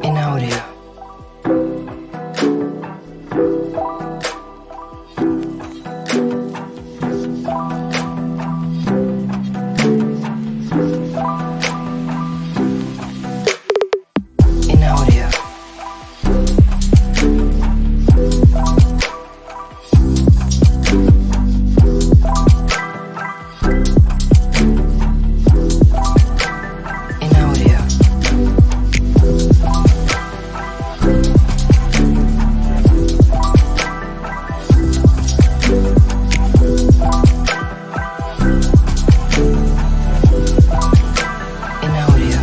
in audio. In audio. In audio. In audio. In audio. In audio. In audio. In audio. In audio.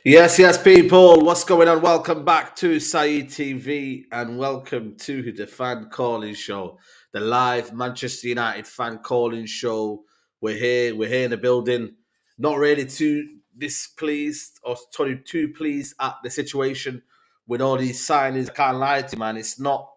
Yes, people. What's going on? Welcome back to Saeed TV and welcome to the fan calling show, the live Manchester United fan calling show. We're here in the building. Not really too displeased or too pleased at the situation with all these signings. I can't lie to you, man. It's not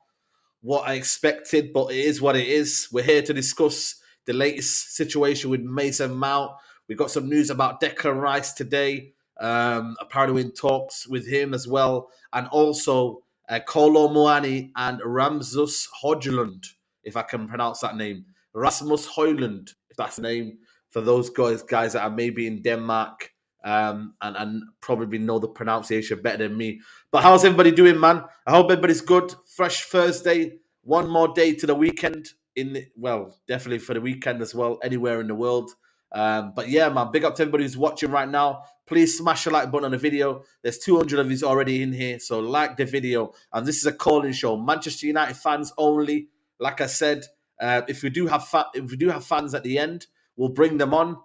what I expected, but it is what it is. We're here to discuss the latest situation with Mason Mount. We've got some news about Declan Rice today. Apparently, we're in talks with him as well, and also Kolo Muani and Ramsus Højlund, if I can pronounce that name. Rasmus Højlund, if that's the name for those guys that are maybe in Denmark and probably know the pronunciation better than me. But how's everybody doing, man? I hope everybody's good. Fresh Thursday, one more day to the weekend. Definitely for the weekend as well, anywhere in the world. But yeah, man, big up to everybody who's watching right now. Please smash the like button on the video. There's 200 of you already in here, so like the video. And this is a calling show, Manchester United fans only. Like I said, if we do have fans at the end, we'll bring them on.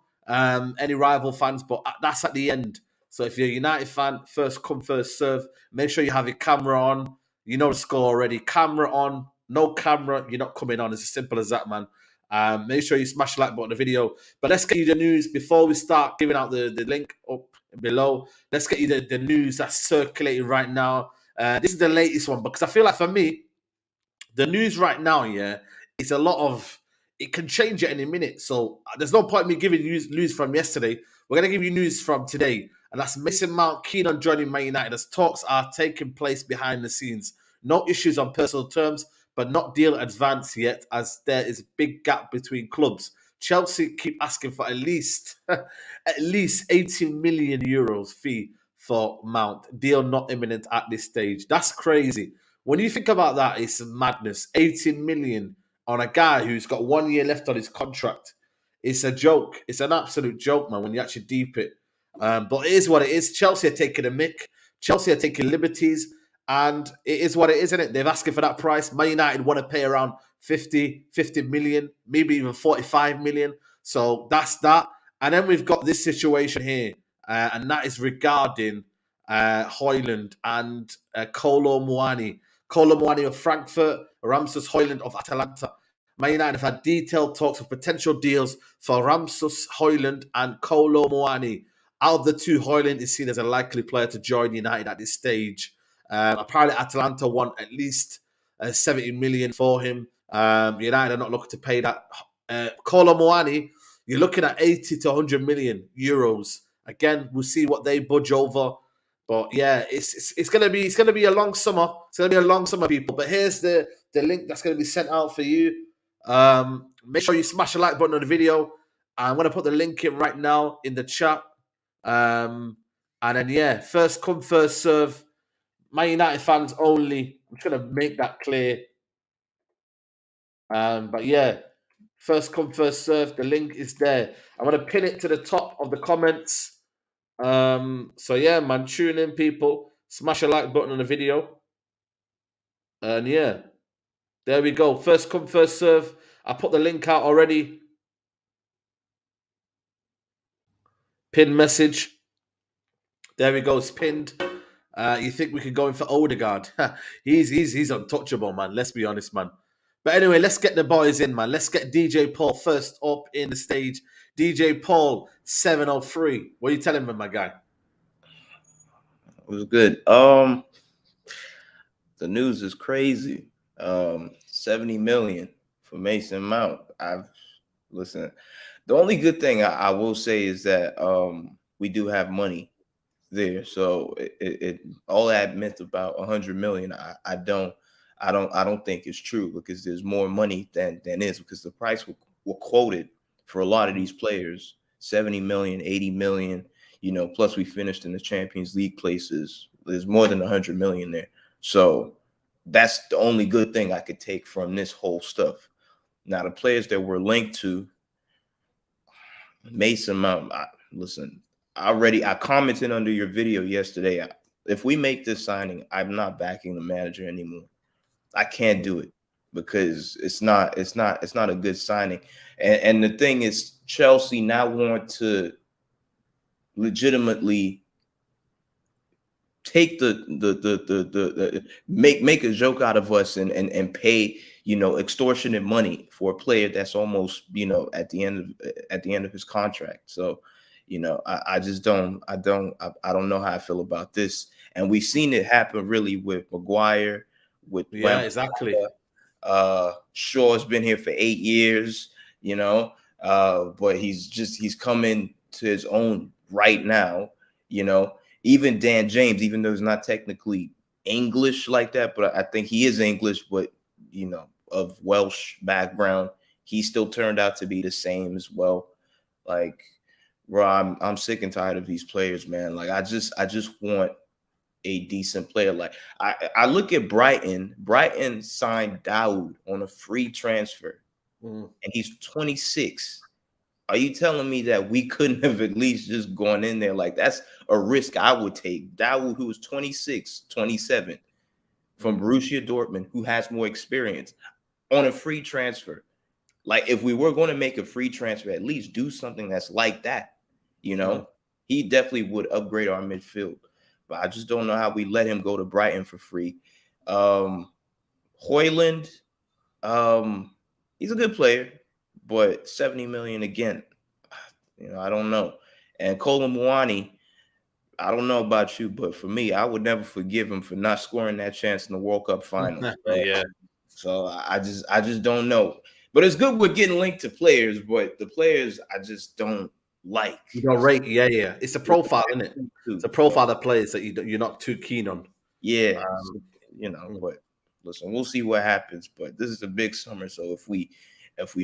Any rival fans, but that's at the end. So if you're a United fan, first come, first serve. Make sure you have your camera on. You know the score already. Camera on. No camera, you're not coming on. It's as simple as that, man. Make sure you smash the like button on the video. But let's get you the news before we start giving out the link up below. Let's get you the news that's circulating right now. This is the latest one because I feel like for me, the news right now, it's a lot of, it can change at any minute. So there's no point in me giving you news from yesterday. We're going to give you news from today. And that's Mason Mount keen on joining Man United as talks are taking place behind the scenes. No issues on personal terms, but not deal advanced yet as there is a big gap between clubs. Chelsea keep asking for at least 18 million euros fee for Mount. Deal not imminent at this stage. That's crazy. When you think about that, it's madness. 18 million on a guy who's got 1 year left on his contract. It's a joke. It's an absolute joke, man, when you actually deep it. But it is what it is. Chelsea are taking a mick. Chelsea are taking liberties, and it is what it is, isn't it? They've asking for that price. Man United want to pay around 50 million, maybe even 45 million. So that's that. And then we've got this situation here, and that is regarding Højlund and Kolo Muani. Kolo Muani of Frankfurt, Ramsus Højlund of Atalanta. Man United have had detailed talks of potential deals for Ramsus Højlund and Kolo Muani. Out of the two, Højlund is seen as a likely player to join United at this stage. Apparently, Atalanta want at least 70 million for him. United are not looking to pay that. Kolo Muani, you're looking at 80 to 100 million euros. Again, we'll see what they budge over. But yeah, it's gonna be a long summer. It's gonna be a long summer, people. But here's the link that's gonna be sent out for you. Make sure you smash the like button on the video. I'm gonna put the link in right now in the chat. And then yeah, first come, first serve. Man United fans only. I'm just gonna make that clear. But yeah, first come, first serve. The link is there. I'm gonna pin it to the top of the comments. So yeah, man, tune in, people. Smash a like button on the video. And yeah, there we go. First come, first serve. I put the link out already. Pin message. There we go. It's pinned. You think we could go in for Odegaard? he's untouchable, man. Let's be honest, man. But anyway, let's get the boys in, man. Let's get DJ Paul first up in the stage. DJ Paul 703. What are you telling me, my guy? It was good. The news is crazy. 70 million for Mason Mount. Listen. The only good thing I will say is that we do have money there. So it all that myth about 100 million, I don't think it's true, because there's more money than is, because the price were quoted for a lot of these players 70 million, 80 million. Plus we finished in the Champions League places. There's more than 100 million there. So that's the only good thing I could take from this whole stuff. Now, the players that we're linked to, Mason Mount, listen, I commented under your video yesterday. If we make this signing, I'm not backing the manager anymore. I can't do it, because it's not a good signing. And the thing is, Chelsea now want to legitimately take the make a joke out of us and pay extortionate money for a player that's almost at the end of his contract. So I don't know how I feel about this. And we've seen it happen really with Maguire, with exactly. Shaw's been here for 8 years, but he's coming to his own right now. Even Dan James, even though he's not technically English like that, but I think he is English, but of Welsh background, he still turned out to be the same as well. Like, bro, I'm sick and tired of these players, man. Like, I just want a decent player. Like, I look at Brighton. Brighton signed Dawood on a free transfer, and he's 26. Are you telling me that we couldn't have at least just gone in there? Like, that's a risk I would take. Dawood, who was 26, 27, from Borussia Dortmund, who has more experience, on a free transfer. Like, if we were going to make a free transfer, at least do something that's like that. He definitely would upgrade our midfield. But I just don't know how we let him go to Brighton for free. Højlund, he's a good player, but 70 million again, I don't know. And Kolo Muani, I don't know about you, but for me, I would never forgive him for not scoring that chance in the World Cup final. Yeah. So I just don't know. But it's good we're getting linked to players, but the players I just don't like. You don't rate, yeah. It's a profile, isn't it? It's a profile of players that you're not too keen on. Yeah, but listen, we'll see what happens. But this is a big summer, so if we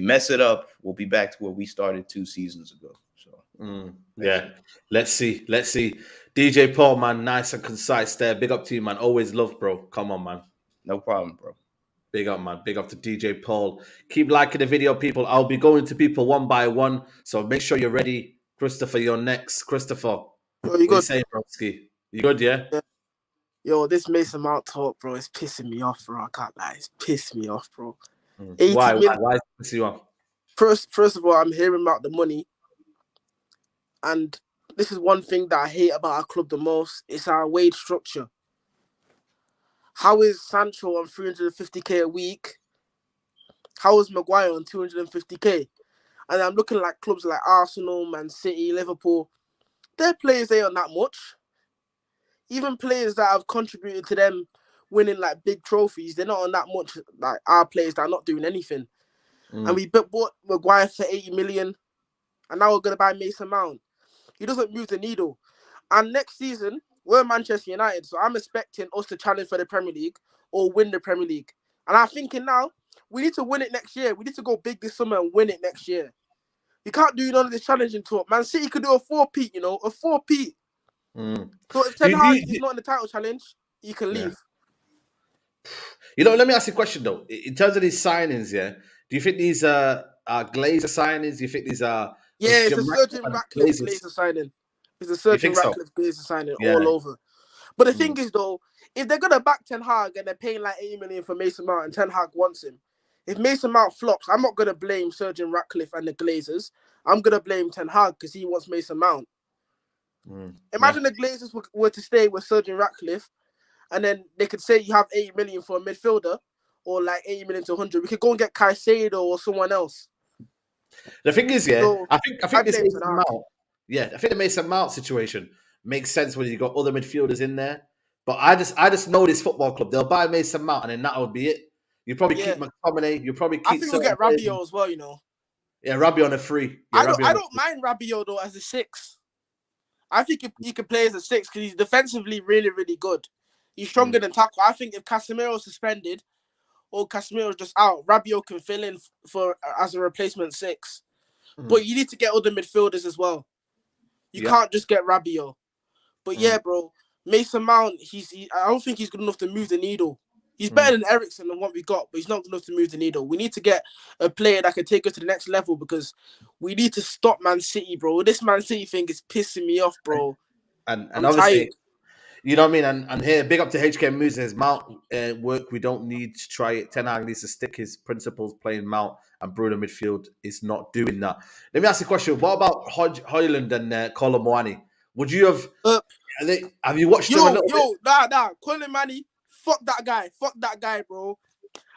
mess it up, we'll be back to where we started 2 seasons ago. So yeah, let's see. DJ Paul, man, nice and concise there. Big up to you, man. Always love, bro. Come on, man. No problem, bro. Big up, man. Big up to DJ Paul. Keep liking the video, people. I'll be going to people one by one, so make sure you're ready. Christopher, you're next. Christopher, Bro, you what are you saying, broski? You good, yeah? Yo, this Mason Mount talk, bro, it's pissing me off, bro. I can't lie. It's pissed me off, bro. 80 Why? million. Why is it you on? First of all, I'm hearing about the money. And this is one thing that I hate about our club the most. It's our wage structure. How is Sancho on 350k a week? How is Maguire on 250k? And I'm looking like clubs like Arsenal, Man City, Liverpool. Their players ain't on that much. Even players that have contributed to them winning like big trophies, they're not on that much. Like our players that are not doing anything. And we bought Maguire for 80 million. And now we're going to buy Mason Mount. He doesn't move the needle. And next season, we're Manchester United. So I'm expecting us to challenge for the Premier League or win the Premier League. And I'm thinking now, we need to win it next year. We need to go big this summer and win it next year. You can't do none of this challenging talk. Man City could do a 4-peat, you know, a 4-peat. So if Ten Hag is not in the title challenge, he can leave. You know, let me ask you a question though. In terms of these signings, yeah, do you think these are Glazer signings? Do you think these are? Yeah, it's a Sergeant Ratcliffe Glazer signing. It's a Sergeant Ratcliffe Glazer signing all over. But the thing is though, if they're gonna back Ten Hag and they're paying like 80 million for Mason Mount and Ten Hag wants him, if Mason Mount flops, I'm not gonna blame Sergeant Ratcliffe and the Glazers. I'm gonna blame Ten Hag because he wants Mason Mount. Imagine the Glazers were to stay with Sergeant Ratcliffe, and then they could say you have 80 million for a midfielder, or like 80 million to 100. We could go and get Caicedo or someone else. The thing is, yeah, So, I think this Mason Mount, I think the Mason Mount situation makes sense when you got other midfielders in there. But I just know this football club. They'll buy Mason Mount, and then that would be it. You probably keep McTominay. You probably keep. I think we'll get Rabiot as well. You know. Yeah, Rabiot on a free. Yeah, I don't mind Rabiot though as a 6. I think he can play as a 6 because he's defensively really, really good. He's stronger than tackle. I think if Casemiro's suspended or Casemiro's just out, Rabiot can fill in for as a replacement 6. But you need to get other midfielders as well. You can't just get Rabiot. But yeah, bro, Mason Mount, I don't think he's good enough to move the needle. He's better than Eriksen than what we got, but he's not good enough to move the needle. We need to get a player that can take us to the next level because we need to stop Man City, bro. This Man City thing is pissing me off, bro. And obviously, tired. You know what I mean? And here, big up to HK Moves. His Mount work, we don't need to try it. Ten Hag needs to stick his principles playing Mount, and Bruno midfield is not doing that. Let me ask you a question. What about Højlund and Muani? Would you have... have you watched them a little bit? Nah. Muani, fuck that guy, bro.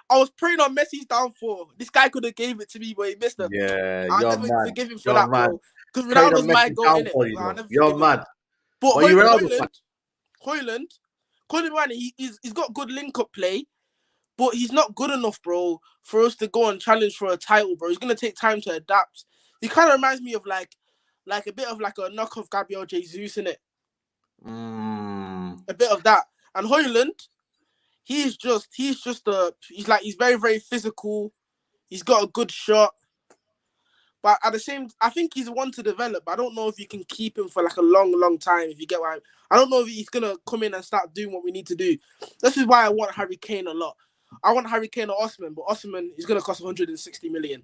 I was praying on Messi's downfall. This guy could have gave it to me, but he missed it. Yeah, I'll never forgive him for that, bro. Because Ronaldo's my goal, innit? You're mad. But Højlund, Muani, he's got good link-up play, but he's not good enough, bro, for us to go and challenge for a title, bro. He's going to take time to adapt. He kind of reminds me of like a bit of like a knockoff Gabriel Jesus, innit? A bit of that. And Højlund, he's very, very physical. He's got a good shot. But at the same, I think he's one to develop. I don't know if you can keep him for like a long, long time, if you get what I don't know if he's going to come in and start doing what we need to do. This is why I want Harry Kane a lot. I want Harry Kane or Osman, but Osman is going to cost 160 million.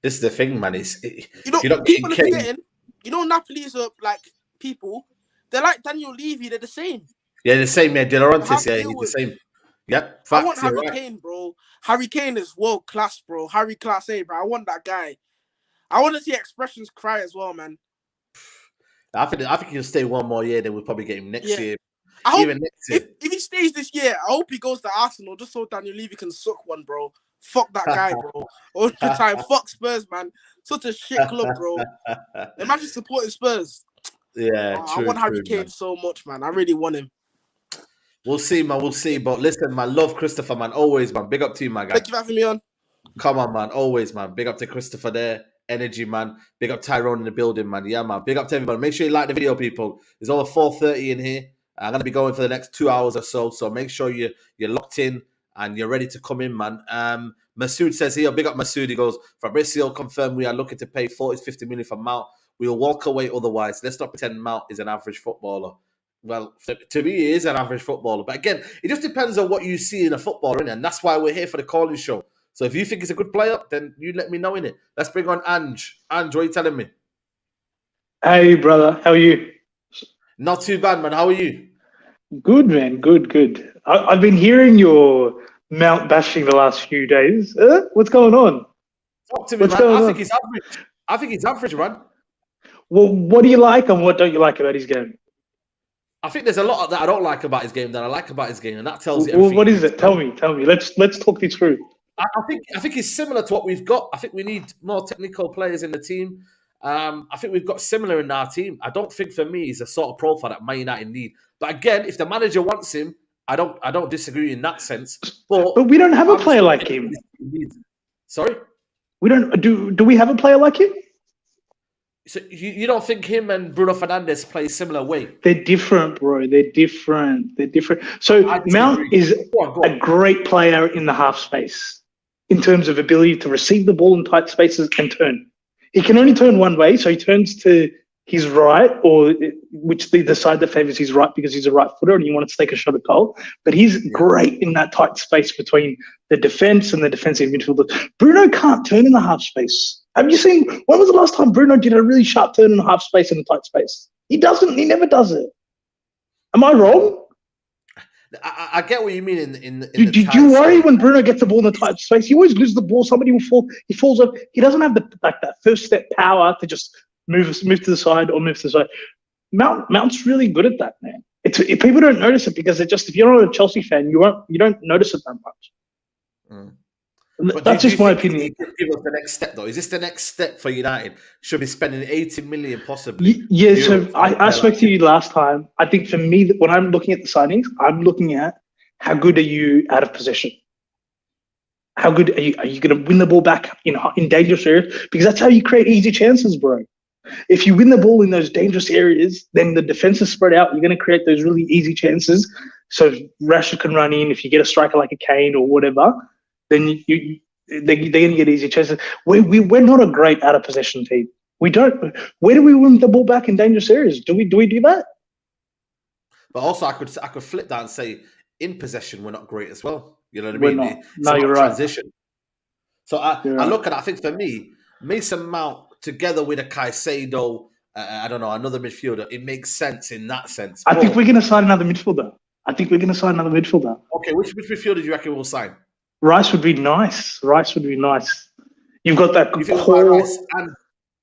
This is the thing, man. People are forgetting, Napoli's like people, they're like Daniel Levy, they're the same. Yeah, the same, yeah. De Laurentiis, he's the same. Yep. I want Harry Kane, bro. Harry Kane is world class, bro. Harry Class A, bro. I want that guy. I want to see expressions cry as well, man. I think he'll stay one more year, then we'll probably get him next year. I hope if he stays this year, I hope he goes to Arsenal just so Daniel Levy can suck one, bro. Fuck that guy, bro. All the time. Fuck Spurs, man. Such a shit club, bro. Imagine supporting Spurs. Yeah, I want Harry Kane so much, man. I really want him. We'll see, man. We'll see. But listen, man, love Christopher, man. Always, man. Big up to you, my guy. Thank you for having me on. Come on, man. Always, man. Big up to Christopher there. Energy, man. Big up Tyrone in the building, man. Yeah, man. Big up to everybody. Make sure you like the video, people. It's over 4:30 in here. I'm going to be going for the next 2 hours or so. So make sure you're locked in and you're ready to come in, man. Masood says here, big up Masood. He goes, Fabrizio confirmed we are looking to pay 40-50 million for Mount. We will walk away otherwise. Let's not pretend Mount is an average footballer. Well, to me, he is an average footballer. But again, it just depends on what you see in a footballer, innit? And that's why we're here for the calling show. So if you think he's a good player, then you let me know, innit? Let's bring on Ange. Ange, what are you telling me? Hey, brother. How are you? Not too bad, man. How are you? Good, man. Good. I've been hearing your Mount bashing the last few days. What's going on? Talk to me, What's man. going I on? think he's average. I think he's average, man. Well, what do you like and what don't you like about his game? I think there's a lot that I don't like about his game that I like about his game, and that tells you Well, everything. what you is need it? to know. Tell me. Let's talk this through. I think he's similar to what we've got. I think we need more technical players in the team. I think we've got similar in our team. I don't think for me he's a sort of profile that Man United need. But again, if the manager wants him, I don't disagree in that sense. But we don't have a I'm player just like thinking him. Sorry? We don't do we have a player like him? So you don't think him and Bruno Fernandes play similar way? They're different, bro. They're different. So I Mount disagree. is Go on. a great player in the half space in terms of ability to receive the ball in tight spaces and turn. He can only turn one way, so he turns to his right, or which the side that favors his right because he's a right footer and he wants to take a shot at goal. But he's great in that tight space between the defense and the defensive midfielder. Bruno can't turn in the half space. Have you seen, when was the last time Bruno did a really sharp turn in the half space and a tight space? He doesn't. He never does it. Am I wrong? I get what you mean in the Do you worry when Bruno gets the ball in the tight space? He always loses the ball. Somebody will fall. He falls up. He doesn't have that first step power to just move to the side or move to the side. Mount's really good at that, man. People don't notice it because if you're not a Chelsea fan, you don't notice it that much. But that's just my opinion. He could give us the next step, though. Is this the next step for United? Should be spending 80 million possibly. Yeah. So I spoke to you last time. I think for me, when I'm looking at the signings, I'm looking at how good are you out of possession. How good are you? Are you going to win the ball back in dangerous areas? Because that's how you create easy chances, bro. If you win the ball in those dangerous areas, then the defense is spread out. You're going to create those really easy chances. So Rashford can run in. If you get a striker like a Kane or whatever, then they're going to get easy chances. We're not a great out of possession team. We don't. Where do we win the ball back in dangerous areas? Do we do that? But also, I could flip that and say in possession we're not great as well. You know what I We're mean? not. No, you're right. Transition. So I look at it. I think for me, Mason Mount together with a Caicedo, I don't know, another midfielder, it makes sense in that sense. I think we're going to sign another midfielder. Okay, which midfielder do you reckon we'll sign? Rice would be nice. You've got that core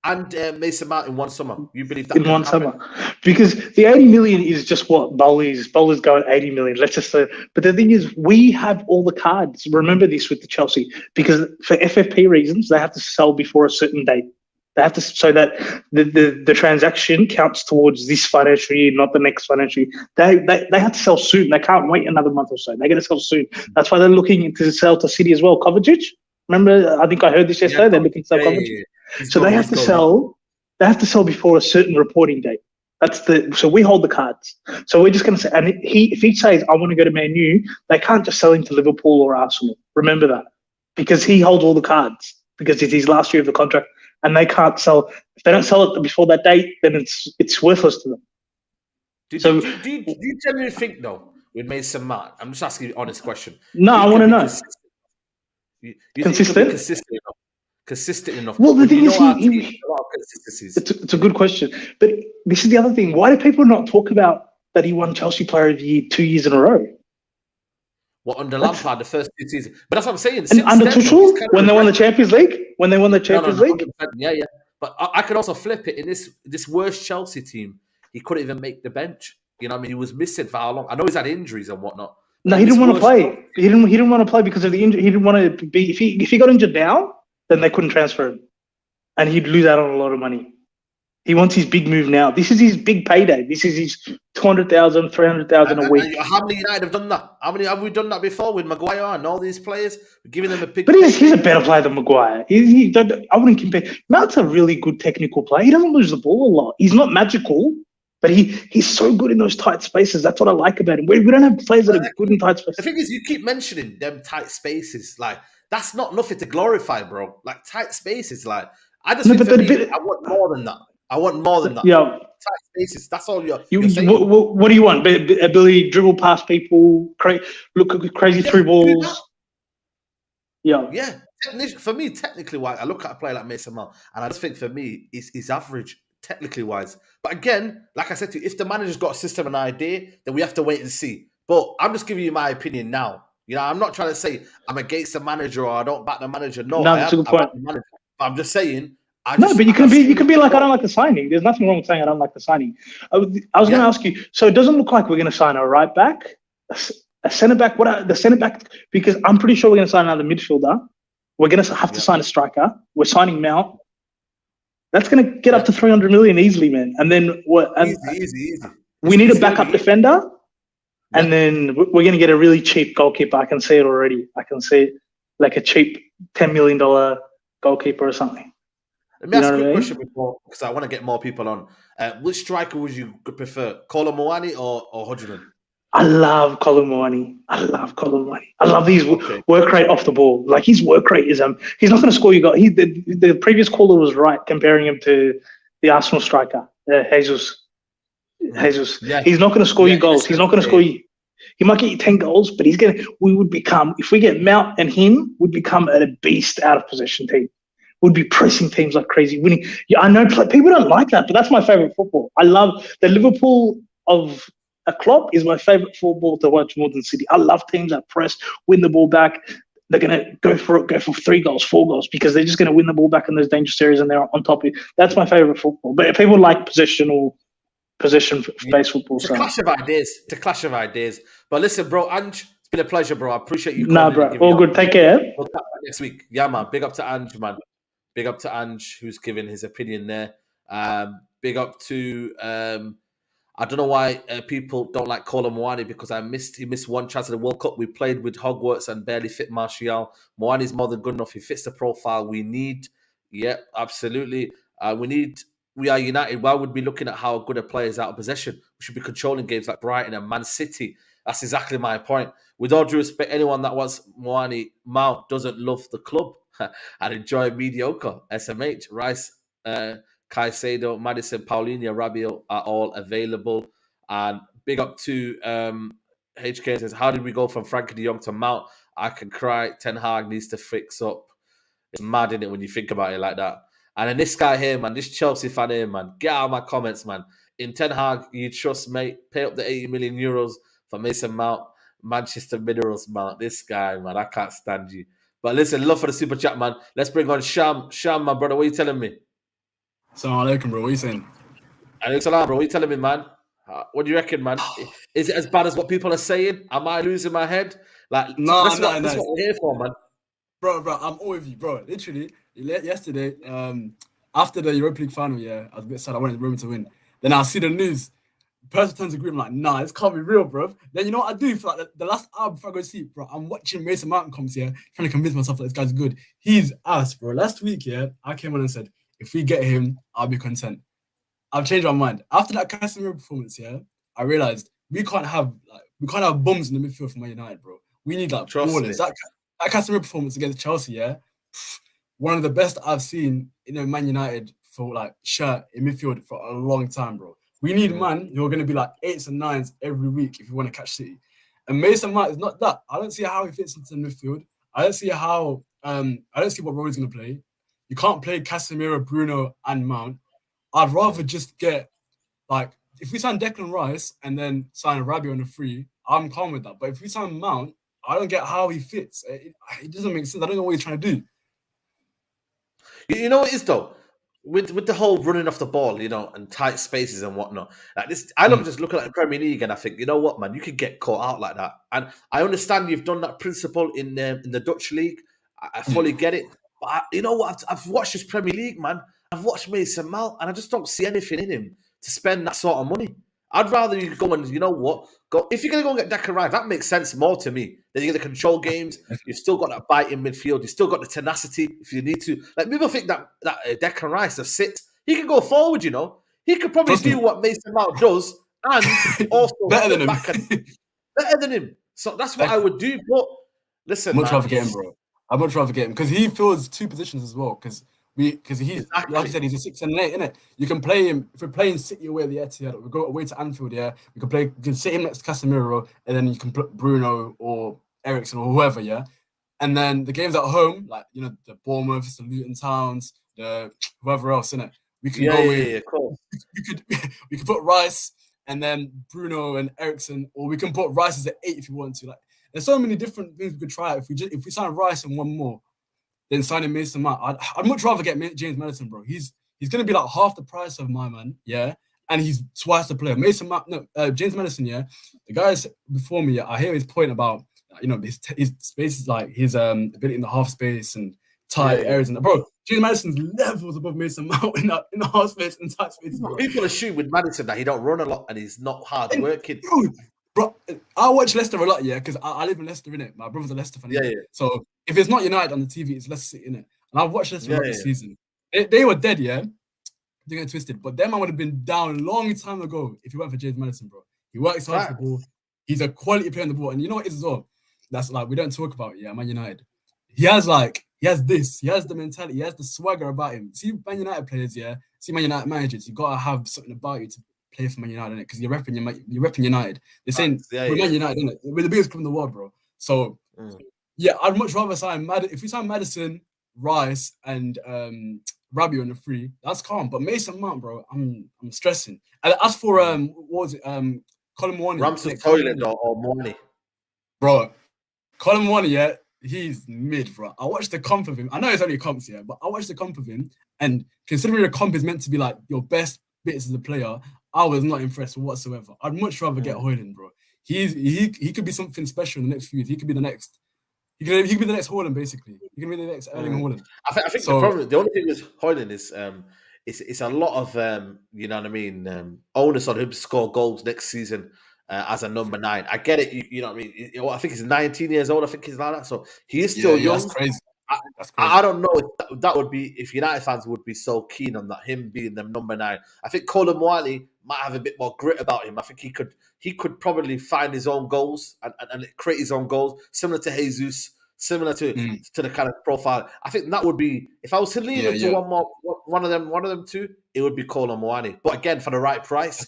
and Mason Mount in one summer. You believe that in one summer? Because the 80 million is just what Bowley's going 80 million. Let's just say. But the thing is, we have all the cards. Remember this with the Chelsea, because for FFP reasons, they have to sell before a certain date. They have to, so that the transaction counts towards this financial year, not the next financial year. They have to sell soon. They can't wait another month or so. They're going to sell soon. That's why they're looking to sell to City as well. Kovacic, remember? I think I heard this yesterday. They're looking to sell Kovacic. So they have to sell. They have to sell before a certain reporting date. So we hold the cards. So we're just going to say, and if he says I want to go to Man U, they can't just sell him to Liverpool or Arsenal. Remember that, because he holds all the cards because it's his last year of the contract. And they can't sell. If they don't sell it before that date, then it's worthless to them. Do you genuinely think, though, with Mason Mount? I'm just asking you an honest question. No, I want to know. You think consistent enough? Well, the thing is, it's a good question. But this is the other thing. Why do people not talk about that he won Chelsea Player of the Year 2 years in a row? Well, under Lampard, the first 2 seasons. But that's what I'm saying. And under Tuchel, when they won the Champions League? League? Yeah. But I could also flip it. In this worst Chelsea team, he couldn't even make the bench. You know what I mean? He was missing for how long? I know he's had injuries and whatnot. No, he didn't want to play. He didn't want to play because of the injury. He didn't want to be. If he got injured now, then they couldn't transfer him. And he'd lose out on a lot of money. He wants his big move now. This is his big payday. This is his 200,000, 300,000 a week. How many United have done that? How many have we done that before with Maguire and all these players? We're giving them a big. But he's a better player than Maguire. I wouldn't compare. Mount's a really good technical player. He doesn't lose the ball a lot. He's not magical, but he's so good in those tight spaces. That's what I like about him. We don't have players that are good in tight spaces. The thing is, you keep mentioning them tight spaces. Like, that's not nothing to glorify, bro. Like, tight spaces. Like, I just think I want more than that. Yeah. Tight spaces. That's all you're saying. What do you want? Ability to dribble past people, look crazy through balls. Yeah. For me, technically wise, I look at a player like Mason Mount, and I just think for me, he's average technically wise. But again, like I said to you, if the manager's got a system and idea, then we have to wait and see. But I'm just giving you my opinion now. You know, I'm not trying to say I'm against the manager or I don't back the manager. No, No, I that's am. a good I point. back the manager. But I'm just saying. No, but you can be like, I don't like the signing. There's nothing wrong with saying I don't like the signing. I was going to ask you. So it doesn't look like we're going to sign a right back, a centre back. The centre back? Because I'm pretty sure we're going to sign another midfielder. We're going to have to sign a striker. We're signing Mount. That's going to get up to 300 million easily, man. And then what? Easy. We need a backup defender, and then we're going to get a really cheap goalkeeper. I can see it already. I can see it, like a cheap $10 million goalkeeper or something. Let me ask a quick question before, because I want to get more people on. Which striker would you prefer, Muani or Højlund? I love Muani. I love his work rate off the ball. Like his work rate is he's not going to score you goals. The previous caller was right comparing him to the Arsenal striker, Jesus. Yeah. He's not going to score you goals. He's not going to score you. He might get you 10 goals, but if we get Mount and him, we'd become a beast out of possession team. Would be pressing teams like crazy, winning. Yeah, I know people don't like that, but that's my favorite football. I love the Liverpool of a Klopp is my favorite football to watch more than City. I love teams that press, win the ball back. They're going to go for 3 goals, 4 goals, because they're just going to win the ball back in those dangerous areas and they're on top of it. That's my favorite football. But people like possession-based football. It's a clash of ideas. But listen, bro, Ange, it's been a pleasure, bro. I appreciate you. Nah, bro. All good. Take care. We'll catch up next week. Yeah, man. Big up to Ange, man. Big up to Ange, who's giving his opinion there. Big up to I don't know why people don't like Muani, because he missed one chance at the World Cup. We played with Hogwarts and barely fit Martial. Muani's more than good enough. He fits the profile we need. Yeah, absolutely. We are united. Why would we be looking at how good a player is out of possession? We should be controlling games like Brighton and Man City. That's exactly my point. With all due respect, anyone that wants Muani, Mount doesn't love the club and enjoy mediocre. SMH, Rice, Caicedo, Madison, Paulinho, Rabiot are all available. And big up to HK says, how did we go from Frankie de Jong to Mount? I can cry. Ten Hag needs to fix up. It's mad, isn't it, when you think about it like that? And then this guy here, man, this Chelsea fan here, man, get out of my comments, man. In Ten Hag, you trust, mate. Pay up the 80 million euros for Mason Mount, Manchester Minerals Mount. This guy, man, I can't stand you. But listen, love for the super chat, man. Let's bring on Sham. Sham, my brother, what are you telling me? Assalamu alaikum, bro. What are you saying? Alaikum salam, bro. What are you telling me, man? What do you reckon, man? Is it as bad as what people are saying? Am I losing my head? Like, that's what we're here for, man. Bro, I'm all with you, bro. Literally, yesterday, after the Europa League final, I was a bit sad. I wanted Roma to win. Then I see the news. The person turns to agree. I'm like, nah, this can't be real, bro. Then you know what I do for like the last hour before I go to sleep, bro? I'm watching Mason Mount comes here, trying to convince myself that this guy's good. He's ass, bro. Last week, I came on and said, if we get him, I'll be content. I've changed my mind. After that Casemiro performance, I realized we can't have bums in the midfield for Man United, bro. We need like ballers. That Casemiro performance against Chelsea, one of the best I've seen in a Man United for like shirt in midfield for a long time, bro. We need man who are going to be like 8s and 9s every week if you want to catch City. And Mason Mount is not that. I don't see how he fits into the midfield. I don't see what role he's going to play. You can't play Casemiro, Bruno, and Mount. I'd rather just get, like, if we sign Declan Rice and then sign Rabiot on a free, I'm calm with that. But if we sign Mount, I don't get how he fits. It doesn't make sense. I don't know what he's trying to do. You know what it is, though? With the whole running off the ball, and tight spaces and whatnot. Like this, I just look at the Premier League and I think, you know what, man, you could get caught out like that. And I understand you've done that principle in the Dutch league. I fully get it. But you know what? I've watched this Premier League, man. I've watched Mason Mount, and I just don't see anything in him to spend that sort of money. I'd rather you go and, you know what, go if you're going to go and get Declan Rice, that makes sense more to me. Then you're going to control games. You've still got that bite in midfield. You've still got the tenacity if you need to. Like, people think that Declan Rice does sit. He can go forward, He could probably do what Mason Mount does and also better than him. Better than him. So that's what I would do. But listen, I'm much rather get him, bro. I'd much rather get him because he fills 2 positions as well. Because he's like you said, he's a 6 and an 8, innit? You can play him if we're playing City away at the Etihad. We go away to Anfield, we can sit him next to Casemiro, and then you can put Bruno or Eriksen or whoever, And then the games at home, like the Bournemouths, the Luton Towns, the whoever else, innit? We can go with of course. we could put Rice and then Bruno and Ericsson, or we can put Rice as an 8 if you want to. Like, there's so many different things we could try. If we sign Rice and one more, then signing Mason Mount, I'd much rather get James Maddison, bro. He's gonna be like half the price of my man, yeah, and he's twice the player. James Maddison, yeah. The guys before me, I hear his point about his space is like his ability in the half space and tight areas and bro. James Maddison's levels above Mason Mount in the half space and tight space. People assume with Maddison that he don't run a lot and he's not hard working. Bro, I watch Leicester a lot, yeah, because I live in Leicester, innit? My brother's a Leicester fan. Yeah. So if it's not United on the TV, it's Leicester City, innit? And I've watched Leicester this season. They were dead, yeah? They get twisted. But them, I would have been down a long time ago if he weren't for James Maddison, bro. He works hard for the ball. He's a quality player on the ball. And you know what it is as well? That's like, we don't talk about, Man United. He has the mentality, he has the swagger about him. See Man United players, see Man United managers, you gotta have something about you to play for Man United, innit? Because you're repping United. They're saying we're Man United, innit? We're the biggest club in the world, bro. So I'd much rather sign if we sign Maddison, Rice, and Rabiot on the free, that's calm. But Mason Mount, bro, I'm stressing. And as for what was it? Colin Muani, Ramsey, Højlund or Muani. Bro, Colin Muani, he's mid, bro. I watched the comp of him. I know it's only comps, but I watched the comp of him, and considering the comp is meant to be like your best bits as a player, I was not impressed whatsoever. I'd much rather get Højlund, bro. He could be something special in the next few years. He could be the next. He could be the next Højlund, basically. He could be the next Erling Højlund. I think the only thing with Højlund is it's a lot of you know what I mean, onus on him to score goals next season as a number 9. I get it, you know what I mean. I think he's 19 years old. I think he's like that, so he is still young. That's crazy. I don't know if that would be, if United fans would be so keen on that, him being the number 9. I think Colin Muani might have a bit more grit about him. I think he could probably find his own goals and create his own goals, similar to Jesus, similar to the kind of profile. I think that would be, if I was to lean into one of them two, it would be Colin Muani. But again, for the right price,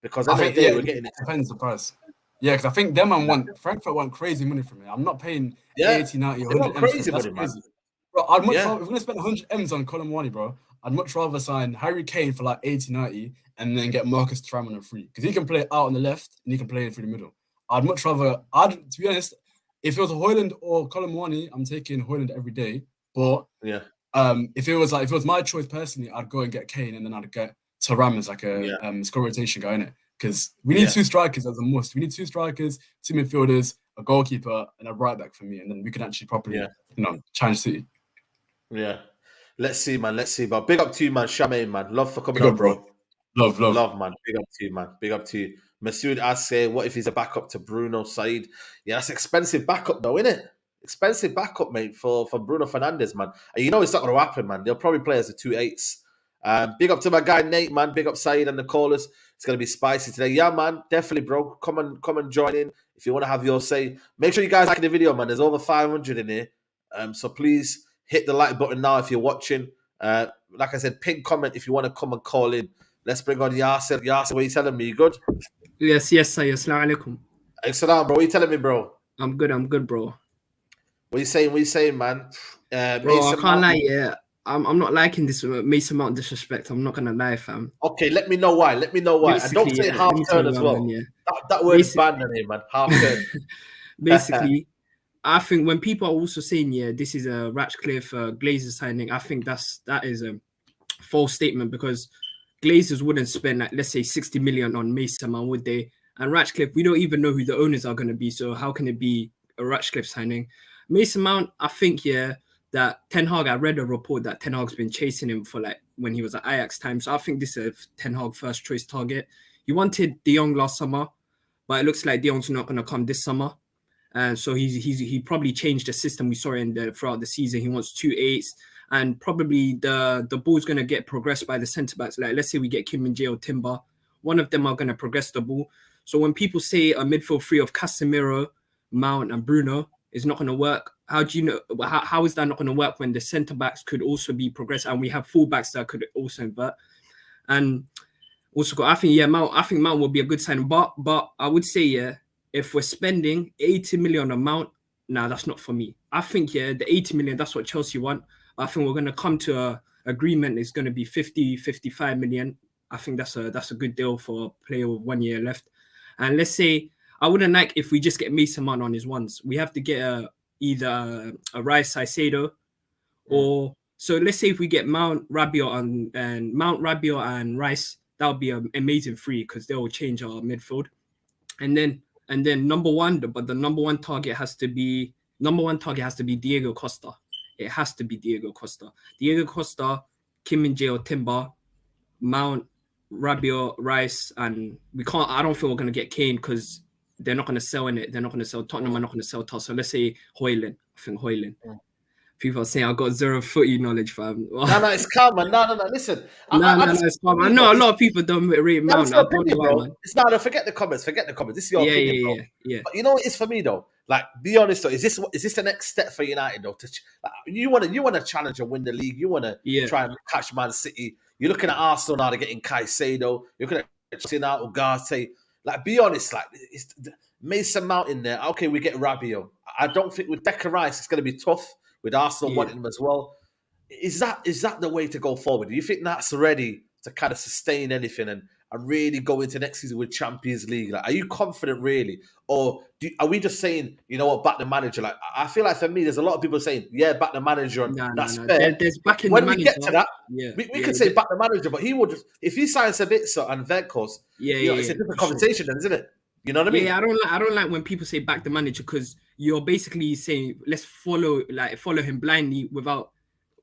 because I think we're getting it. Depends the price. Yeah, because I think them and Frankfurt want crazy money from me. I'm not paying 80, 90, 100 crazy M's. money, Crazy. Bro, I'd much rather, if we're going to spend 100 M's on Colin Muani, bro, I'd much rather sign Harry Kane for like 80, 90 and then get Marcus Thuram on a free. Because he can play out on the left and he can play through the middle. I'd much rather, to be honest, if it was Højlund or Colin Muani, I'm taking Højlund every day. But if it was my choice personally, I'd go and get Kane and then I'd get Thuram as like a score rotation guy, innit? Because we need 2 strikers as a must. We need 2 strikers, 2 midfielders, a goalkeeper, and a right back for me, and then we can actually properly, challenge City. Yeah, let's see, man. Let's see, but big up to you, man. Sham, man. Love for coming Big up, up, bro. Love, man. Big up to you, man. Big up to you. Masood asks, what if he's a backup to Bruno Saeed? Yeah, that's expensive backup, though, isn't it? Expensive backup, mate, for Bruno Fernandes, man. And you know it's not going to happen, man. They'll probably play as a 2-8s. Big up to my guy Nate, man. Big up Saeed and the callers. It's gonna be spicy today. Yeah, man. Definitely, bro. Come and join in if you want to have your say. Make sure you guys like the video, man. There's over 500 in here. So please hit the like button now if you're watching. Like I said, pin comment if you want to come and call in. Let's bring on Yasser. Yasser, what are you telling me? You good? Yes, Sayyid. Assalamu alaikum. Excellent, bro. What are you telling me, bro? I'm good, bro. What are you saying, man? Bro, I can't lie, I'm not liking this Mason Mount disrespect. I'm not gonna lie, fam. Okay, let me know why. And don't say half turn as well. Man, that word is banned on here, man. Half turn. Basically, I think when people are also saying, this is a Ratcliffe Glazers signing, I think that is a false statement, because Glazers wouldn't spend, like, let's say 60 million on Mason Mount, would they? And Ratcliffe, we don't even know who the owners are going to be, so how can it be a Ratcliffe signing? Mason Mount, I think, that Ten Hag, I read a report that Ten Hag's been chasing him for, like, when he was at Ajax time. So I think this is a Ten Hag first choice target. He wanted De Jong last summer, but it looks like De Jong's not going to come this summer. And so he probably changed the system we saw throughout the season. He wants 2 8s, and probably the ball's going to get progressed by the centre backs. Like, let's say we get Kim Min-jae or Timber, one of them are going to progress the ball. So when people say a midfield three of Casemiro, Mount, and Bruno is not going to work, how do you know? How is that not going to work when the centre backs could also be progressed and we have full backs that could also invert? And also, I think Mount will be a good sign. But I would say, if we're spending 80 million on Mount, that's not for me. I think the 80 million, that's what Chelsea want. I think we're going to come to a agreement is going to be 55 million. I think that's a good deal for a player with 1 year left. And let's say I wouldn't like if we just get Mason Mount on his ones. We have to get either a Rice Caicedo or so let's say if we get Mount, Rabiot and Rice, that would be an amazing free because they will change our midfield. And then number one target has to be Diego Costa. It has to be Diego Costa. Diego Costa, Kim Min-jae or Timber, Mount, Rabiot, Rice, and I don't feel we're gonna get Kane because they're not gonna sell in it. They're not gonna sell. Tottenham are not gonna sell Toss. So let's say Højlund. I think Højlund. People are saying I've got zero footy knowledge, fam. No, it's calm, man. No. Listen. It's calm. I know a lot of people don't rate Mount. I don't know why, man. It's not. Forget the comments. This is your opinion, bro. Yeah. But you know what it is for me though. Like, be honest though. Is this the next step for United though? You want to challenge and win the league. You want to try and catch Man City. You're looking at Arsenal now. They're getting Caicedo. You're looking at Chelsea now. Ugarte. Like, be honest. Like, it's Mason Mount in there. Okay, we get Rabiot. I don't think with Declan Rice it's going to be tough. With Arsenal wanting him as well, is that the way to go forward? Do you think that's ready to kind of sustain anything and really go into next season with Champions League? Like, are you confident really, or are we just saying, you know what, back the manager? Like, I feel like for me, there's a lot of people saying, yeah, back the manager, and that's fair. There's backing when the we manager. get to that, we could say back the manager, but he would if he signs Sabitzer and Venkos, it's a different conversation, then, isn't it? You know what I mean? Yeah, I don't like when people say back the manager because you're basically saying let's follow him blindly without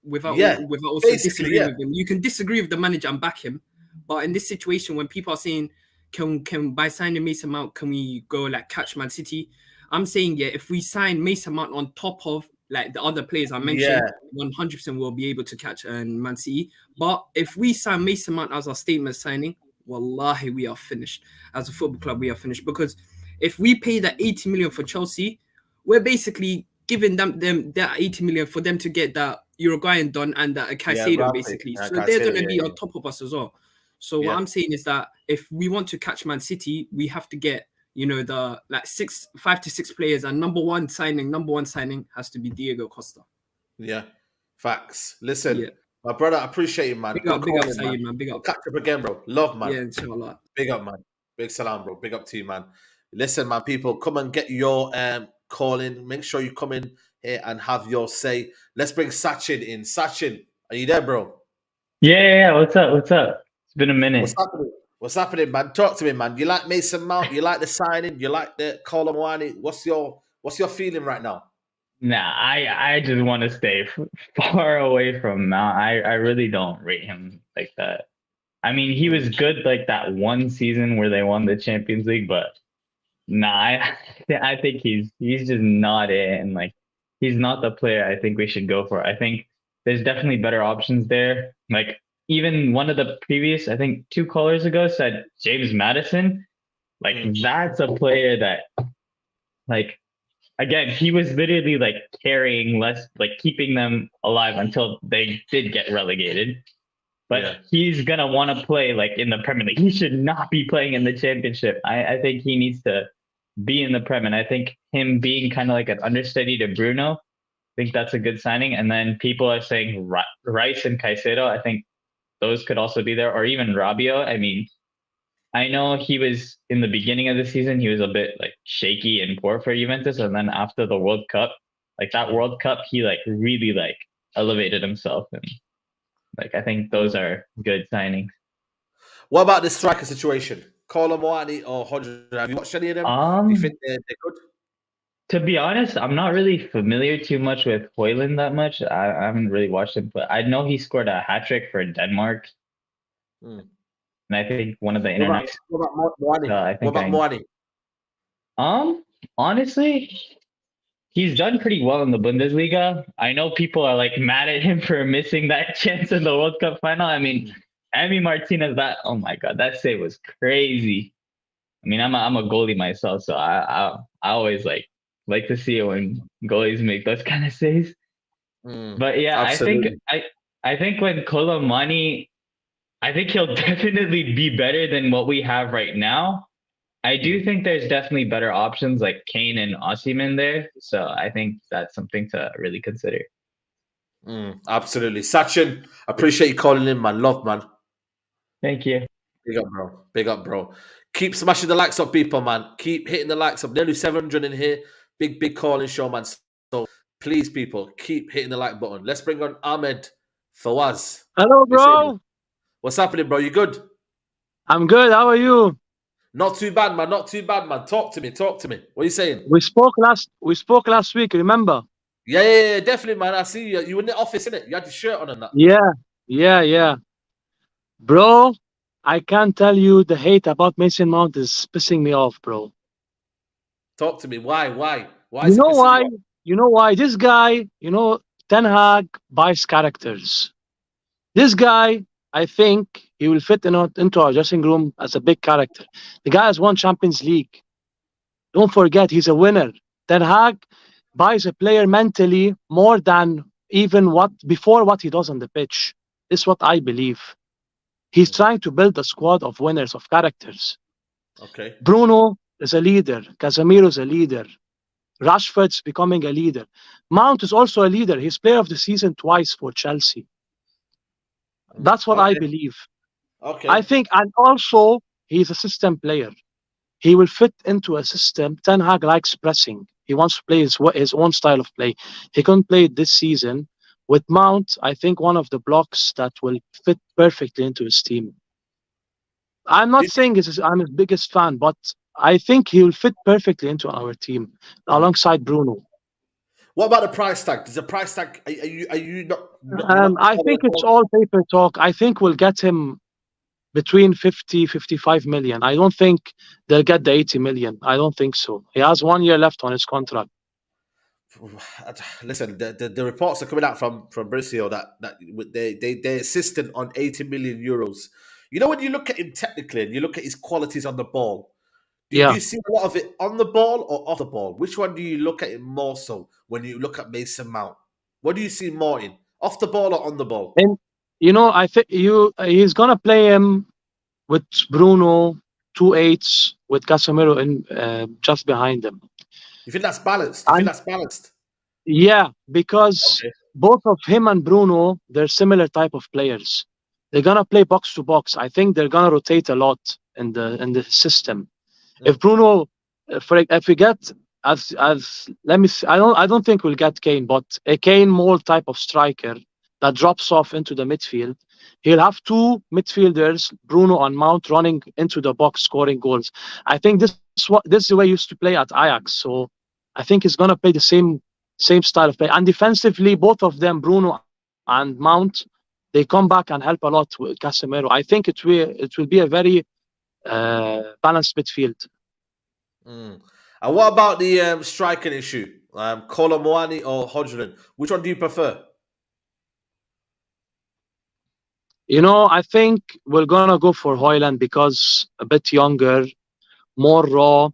also disagreeing with him. You can disagree with the manager and back him, but in this situation when people are saying can by signing Mason Mount can we go like catch Man City? I'm saying if we sign Mason Mount on top of like the other players I mentioned, 100% we'll be able to catch Man City. But if we sign Mason Mount as our statement signing, wallahi, we are finished. As a football club, we are finished. Because if we pay that 80 million for Chelsea, we're basically giving them that 80 million for them to get that Uruguayan done and that Caicedo, basically. So they're going to be on top of us as well. So what I'm saying is that if we want to catch Man City, we have to get, the 5 to 6 players, and number one signing has to be Diego Costa. Yeah, facts. Listen, my brother, I appreciate you, man. Big up, Saeed, man. Big up. Catch up again, bro. Love, man. Yeah, inshallah. Big up, man. Big salam, bro. Big up to you, man. Listen, man, people, come and get your call in. Make sure you come in here and have your say. Let's bring Sachin in. Sachin, are you there, bro? Yeah. What's up? It's been a minute. What's happening, man? Talk to me, man. You like Mason Mount? You like the signing? You like the Muani? What's your feeling right now? Nah, I just want to stay far away from Mount. I really don't rate him like that. I mean, he was good like that one season where they won the Champions League, but nah, I think he's just not it, and like he's not the player I think we should go for. I think there's definitely better options there. Like even one of the previous, I think 2 callers ago said James Maddison. Like that's a player that, like, again, he was literally like carrying less, like keeping them alive until they did get relegated. But he's gonna want to play like in the Premier League. He should not be playing in the Championship. I think he needs to be in the Prem, and I think him being kind of like an understudy to Bruno, I think that's a good signing. And then people are saying Rice and Caicedo. I think those could also be there, or even Rabiot. I mean, I know he was in the beginning of the season, he was a bit like shaky and poor for Juventus, and then after the World Cup, like that World Cup, he like really like elevated himself, and like I think those are good signings. What about the striker situation? Muani or Højlund? Have you watched any of them? Do you think they're good? To be honest, I'm not really familiar too much with Højlund that much. I haven't really watched him, but I know he scored a hat-trick for Denmark. And I think one of the internet. What about Muani? What about Muani? Honestly, he's done pretty well in the Bundesliga. I know people are like mad at him for missing that chance in the World Cup final. I mean, Emi Martinez, oh my God, that save was crazy. I mean, I'm a goalie myself, so I always like to see it when goalies make those kind of saves. But yeah, absolutely. I think when Muani, I think he'll definitely be better than what we have right now. I do think there's definitely better options like Kane and Osimhen there. So I think that's something to really consider. Absolutely. Sachin, appreciate you calling in, man. Love, man. Thank you. Big up, bro. Big up, bro. Keep smashing the likes up, people, man. Keep hitting the likes up. Nearly 700 in here. Big calling show, man. So please, people, keep hitting the like button. Let's bring on Ahmed Fawaz. Hello, bro. What's happening, bro? You good? I'm good. How are you? Not too bad, man. Not too bad, man. Talk to me. What are you saying? We spoke last week, remember? Yeah, definitely, man. I see you. You were in the office, innit? You had your shirt on and that. Yeah. Bro, I can't tell you the hate about Mason Mount is pissing me off, bro. Talk to me. Why? Why You is it know pissing why? you off? You know why? This guy, Ten Hag buys characters. This guy, I think he will fit into our dressing room as a big character. The guy has won Champions League. Don't forget, he's a winner. Ten Hag buys a player mentally more than even what he does on the pitch. This is what I believe. He's trying to build a squad of winners, of characters. Okay. Bruno is a leader. Casemiro is a leader. Rashford's becoming a leader. Mount is also a leader. He's player of the season twice for Chelsea. That's what I believe. Okay. I think, and also he's a system player. He will fit into a system. Ten Hag likes pressing. He wants to play his own style of play. He couldn't play it this season. With Mount, I think one of the blocks that will fit perfectly into his team. I'm not saying I'm his biggest fan, but I think he will fit perfectly into our team alongside Bruno. What about the price tag? Does the price tag? Are you not? I think it's all paper talk. I think we'll get him between 50, 55 million. I don't think they'll get the 80 million. I don't think so. He has 1 year left on his contract. Listen, the reports are coming out from Brazil that they're insistent on 80 million euros. You know, when you look at him technically and you look at his qualities on the ball, do you see a lot of it on the ball or off the ball? Which one do you look at him more so when you look at Mason Mount? What do you see more in? Off the ball or on the ball? And I think he's gonna play him with Bruno 2/8 with Casemiro in just behind him. You think that's balanced? Yeah, because both of him and Bruno, they're similar type of players. They're gonna play box to box. I think they're gonna rotate a lot in the system. If Bruno, if we get let me see, I don't think we'll get Kane, but a Kane mold type of striker that drops off into the midfield. He'll have two midfielders, Bruno and Mount, running into the box, scoring goals. I think this is the way he used to play at Ajax. So I think he's gonna play the same style of play. And defensively, both of them, Bruno and Mount, they come back and help a lot with Casemiro. I think it will be a very balanced midfield. And what about the striking issue? Muani or Højlund? Which one do you prefer? I think we're gonna go for Højlund because a bit younger, more raw.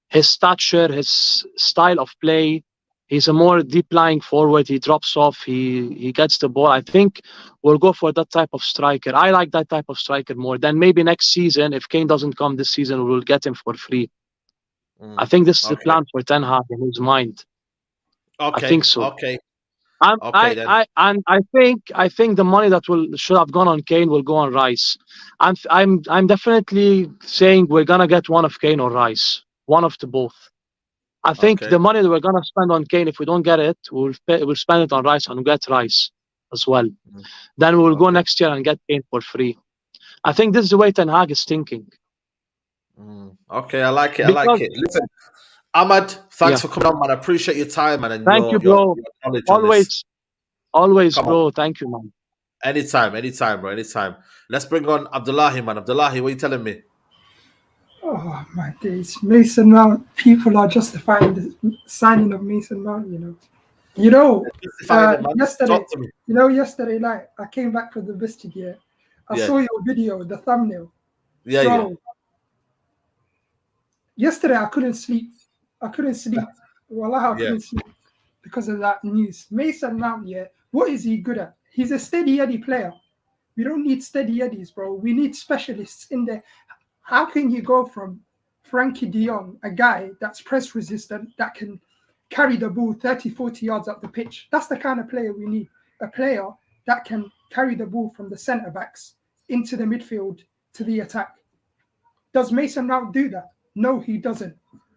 His stature, his style of play. He's a more deep-lying forward. He drops off. He gets the ball. I think we'll go for that type of striker. I like that type of striker more. Then maybe next season, if Kane doesn't come this season, we'll get him for free. I think this is the plan for Ten Hag in his mind. I think so. Okay. I think the money that should have gone on Kane will go on Rice. I'm definitely saying we're gonna get one of Kane or Rice, one of the both. I think the money that we're gonna spend on Kane, if we don't get it, we'll spend it on Rice and get Rice as well. Then we'll go next year and get Kane for free. I think this is the way Ten Hag is thinking. Okay, I like it. Listen, Ahmed, thanks for coming on, man. I appreciate your time, man. And thank you, bro. Always, bro. Thank you, man. Anytime, bro. Anytime. Let's bring on Abdullahi, man. Abdullahi, what are you telling me? Oh my days, Mason Mount. People are justifying the signing of Mason Mount. Yesterday night I came back from the vestiaire. I saw your video, the thumbnail. Yesterday I couldn't sleep. Wallah, I couldn't sleep because of that news. Mason Mount, what is he good at? He's a steady Eddie player. We don't need steady Eddies, bro. We need specialists in there. How can you go from Frankie de Jong, a guy that's press resistant, that can carry the ball 30, 40 yards up the pitch. That's the kind of player we need. A player that can carry the ball from the centre backs into the midfield to the attack. Does Mason Mount do that? No, he doesn't.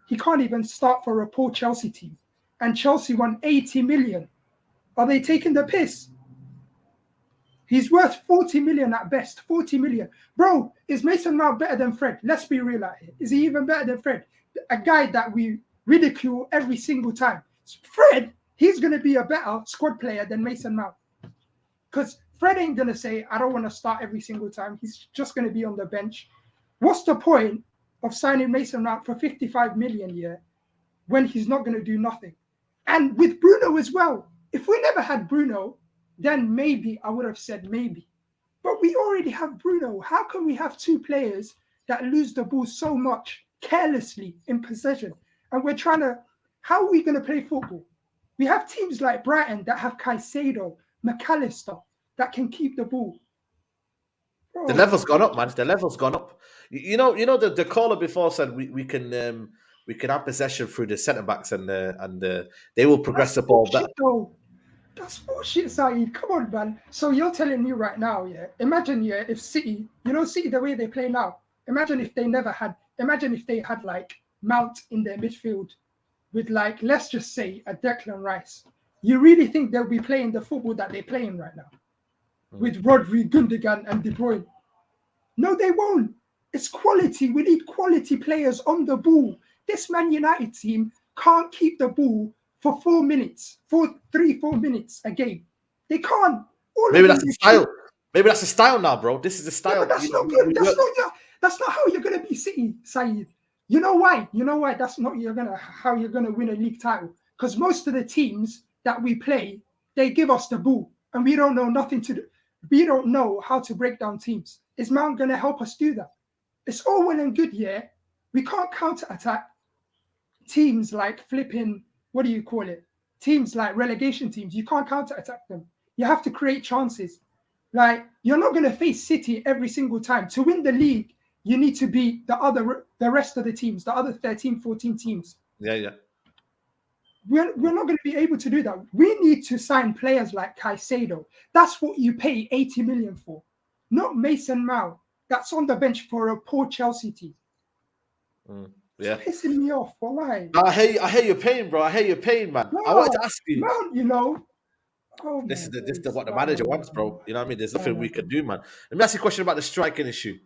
He can't even start for a poor Chelsea team. And Chelsea won 80 million. Are they taking the piss? He's worth 40 million at best. 40 million. Bro, is Mason Mount better than Fred? Let's be real out here. Is he even better than Fred? A guy that we ridicule every single time. Fred, he's going to be a better squad player than Mason Mount. Because Fred ain't going to say, I don't want to start every single time. He's just going to be on the bench. What's the point of signing Mason Mount for 55 million a year when he's not going to do nothing? And with Bruno as well. If we never had Bruno, then maybe I would have said maybe. But we already have Bruno. How can we have two players that lose the ball so much carelessly in possession? And we're trying to, how are we going to play football? We have teams like Brighton that have Caicedo, McAllister, that can keep the ball. Bro. The level's gone up, man. The level's gone up. You know the caller before said we can have possession through the centre backs and they will progress the ball better. Though. That's bullshit, Saeed. Come on, man. So you're telling me right now, yeah? Imagine, yeah, if City, City the way they play now. Imagine if they had like Mount in their midfield with like, let's just say a Declan Rice. You really think they'll be playing the football that they're playing right now? With Rodri, Gundogan and De Bruyne? No, they won't. It's quality. We need quality players on the ball. This Man United team can't keep the ball for 4 minutes, 4 minutes a game. They can't. Maybe that's the style. Maybe that's the style now, bro. This is the style. Yeah, that's not good. That's not how you're gonna be City, Saeed. You know why? That's not how you're gonna win a league title. Because most of the teams that we play, they give us the ball, and we don't know nothing to do. We don't know how to break down teams. Is Mount gonna help us do that? It's all well and good, yeah. We can't counter-attack teams like flipping. What do you call it? Teams like relegation teams. You can't counter-attack them. You have to create chances. Like, you're not going to face City every single time. To win the league, you need to beat the rest of the teams, the other 13, 14 teams. Yeah. We're not going to be able to do that. We need to sign players like Caicedo. That's what you pay 80 million for. Not Mason Mount. That's on the bench for a poor Chelsea team. Yeah. It's pissing me off. Why? I hear your pain, bro. I hear your pain, man. No, I wanted to ask you. Mount, This is what the manager wants, bro. You know what I mean? There's nothing we can do, man. Let me ask you a question about the striking issue.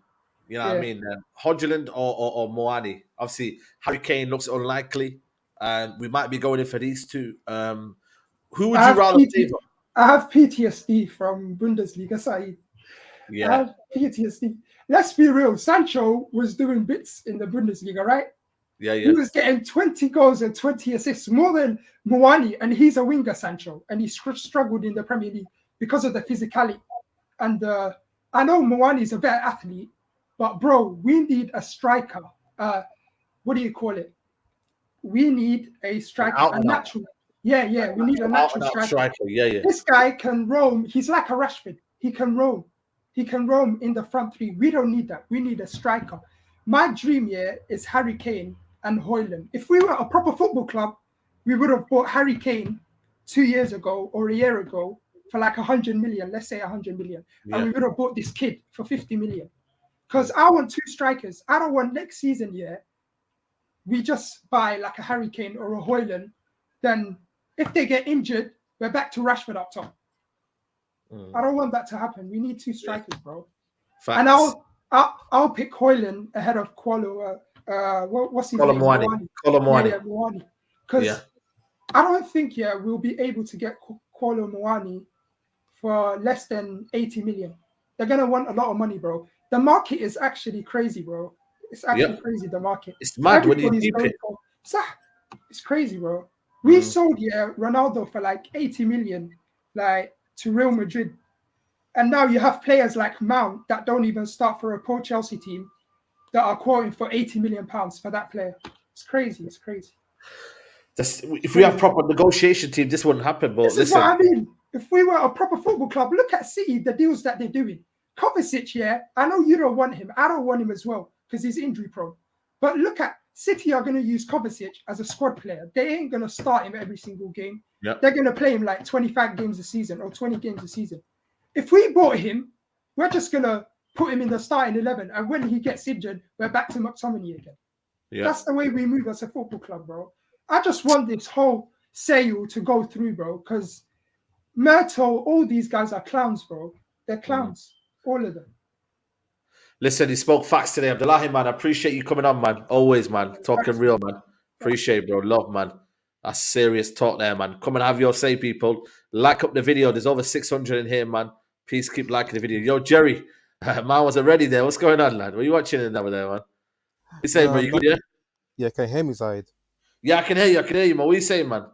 You know what I mean? Højlund or Muani. Obviously, Harry Kane looks unlikely. We might be going in for these two. Who would you rather favor? I have PTSD from Bundesliga side. Yeah. I have PTSD. Let's be real. Sancho was doing bits in the Bundesliga, right? Yeah. He was getting 20 goals and 20 assists, more than Muani, and he's a winger, Sancho, and he struggled in the Premier League because of the physicality. And I know Muani is a better athlete, but bro, we need a striker. What do you call it? We need a striker, a natural. Yeah. We need a natural striker. Yeah. This guy can roam. He's like a Rashford. He can roam. He can roam in the front three. We don't need that. We need a striker. My dream here is Harry Kane and Højlund. If we were a proper football club, we would have bought Harry Kane 2 years ago or a year ago for like 100 million, let's say 100 million. Yeah. And we would have bought this kid for 50 million. Because I want two strikers. I don't want next season, we just buy like a Harry Kane or a Højlund. Then if they get injured, we're back to Rashford up top. I don't want that to happen. We need two strikers, bro. Facts. And I'll pick Højlund ahead of what's his name? Muani. Muani. Because I don't think we'll be able to get Muani for less than 80 million. They're gonna want a lot of money, bro. The market is actually crazy, bro. It's actually crazy. The market. It's mad when you deep it. It's crazy, bro. We sold Ronaldo for like 80 million, like to Real Madrid. And now you have players like Mount that don't even start for a poor Chelsea team that are quoting for 80 million pounds for that player. It's crazy. It's crazy. If we have proper negotiation team, this wouldn't happen. But this is what I mean. If we were a proper football club, look at City, the deals that they're doing. Kovacic, I know you don't want him. I don't want him as well because he's injury prone. But look at City are going to use Kovacic as a squad player. They ain't going to start him every single game. Yep. They're going to play him like 25 games a season or 20 games a season. If we bought him, we're just going to put him in the starting 11. And when he gets injured, we're back to McTominay again. Yeah. That's the way we move as a football club, bro. I just want this whole sale to go through, bro, because Myrtle, all these guys are clowns, bro. They're clowns, all of them. Listen, he spoke facts today. Abdullahi, man, I appreciate you coming on, man. Always, man. Talking real, man. Appreciate it, bro. Love, man. That's serious talk there, man. Come and have your say, people. Like up the video. There's over 600 in here, man. Please keep liking the video. Yo, Jerry, man wasn't ready there. What's going on, lad? What are you watching in over there, man? You saying, bro? You good, yeah? Yeah, can you hear me, Saeed? Yeah, I can hear you. I can hear you, man. What are you saying, man?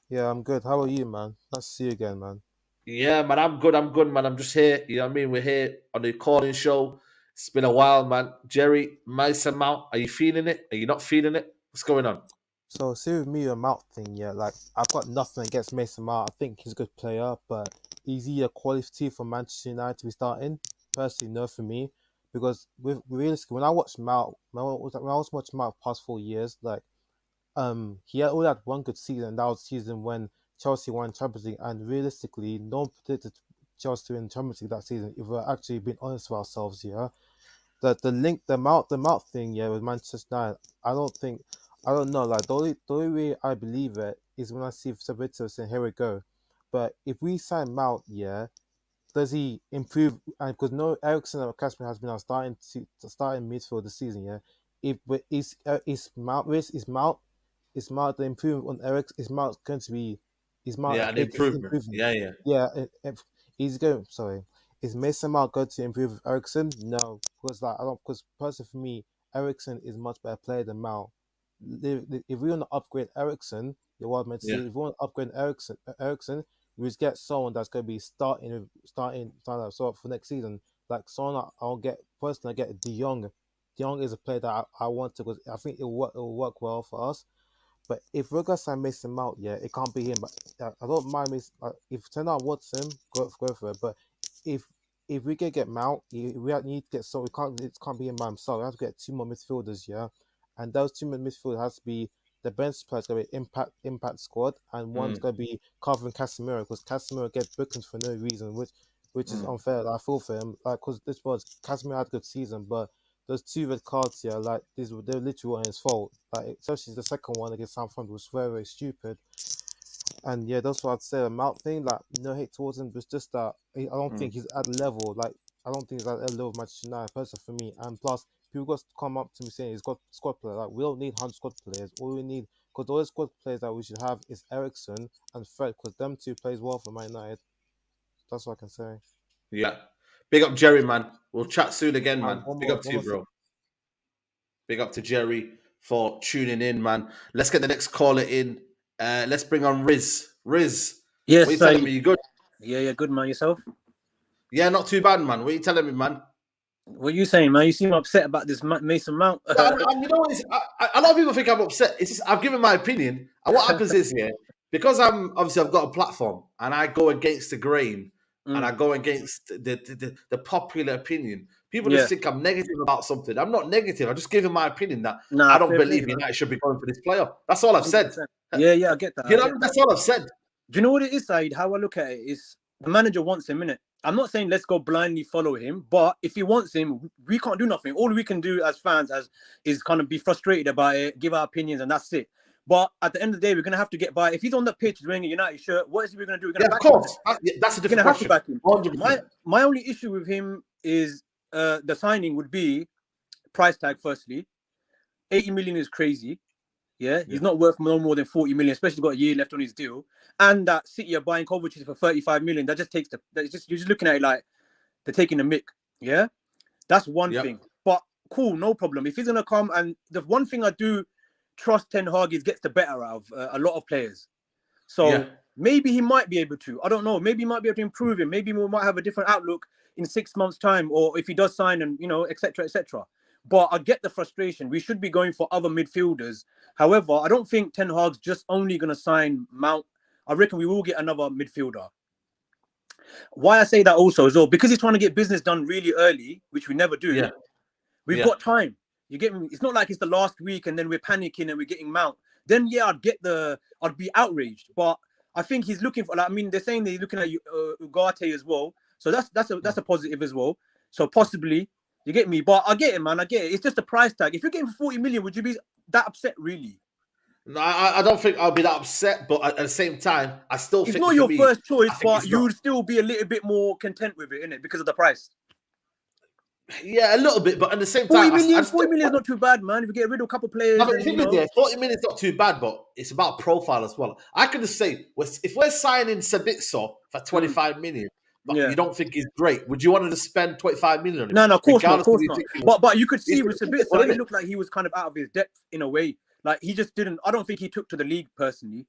Yeah, I'm good. How are you, man? Nice to see you again, man. Yeah, man. I'm good. I'm good, man. I'm just here. You know what I mean? We're here on the calling show. It's been a while, man. Jerry, Mason Mount, are you feeling it? Are you not feeling it? What's going on? So, see with me, a Mount thing, yeah, like, I've got nothing against Mason Mount. I think he's a good player, but is he a quality for Manchester United to be starting? Personally, no for me. Because realistically, when I watched Mount, when I was watching Mount the past 4 years, like, he had only had one good season, and that was the season when Chelsea won Champions League. And realistically, no one predicted Chelsea to win Champions League that season. If we're actually being honest with ourselves, yeah, the Mount thing, yeah, with Manchester United, I don't know. Like the only way I believe it is when I see Sabitzer saying, "Here we go." But if we sign Mount, yeah, does he improve? And because no Eriksen or Casemiro has been our starting midfield this season, yeah. Is Mount the improvement on Eriksen? Is Mount going to be? Is Mount an improvement? Yeah. He's going. Sorry, is Mason Mount going to improve with Eriksen? No, because Because personally for me, Eriksen is a much better player than Mount. If we want to upgrade Eriksen, the world meant to say, if we want to upgrade Eriksen, we just get someone that's going to be starting so for next season. Like someone I'll get De Jong. De Jong is a player that I want to, because I think it will work well for us. But if we're gonna sign Mason Mount, yeah, it can't be him. But I don't mind Mason. If Tena wants him, go for it. But if we can get Mount, we need to get it can't be him by himself. We have to get 2 more midfielders, yeah. And those 2 midfielders has to be the bench player's gonna be impact squad, and one's gonna be covering Casemiro, because Casemiro gets bookings for no reason, which is unfair. I feel for him, like, because Casemiro had a good season, but those 2 red cards here, like they're literally on his fault. Like especially the second one against Southampton was very, very stupid. And yeah, that's what I'd say. The Mount thing, like, no hate towards him, but just that I don't think he's at the level. Like, I don't think he's at the level of Manchester United, personally for me. And plus, people got to come up to me saying he's got squad players. Like, we don't need 100 squad players. All we need, because all the squad players that we should have is Eriksen and Fred, because them 2 plays well for Man United. That's what I can say. Yeah. Big up Jerry, man. We'll chat soon again, man. Big up to you, bro. Big up to Jerry for tuning in, man. Let's get the next caller in. Let's bring on Rizz. Rizz, yes, what are you telling me? You good? Yeah, good, man. Yourself? Yeah, not too bad, man. What are you telling me, man? What are you saying, man? You seem upset about this Mason Mount. You know what? A lot of people think I'm upset. It's just, I've given my opinion. And what happens is, because I've got a platform and I go against the grain and I go against the popular opinion. People just think I'm negative about something. I'm not negative. I'm just giving my opinion that I don't believe United should be going for this player. That's all I've said. Yeah, I get that. That's all I've said. Do you know what it is, Saeed? How I look at it is the manager wants him, innit? I'm not saying let's go blindly follow him, but if he wants him, we can't do nothing. All we can do as fans is kind of be frustrated about it, give our opinions, and that's it. But at the end of the day, we're going to have to get by. If he's on the pitch wearing a United shirt, what is he going to do? We're going to back him. That's a different question. Have to back him. My only issue with him is the signing would be price tag, firstly. 80 million is crazy. Yeah, he's not worth no more than 40 million, especially got a year left on his deal. And that City are buying Kovacic for 35 million. That just takes you're just looking at it like they're taking the mick. Yeah, that's one thing. But cool, no problem. If he's gonna come, and the one thing I do trust Ten Hag is gets the better out of a lot of players. So maybe he might be able to. I don't know. Maybe he might be able to improve him. Maybe we might have a different outlook in 6 months' time, or if he does sign, and etc., etc. But I get the frustration. We should be going for other midfielders. However, I don't think Ten Hag's just only going to sign Mount. I reckon we will get another midfielder. Why I say that also is because he's trying to get business done really early, which we never do. We've got time. You get me? It's not like it's the last week and then we're panicking and we're getting Mount. Then yeah, I'd be outraged. But I think he's looking for. Like, I mean, they're saying that he's looking at Ugarte as well. So that's a positive as well. So possibly, you get me? But I get it, man. I get it. It's just a price tag. If you're getting for 40 million, would you be that upset, really? No, I don't think I'll be that upset. But at the same time, I still It's think not for your me, first choice, I think but it's you not. would still be a little bit more content with it, innit? Because of the price. Yeah, a little bit, but at the same 40 time, million, I 40 million is not too bad, man. If you get rid of a couple players, no, but the and, thing you is, know, yeah, 40 minutes not too bad, but it's about profile as well. I could just say, if we're signing Sabitzer for 25 million, but yeah. you don't think he's great, would you want to spend 25 million on him? No, of course not, of Regardless course who you not. think he was? But you could see He's with good, Sabitzer, isn't it it? looked like he was kind of out of his depth in a way. Like he just didn't. I don't think he took to the league personally.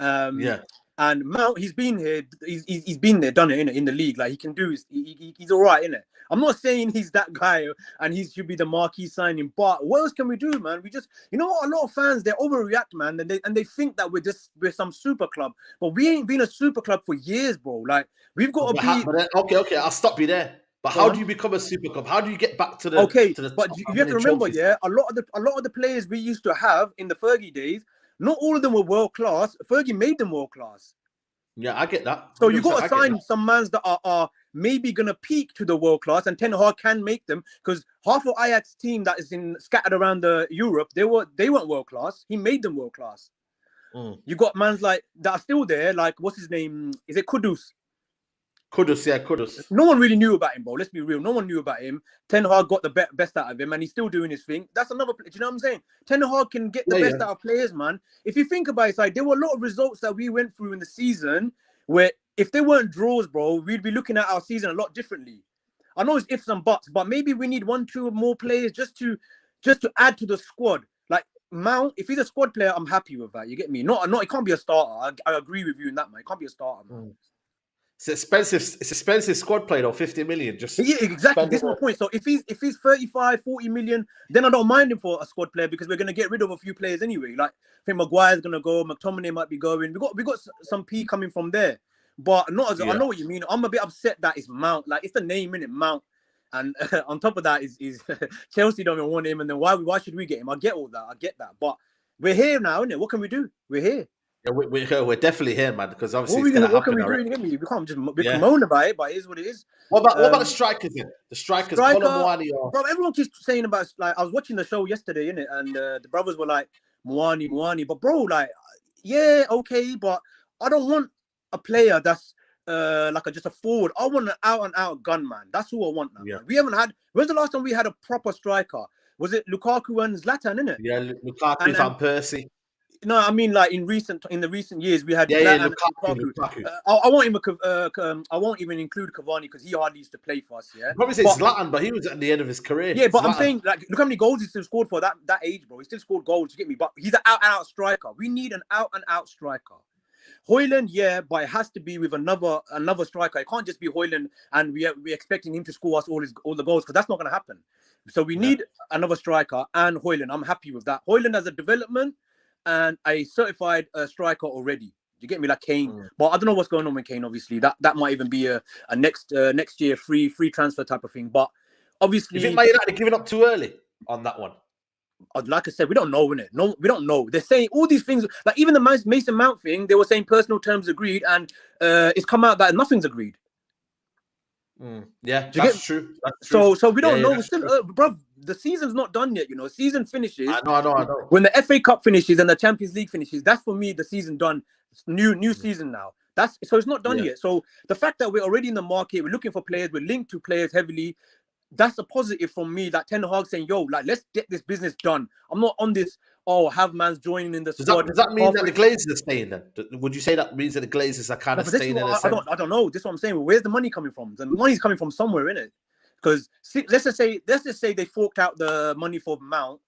Yeah. And Mount, he's been here. He's been there, done it in the league. Like he can do. He's all right in it. I'm not saying he's that guy and he should be the marquee signing. But what else can we do, man? We just, you know what? A lot of fans, they overreact, man, and they think that we're some super club, but we ain't been a super club for years, bro. Like we've got to be. Okay, I'll stop you there. But how do you become a super club? How do you get back to the okay? to the But top you how have to many remember, trophies? yeah, a lot of the players we used to have in the Fergie days, not all of them were world class. Fergie made them world class. Yeah, I get that. So you got 100%, to sign some mans that are maybe gonna peak to the world class, and Ten Hag can make them, because half of Ajax team that is scattered around the Europe, they weren't world class. He made them world class. You got mans like that are still there, like what's his name? Is it Kudus? Kudus. No one really knew about him, bro. Let's be real. No one knew about him. Ten Hag got the best out of him, and he's still doing his thing. That's another. Do you know what I'm saying? Ten Hag can get the best out of players, man. If you think about it, like there were a lot of results that we went through in the season where if they weren't draws, bro, we'd be looking at our season a lot differently. I know it's ifs and buts, but maybe we need 1-2 more players just to add to the squad. Like Mount, if he's a squad player, I'm happy with that. You get me? Not. It can't be a starter. I agree with you in that, man. It can't be a starter, man. It's expensive. It's expensive squad play though. 50 million. Just yeah, exactly. This is my point. So if he's 35, 40 million, then I don't mind him for a squad player because we're gonna get rid of a few players anyway. Like I think Maguire's gonna go, McTominay might be going. We got some P coming from there, but not as I know what you mean. I'm a bit upset that it's Mount. Like it's the name in it, Mount, and on top of that is Chelsea don't even want him, and then why should we get him? I get all that. I get that, but we're here now, innit? What can we do? We're here. Yeah, we're definitely here, man. Because obviously, what can we do? We can't just moan about it, but it is what it is. What about the strikers then? The strikers, Muani or... Bro, everyone keeps saying about, like, I was watching the show yesterday, innit? And the brothers were like, Muani. But bro, like, yeah, okay, but I don't want a player that's like just a forward. I want an out-and-out gunman. That's who I want now. Yeah. We haven't had... When's the last time we had a proper striker? Was it Lukaku and Zlatan, innit? Yeah, Lukaku and Van Persie. No, I mean like in the recent years we had Lukaku. I won't even include Cavani because he hardly used to play for us. Yeah, probably say Zlatan, but he was at the end of his career. Yeah, but Zlatan. I'm saying like look how many goals he still scored for that age, bro. He still scored goals. You get me? But he's an out striker. We need an out striker. Højlund, yeah, but it has to be with another striker. It can't just be Højlund and we're expecting him to score us all the goals because that's not going to happen. So we need another striker and Højlund. I'm happy with that. Højlund as a development and a certified striker already. You get me, like Kane. But I don't know what's going on with Kane. Obviously, that might even be a next year free transfer type of thing. But obviously, you think Man United are giving up too early on that one? Like I said, we don't know, innit? No, we don't know. They're saying all these things, like even the Mason Mount thing. They were saying personal terms agreed, and it's come out that nothing's agreed. Yeah, that's true. That's true. So we don't know. We're still, bro, the season's not done yet. You know, season finishes. I know. When the FA Cup finishes and the Champions League finishes, that's for me the season done. It's new season now. So it's not done yet. So the fact that we're already in the market, we're looking for players, we're linked to players heavily. That's a positive from me. Like Ten Hag saying, "Yo, like let's get this business done." I'm not on this. Oh, have mans joining in the squad. Does that mean that the Glazers are staying then? Would you say that means that the Glazers are kind of staying in? I don't know. This is what I'm saying. Where's the money coming from? The money's coming from somewhere, innit? Because let's just say they forked out the money for Mount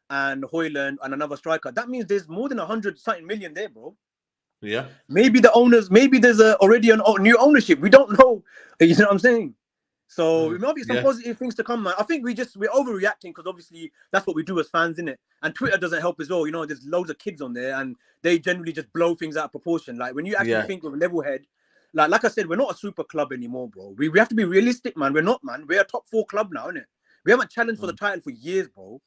and Højlund and another striker. That means there's more than 100-something million there, bro. Yeah. Maybe there's already a new ownership. We don't know. You know what I'm saying? So it might be some positive things to come, man. I think we're overreacting because obviously that's what we do as fans, innit? And Twitter doesn't help as well. You know, there's loads of kids on there and they generally just blow things out of proportion. Like when you actually think with a level head, like I said, we're not a super club anymore, bro. We have to be realistic, man. We're not, man. We're a top 4 club now, innit? We haven't challenged for the title for years, bro.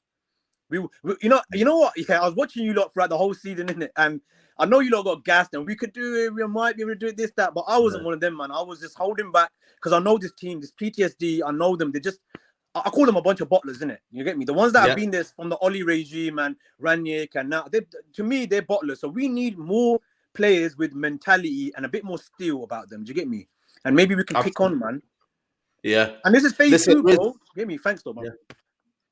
You know what? Yeah, I was watching you lot throughout the whole season, innit? And I know you lot got gassed and we could do it. We might be able to do this, that, but I wasn't one of them, man. I was just holding back because I know this team, this PTSD. I know them. They just, I call them a bunch of bottlers, innit? You get me? The ones that have been there from the Oli regime and Ranić and now, to me, they're bottlers. So we need more players with mentality and a bit more steel about them. Do you get me? And maybe we can kick on, man. Yeah. And this is phase 2, bro. Get me? Thanks, though, man.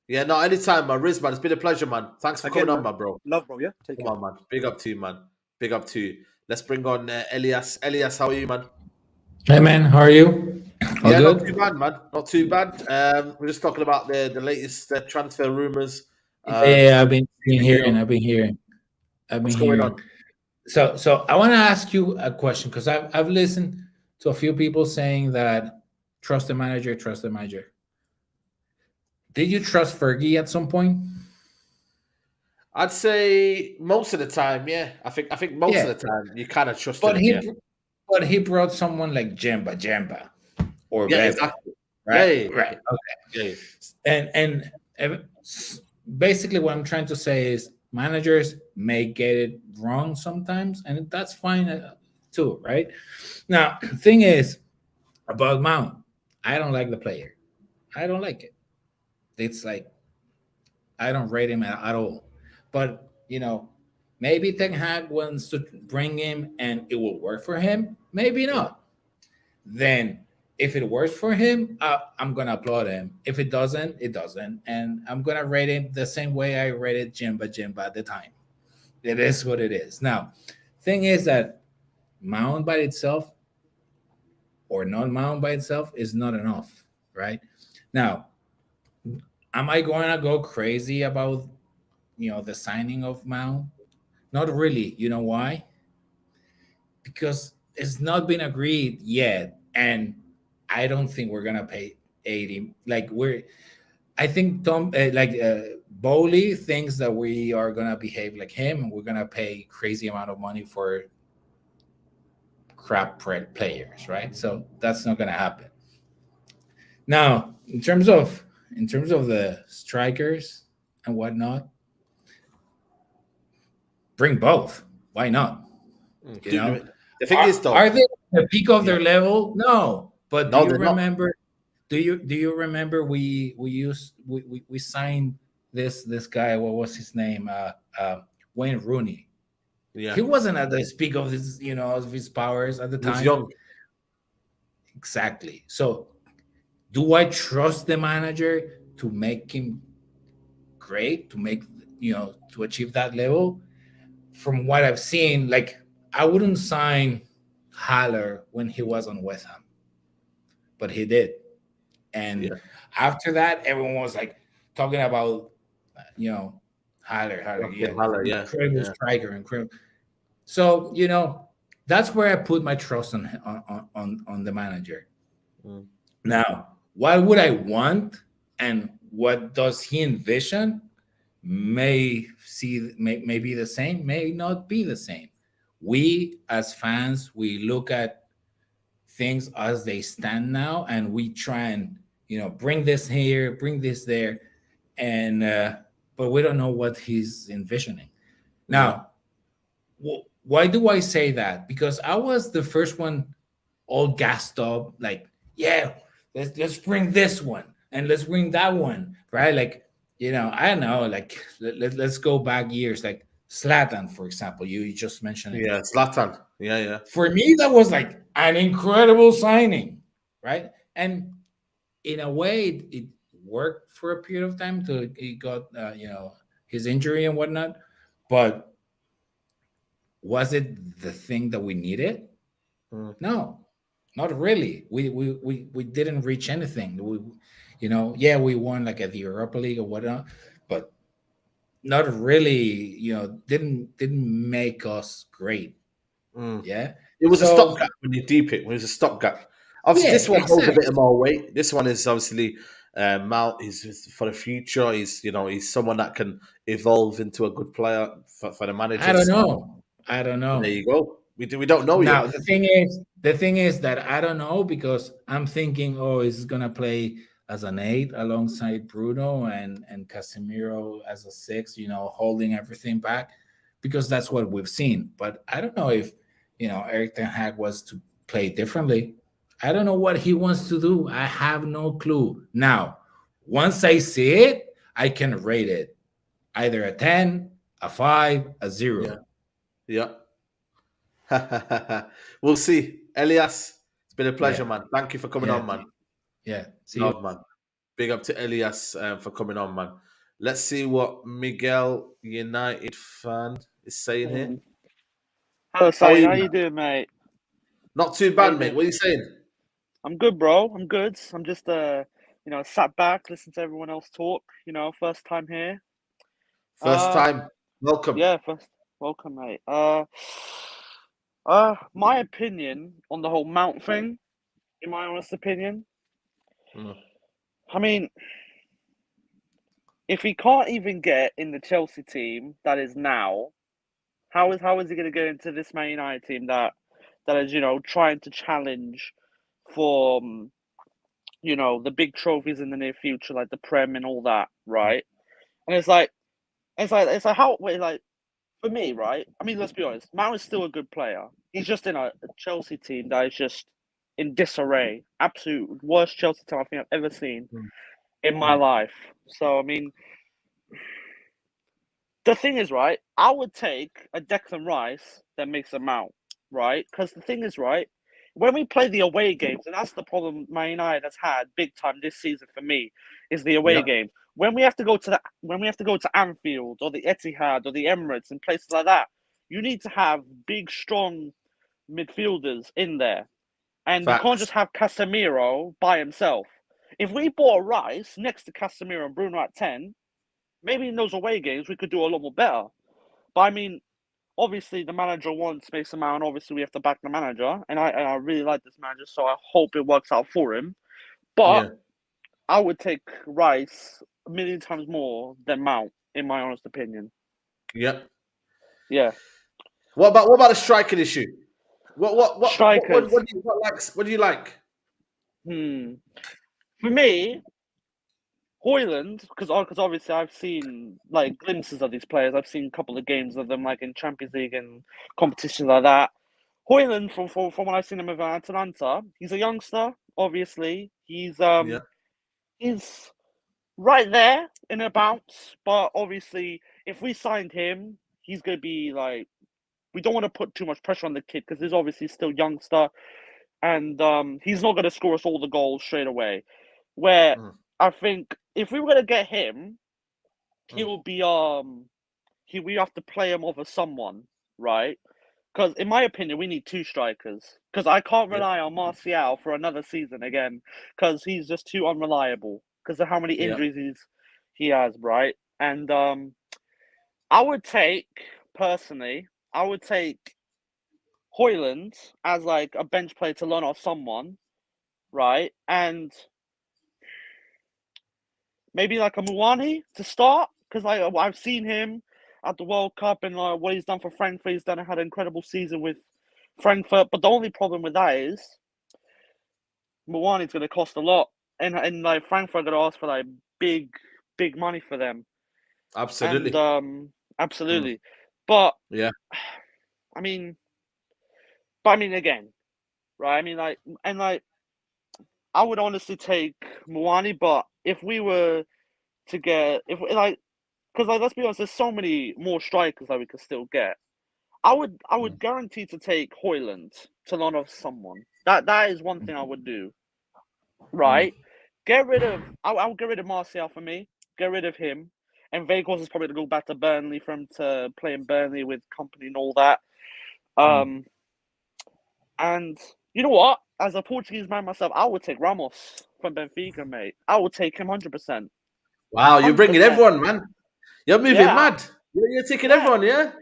Yeah, no, anytime, man. Rizz, man, it's been a pleasure, man. Thanks for coming on, man, bro. Love, bro. Yeah, take Come on, man. Big up to you, man. Big up to you. Let's bring on Elias. Elias, how are you, man? Hey, man. How are you? All yeah, good? Not too bad, man. Not too bad. We're just talking about the latest transfer rumors. Yeah, I've been hearing. What's going on? So I want to ask you a question because I've listened to a few people saying that trust the manager, trust the manager. Did you trust Fergie at some point? I'd say most of the time, yeah. I think most of the time you kind of trust him. But he brought someone like Jemba, or exactly. Right, yeah. Right. Okay. Yeah. And basically, what I'm trying to say is managers may get it wrong sometimes, and that's fine too, right? Now, the thing is about Mount, I don't like the player. I don't like it. It's like I don't rate him at all. But maybe Ten Hag wants to bring him and it will work for him. Maybe not. Then if it works for him, I'm gonna applaud him. If it doesn't, it doesn't. And I'm gonna rate him the same way I rated Jemba at the time. It is what it is. Now, thing is that Mount by itself or non-Mount by itself is not enough, right? Now, am I going to go crazy about the signing of Mount? Not really. You know why? Because it's not been agreed yet, and I don't think we're gonna pay 80. I think Bowley thinks that we are gonna behave like him, and we're gonna pay crazy amount of money for crap players, right? So that's not gonna happen. Now, in terms of the strikers and whatnot, bring both. Why not? The thing is, though, are they at the peak of their level? No. But do No, you they're not. remember? Do you remember we signed this guy? What was his name? Wayne Rooney. Yeah. He wasn't at the peak of his of his powers at the time. He was young. Exactly. So, do I trust the manager to make him great, to make to achieve that level? From what I've seen, I wouldn't sign Haller when he was on West Ham, but he did. And after that, everyone was talking about Haller, incredible striker, incredible. So that's where I put my trust on the manager. Now, what would I want, and what does he envision? May be the same, may not be the same. We as fans, we look at things as they stand now, and we try and bring this here, bring this there, and but we don't know what he's envisioning. Now, why do I say that? Because I was the first one all gassed up, let's bring this one and let's bring that one, right? I don't know, let's go back years, Zlatan, for example. You just mentioned it. Yeah, Zlatan. Yeah. For me, that was an incredible signing, right? And in a way, it worked for a period of time till he got, his injury and whatnot. But was it the thing that we needed? No, not really. We didn't reach anything. We won at the Europa League or whatnot, but not really. Didn't make us great. Yeah, it was a stopgap when you deep it. It was a stopgap. Obviously, this one holds a bit more weight. This one is obviously Mount. He's for the future. He's someone that can evolve into a good player for the manager. I don't know. There you go. We don't know now, yet. The thing is that I don't know, because I'm thinking, he's gonna play as an 8 alongside Bruno and Casemiro as a 6, holding everything back, because that's what we've seen. But I don't know if, Eric Ten Hag was to play differently. I don't know what he wants to do. I have no clue. Now, once I see it, I can rate it either a 10, a 5, a 0. Yeah. We'll see. Elias, it's been a pleasure, Yeah. man. Thank you for coming on, man. Yeah. See Love, you. man. Big up to Elias for coming on, man. Let's see what Miguel, United fan, is saying here. Hello, How are Saeed. you, How you man? doing, mate? Not too How you bad, mate. doing? What are you saying? I'm good, bro. I'm good. I'm just sat back, listening to everyone else talk. First time here. First time. Welcome. Yeah, first. Welcome, mate. My opinion on the whole Mount thing, in my honest opinion, Mm. I mean, if he can't even get in the Chelsea team that is now, how is he going to go into this Man United team that is trying to challenge for the big trophies in the near future, like the Prem and all that, right? And it's like how wait, like for me, right? I mean, let's be honest, Mount is still a good player. He's just in a Chelsea team that is just in disarray, absolute worst Chelsea team I think I've ever seen in my life. So I mean, the thing is, right? I would take a Declan Rice that makes a Mount, right? Because the thing is, right? When we play the away games, and that's the problem Man United has had big time this season for me, is the away games. When we have to go to Anfield or the Etihad or the Emirates and places like that, you need to have big, strong midfielders in there, and you can't just have Casemiro by himself. If we bought Rice next to Casemiro and Bruno at 10, maybe in those away games we could do a lot more better. But I mean, obviously the manager wants Mason Mount. Obviously we have to back the manager, and I really like this manager, so I hope it works out for him. But I would take Rice a million times more than Mount, in my honest opinion. Yep. Yeah. What about the striking issue? What Strikers? What do you like? For me, Højlund, because obviously I've seen like glimpses of these players. I've seen a couple of games of them, like in Champions League and competitions like that. Højlund, from what I've seen him with Atalanta, he's a youngster. Obviously, he's right there in a bounce. But obviously, if we signed him, he's gonna be like, we don't want to put too much pressure on the kid because he's obviously still youngster, and he's not gonna score us all the goals straight away. Where I think if we were gonna get him, he will be we have to play him over someone, right? Because in my opinion, we need two strikers. Because I can't rely on Martial for another season again. Because he's just too unreliable. Because of how many injuries he has, right? And I would take Højlund as like a bench player to learn off someone, right? And maybe like a Muani to start, because I've seen him at the World Cup and what he's done for Frankfurt. He's had an incredible season with Frankfurt, but the only problem with that is Muani's going to cost a lot, and like Frankfurt are going to ask for like big money for them. Absolutely. And, absolutely. But I mean again, right? I mean I would honestly take Muani, but if we were to get because let's be honest, there's so many more strikers that we could still get. I would guarantee to take Højlund to learn off someone. That is one thing I would do. Right? I'll get rid of Martial for me. Get rid of him. And Vegas is probably to go back to Burnley for him to play in Burnley with company and all that. And you know what? As a Portuguese man myself, I would take Ramos from Benfica, mate. I would take him 100%. Wow, you're bringing everyone, man. You're moving mad. You're taking everyone, yeah?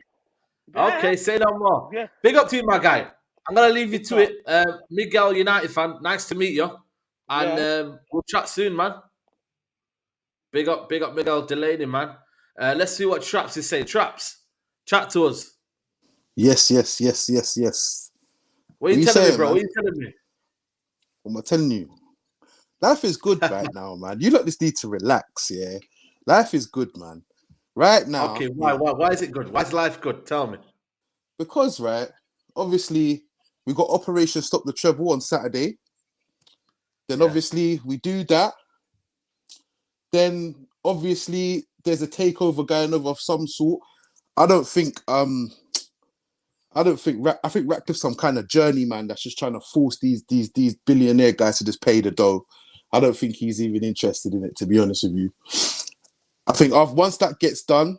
Okay, say no more. Yeah. Big up to you, my guy. I'm going to leave you to it. Miguel, United fan, nice to meet you. And we'll chat soon, man. Big up Miguel Delaney, man. Let's see what Traps is saying. Traps, chat to us. Yes. What are you telling me, bro? Man? What are you telling me? What am I telling you? Life is good right now, man. You lot just need to relax, yeah. Life is good, man. Right now. Okay, why is it good? Why is life good? Tell me. Because, right, obviously, we got Operation Stop the Treble on Saturday. Then, obviously, we do that. Then, obviously, there's a takeover going over of some sort. I think Ratcliffe's some kind of journeyman that's just trying to force these billionaire guys to just pay the dough. I don't think he's even interested in it, to be honest with you. I think once that gets done,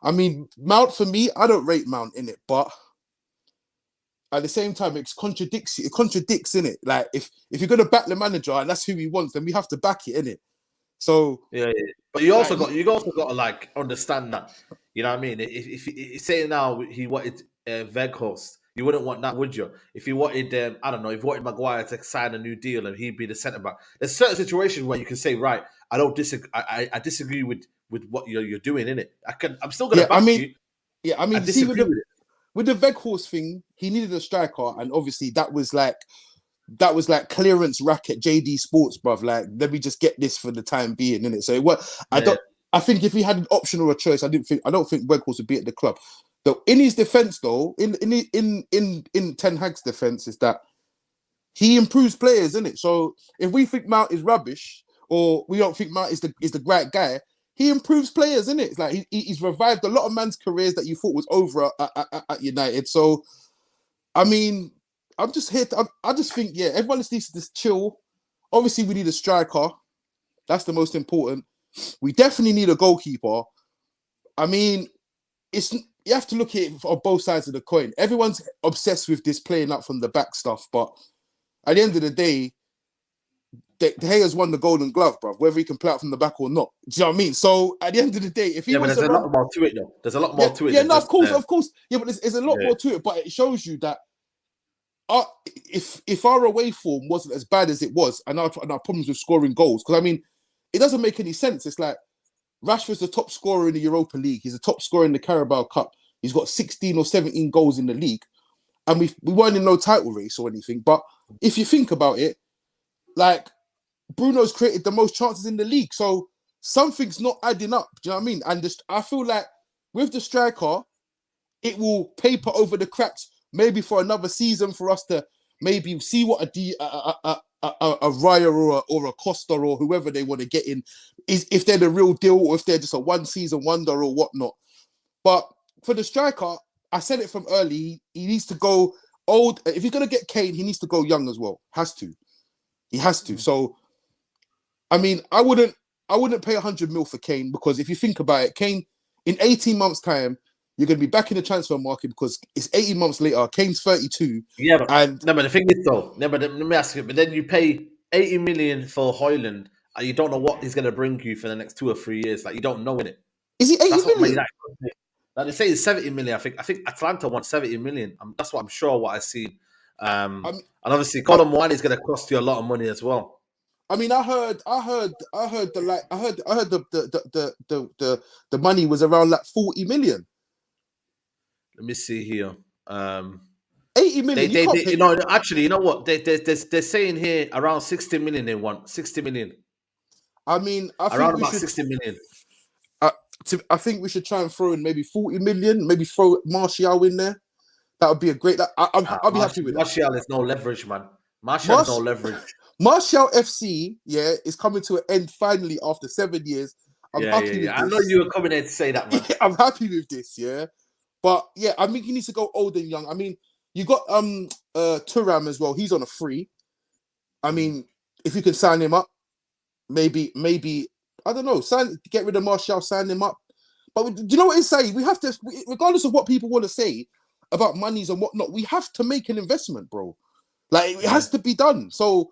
I mean, Mount, for me, I don't rate Mount in it, but at the same time, it contradicts, in it. Like, if you're going to back the manager and that's who he wants, then we have to back it, innit? So... Yeah. But you also got to, like, understand that, you know what I mean? If say now he wanted Weghorst, you wouldn't want that, would you? If you wanted, I don't know, if you wanted Maguire to sign a new deal and he'd be the centre back, there's certain situations where you can say, right, I don't disagree. I disagree with what you're doing, innit? I'm still gonna back you. Yeah, I mean, see, with the Weghorst thing, he needed a striker, and obviously that was like clearance racket JD Sports, bruv. Like, let me just get this for the time being, innit? So I think if he had an option or a choice, I don't think Weghorst would be at the club. Though in his defense, though, in Ten Hag's defense, is that he improves players, innit? So if we think Mount is rubbish, or we don't think Mount is the great guy, he improves players, innit? It's like he's revived a lot of man's careers that you thought was over at United. So, I mean, I'm just here. I just think, yeah, everyone just needs to just chill. Obviously, we need a striker. That's the most important. We definitely need a goalkeeper. I mean, you have to look at it on both sides of the coin. Everyone's obsessed with this playing up from the back stuff, but at the end of the day, De Gea's won the Golden Glove, bro. Whether he can play out from the back or not. Do you know what I mean? So at the end of the day, if he but there's a lot more to it, though. There's a lot more to it. Yeah, no, of course. Yeah, but there's a lot more to it. But it shows you that if our away form wasn't as bad as it was, and our problems with scoring goals, because I mean, it doesn't make any sense. It's like Rashford's the top scorer in the Europa League. He's the top scorer in the Carabao Cup. He's got 16 or 17 goals in the league, and we weren't in no title race or anything. But if you think about it, like, Bruno's created the most chances in the league, so something's not adding up. Do you know what I mean? And I feel like with the striker, it will paper over the cracks. Maybe for another season, for us to maybe see what a Raya or a Costa or whoever they want to get in is, if they're the real deal or if they're just a one-season wonder or whatnot. But for the striker, I said it from early. He needs to go old. If he's gonna get Kane, he needs to go young as well. He has to. So, I mean, I wouldn't pay 100 mil for Kane, because if you think about it, Kane, in 18 months' time, you're going to be back in the transfer market, because it's 18 months later. Kane's 32. Yeah, but the thing is, though, but let me ask you, but then you pay 80 million for Højlund, and you don't know what he's going to bring you for the next 2 or 3 years. Like, you don't know, innit? Is he 80 million? Like, they say it's 70 million. I think Atlanta wants 70 million. That's what I'm sure what I see. And obviously, Colin Muani is going to cost you a lot of money as well. I mean, I heard the money was around like 40 million. Let me see here. 80 million. Actually, you know what? They're saying here around 60 million. They want 60 million. I mean, around about 60 million. I think we should try and throw in maybe 40 million. Maybe throw Martial in there. That would be a great. I'll be happy with that. Martial is no leverage, man. Martial has no leverage. Martial FC, is coming to an end finally after 7 years. I'm happy with this. I know you were coming there to say that, man. I'm happy with this, yeah. But yeah, I think he needs to go old and young. I mean, you got Thuram as well. He's on a free. I mean, if you can sign him up, maybe I don't know. Get rid of Martial, sign him up. But do you know what it's saying? We have to, regardless of what people want to say about monies and whatnot, we have to make an investment, bro. Like, it has to be done. So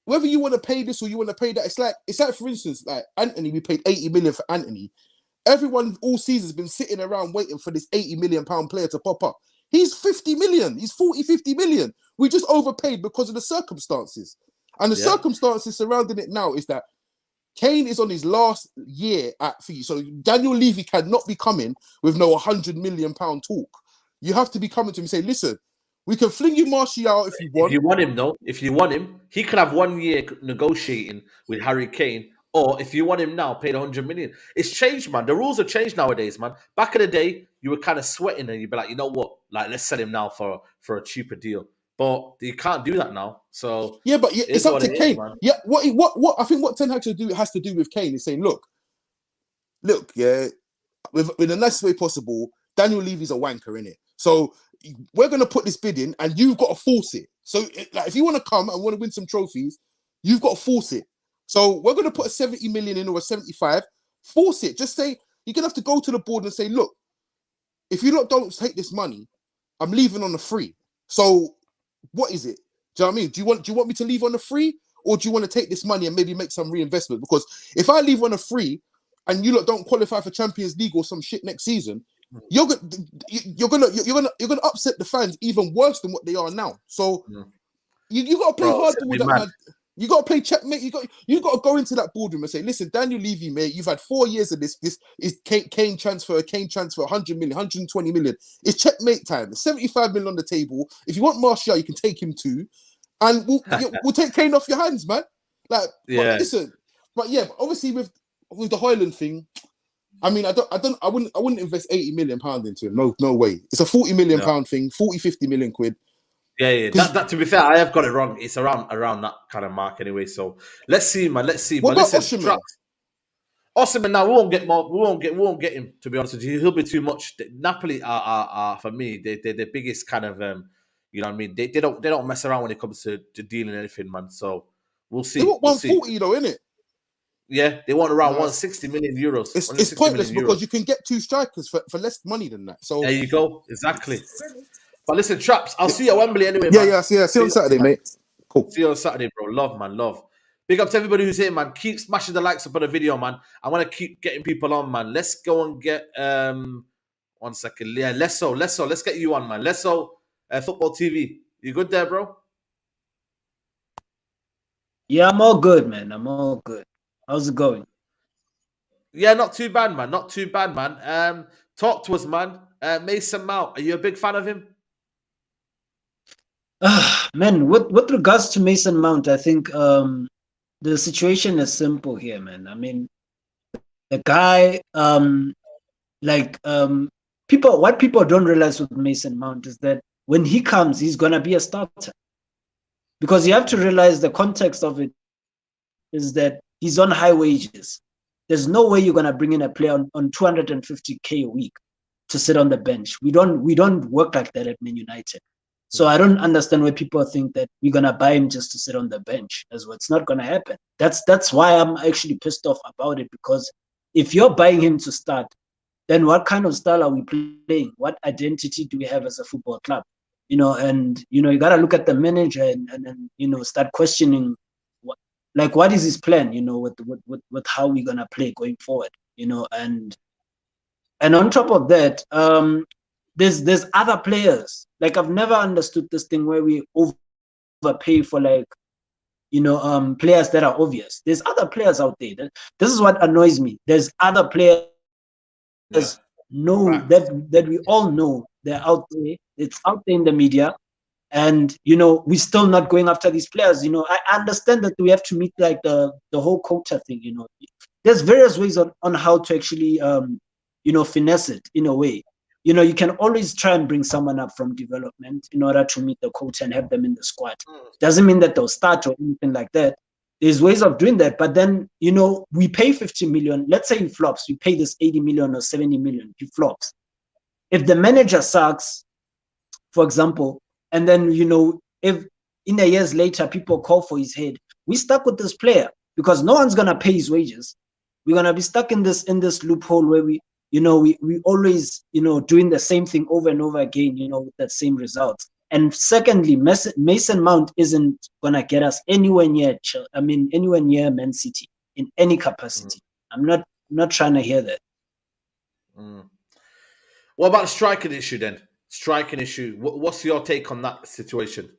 whether you want to pay this or you want to pay that, it's like for instance, like Anthony, we paid 80 million for Anthony. Everyone all season's been sitting around waiting for this 80 million pound player to pop up. He's 50 million. He's 50 million. We just overpaid because of the circumstances. And the circumstances surrounding it now is that Kane is on his last year at fee. So Daniel Levy cannot be coming with no 100 million pound talk. You have to be coming to him and say, listen, We can fling you Martial if you If want. you want him, though, if you want him, he can have 1 year negotiating with Harry Kane. Or if you want him now, pay the 100 million. It's changed, man. The rules have changed nowadays, man. Back in the day, you were kind of sweating and you'd be like, you know what? Like, let's sell him now for a cheaper deal. But you can't do that now. So Yeah, but it's up to Kane. man. Yeah, what I think what Ten Hag has to do with Kane is saying, look, yeah, with the nicest way possible, Daniel Levy's a wanker, innit? So we're gonna put this bid in, and you've got to force it. So like, if you want to come and want to win some trophies, you've got to force it. So we're gonna put a 70 million in or a 75. Force it. Just say you're gonna have to go to the board and say, look, if you don't take this money, I'm leaving on the free. So what is it? Do you know what I mean? Do you want me to leave on the free, or do you want to take this money and maybe make some reinvestment? Because if I leave on a free and you lot don't qualify for Champions League or some shit next season, you're gonna upset the fans even worse than what they are now. So you got to play hardball with that man. You got to play checkmate. You got to go into that boardroom and say, listen, Daniel Levy, mate, you've had 4 years of this. This is Kane transfer, 100 million, 120 million. It's checkmate time. 75 million on the table. If you want Martial, you can take him too, and we'll take Kane off your hands, man. Like, yeah. But obviously with the Højlund thing, I mean, I wouldn't invest 80 million pounds into him. No way. It's a 40 million pound thing, 50 million quid. Yeah. That to be fair, I have got it wrong. It's around that kind of mark anyway. So let's see, man. Let's see. What but about listen, Osimhen? Osimhen now we won't get more. We won't get him. To be honest with you, he'll be too much. Napoli are for me. They're the biggest kind of you know what I mean. They don't mess around when it comes to dealing anything, man. So we'll see. They want 140 though, innit? Yeah, they want around 160 million euros. It's pointless because you can get two strikers for less money than that. So there you go. Exactly. But listen, Traps, I'll see you at Wembley anyway, yeah, man. yeah. See you on Saturday, mate. Cool. See you on Saturday, bro. Love, man. Love. Big up to everybody who's here, man. Keep smashing the likes up on the video, man. I want to keep getting people on, man. Let's go and get 1 second. Yeah, Lesso. Let's get you on, man. Lesso, Football TV. You good there, bro? Yeah, I'm all good, man. I'm all good. How's it going? Yeah, not too bad, man. Not too bad, man. Talk to us, man. Mason Mount, are you a big fan of him? Man, with regards to Mason Mount, I think the situation is simple here, man. I mean, the guy, what people don't realize with Mason Mount is that when he comes, he's gonna be a starter. Because you have to realize the context of it is that he's on high wages. There's no way you're gonna bring in a player on 250K a week to sit on the bench. We don't work like that at Man United. So I don't understand why people think that we're gonna buy him just to sit on the bench. It's not gonna happen. That's why I'm actually pissed off about it, because if you're buying him to start, then what kind of style are we playing? What identity do we have as a football club? You gotta look at the manager and start questioning what is his plan, with how we're gonna play going forward, and on top of that, there's other players. Like, I've never understood this thing where we overpay for players that are obvious. There's other players out there. This is what annoys me. There's other players that we all know they're out there. It's out there in the media, and we're still not going after these players. I understand that we have to meet like the whole quota thing. There's various ways on how to actually finesse it in a way. You can always try and bring someone up from development in order to meet the quota and have them in the squad. Doesn't mean that they'll start or anything like that. There's ways of doing that, but then we pay 50 million. Let's say he flops. We pay this 80 million or 70 million. He flops. If the manager sucks, for example, and then if in a years later people call for his head, we stuck with this player because no one's gonna pay his wages. We're gonna be stuck in this loophole where we always doing the same thing over and over again, with that same result. And secondly, Mason Mount isn't gonna get us anywhere near Man City in any capacity. I'm not trying to hear that. What about the striking issue then? Striking issue. What's your take on that situation?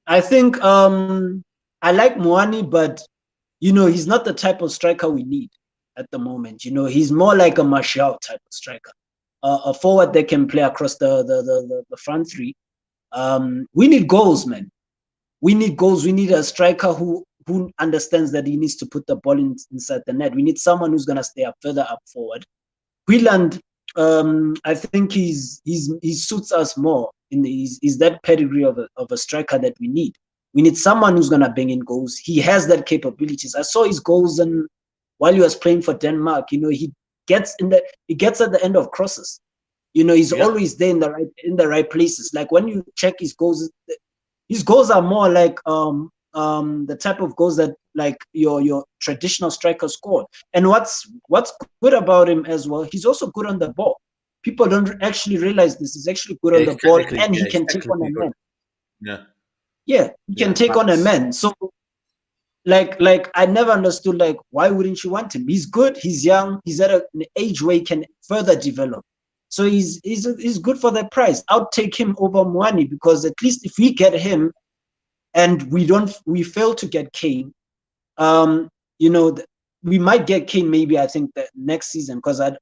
I think I like Muani, but he's not the type of striker we need at the moment. He's more like a Martial type of striker, a forward that can play across the front three, We need goals, man. We need goals. We need a striker who understands that he needs to put the ball inside the net. We need someone who's gonna stay up further up forward. Højlund, I think he suits us more. He's that pedigree of a striker that we need. We need someone who's gonna bang in goals. He has that capabilities. I saw his goals, and while he was playing for Denmark, he gets at the end of crosses. He's always there in the right places. Like when you check his goals are more like the type of goals that like your traditional striker scored. And what's good about him as well, he's also good on the ball. People don't actually realize this. He's actually good on the ball, and he can take on a man. Yeah, he can take on a man. So like I never understood, like, why wouldn't you want him? He's good, he's young, he's at an age where he can further develop. So he's good for the price. I'll take him over Muani, because at least if we get him and we fail to get Kane, we might get Kane maybe, I think, the next season, because I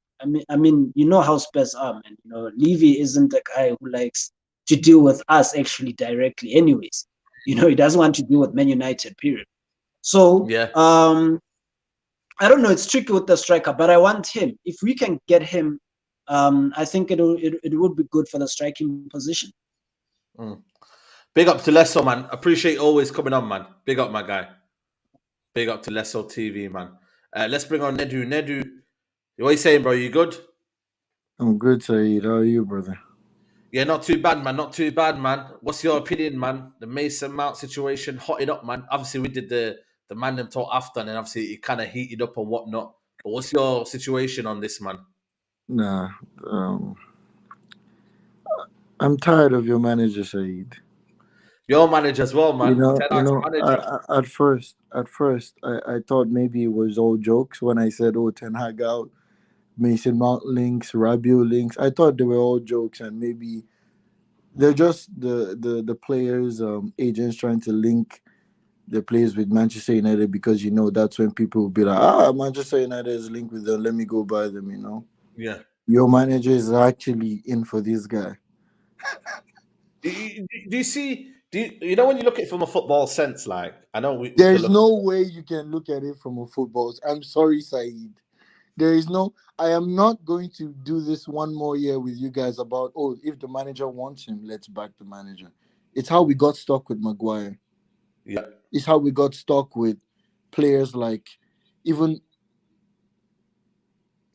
mean how Spurs are, man. Levy isn't a guy who likes to deal with us actually directly anyways. He doesn't want to deal with Man United, period. So I don't know, it's tricky with the striker, but I want him. If we can get him, I think it would be good for the striking position. Big up to Lesso, man. Appreciate you always coming on, man. Big up, my guy. Big up to Lesso TV, man. Let's bring on Nedu. Nedu, what are you saying, bro? You good? I'm good, Saeed. How are you, brother? Yeah, not too bad, man. Not too bad, man. What's your opinion, man? The Mason Mount situation hotted up, man. Obviously, we did the Mandem talk after, and then obviously it kind of heated up and whatnot. But what's your situation on this, man? Nah, I'm tired of your manager, Saeed. Your manager as well, man. At first, I thought maybe it was all jokes when I said, "Oh, Ten Hag out, Mason Mount links, Rabiot links." I thought they were all jokes, and maybe they're just the players' agents trying to link the players with Manchester United, because that's when people will be like, Manchester United is linked with them, let me go buy them. Yeah. Your manager is actually in for this guy. Do you see? When you look at it from a football sense, like, I know there's no way you can look at it from a football. I'm sorry, Saeed. There is no. I am not going to do this one more year with you guys about, if the manager wants him, let's back the manager. It's how we got stuck with Maguire. Yeah. It's how we got stuck with players like, even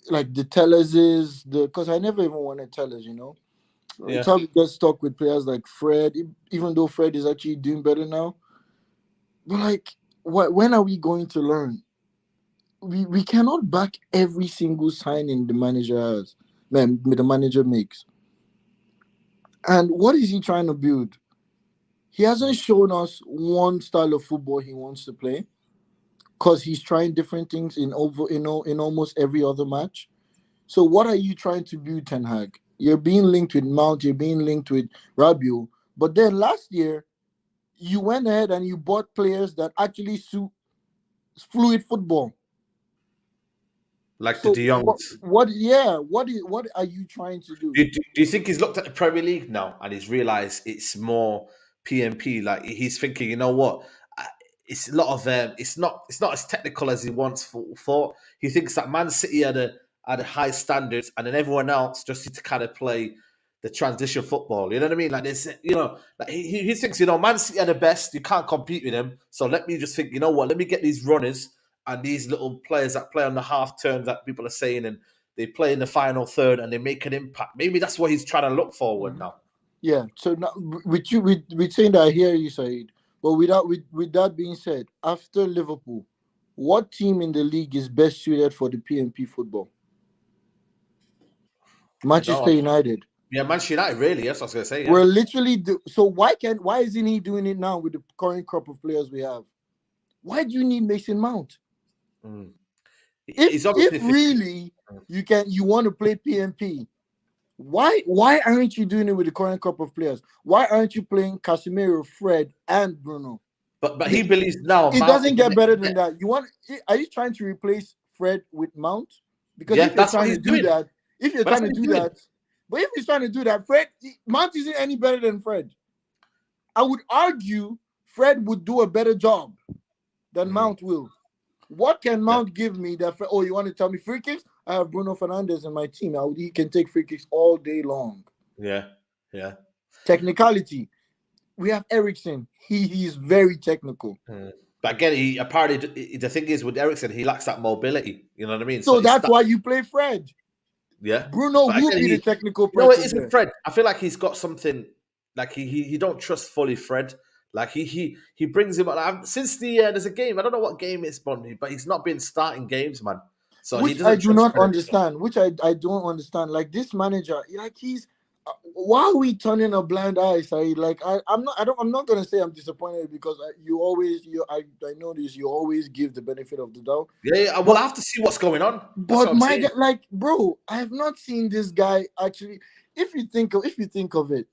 like the Tellers because I never even wanted Tellers, Yeah. It's how we get stuck with players like Fred, even though Fred is actually doing better now. But like, when are we going to learn? We cannot back every single signing the manager makes. And what is he trying to build? He hasn't shown us one style of football he wants to play, because he's trying different things in almost every other match. So what are you trying to build, Ten Hag? You're being linked with Mount, you're being linked with Rabiot. But then last year, you went ahead and you bought players that actually suit fluid football. Like the De Jongs. What are you trying to do? Do you think he's looked at the Premier League now and he's realised it's more PMP? Like, he's thinking, you know what? It's a lot of it's not as technical as he once thought. He thinks that Man City had a high standards, and then everyone else just needs to kind of play the transition football. You know what I mean? Like this, like he thinks, Man City are the best. You can't compete with them. So let me just think, you know what? Let me get these runners and these little players that play on the half turns that people are saying, and they play in the final third and they make an impact. Maybe that's what he's trying to look forward now. Yeah. So now, with saying that, I hear you, Saeed. But with that being said, after Liverpool, what team in the league is best suited for the PMP football? Manchester United. Yeah, Manchester United, really. That's what I was going to say. Yeah. We're literally so why isn't he doing it now with the current crop of players we have? Why do you need Mason Mount? If really you want to play PMP, why aren't you doing it with the current crop of players? Why aren't you playing Casemiro, Fred, and Bruno? But he believes now it doesn't get better than that. Are you trying to replace Fred with Mount? Because if you're trying to do that, but if he's trying to do that, Fred Mount isn't any better than Fred. I would argue Fred would do a better job than Mount will. What can Mount give me that? Oh, you want to tell me free kicks? I have Bruno Fernandes in my team. He can take free kicks all day long. Yeah, yeah. Technicality. We have Ericsson. He's very technical. But again, he apparently the thing is with Ericsson, he lacks that mobility. You know what I mean? So that's why you play Fred. Yeah, Bruno but will again, be the technical No, person. it isn't Fred. I feel like he's got something. Like he don't trust fully Fred. Like he brings him like, since there's a game. I don't know what game it's on, but he's not been starting games, man. So he Which doesn't I do trust not Fred. understand. Which I don't understand. Like this manager, like he's. Why are we turning a blind eye, Saeed? Like I'm not gonna say I'm disappointed because I know this. You always give the benefit of the doubt. Yeah. Well, I have to see what's going on. That's But what I'm my saying. God, like, bro, I have not seen this guy actually. If you think of it,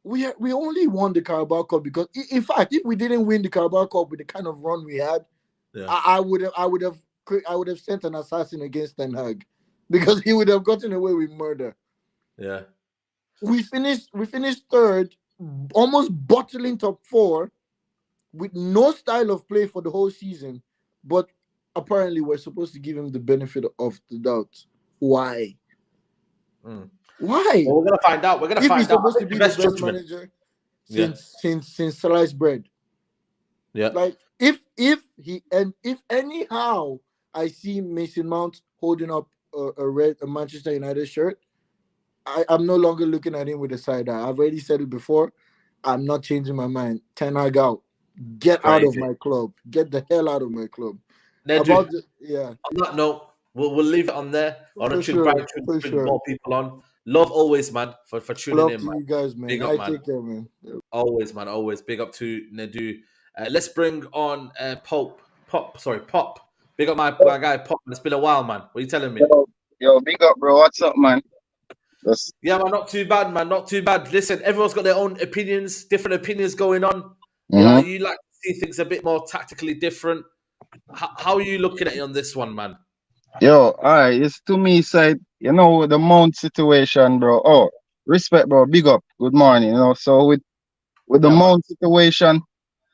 we only won the Carabao Cup because, in fact, if we didn't win the Carabao Cup with the kind of run we had, I would have sent an assassin against Ten Hag because he would have gotten away with murder. Yeah. We finished third, almost bottling top 4 with no style of play for the whole season, but apparently we're supposed to give him the benefit of the doubt. Why? Why? Well, we're gonna find out. We're gonna if find he's out. supposed to be the best judgment. manager since sliced bread. Yeah. Like if anyhow I see Mason Mount holding up a Manchester United shirt, I'm no longer looking at him with a side eye. I've already said it before. I'm not changing my mind. Ten Hag out. Get out of my club. Get the hell out of my club. Nedu, On that note, we'll leave it on there. I want to bring more people on. Love always, man, for tuning Love in, to man. you guys, man. Big up, man. Take care, man. Always, man. Always. Big up to Nedu. Let's bring on Pop. Big up my guy Pop. It's been a while, man. What are you telling me? Yo, big up, bro. What's up, man? Yeah, man. Not too bad, man. Not too bad. Listen, everyone's got their own opinions, different opinions going on. You know, you like to see things a bit more tactically different. How are you looking at it on this one, man? Yo, all right. It's to me side, the Mount situation, bro. Oh, respect, bro. Big up. Good morning. So with the Mount situation,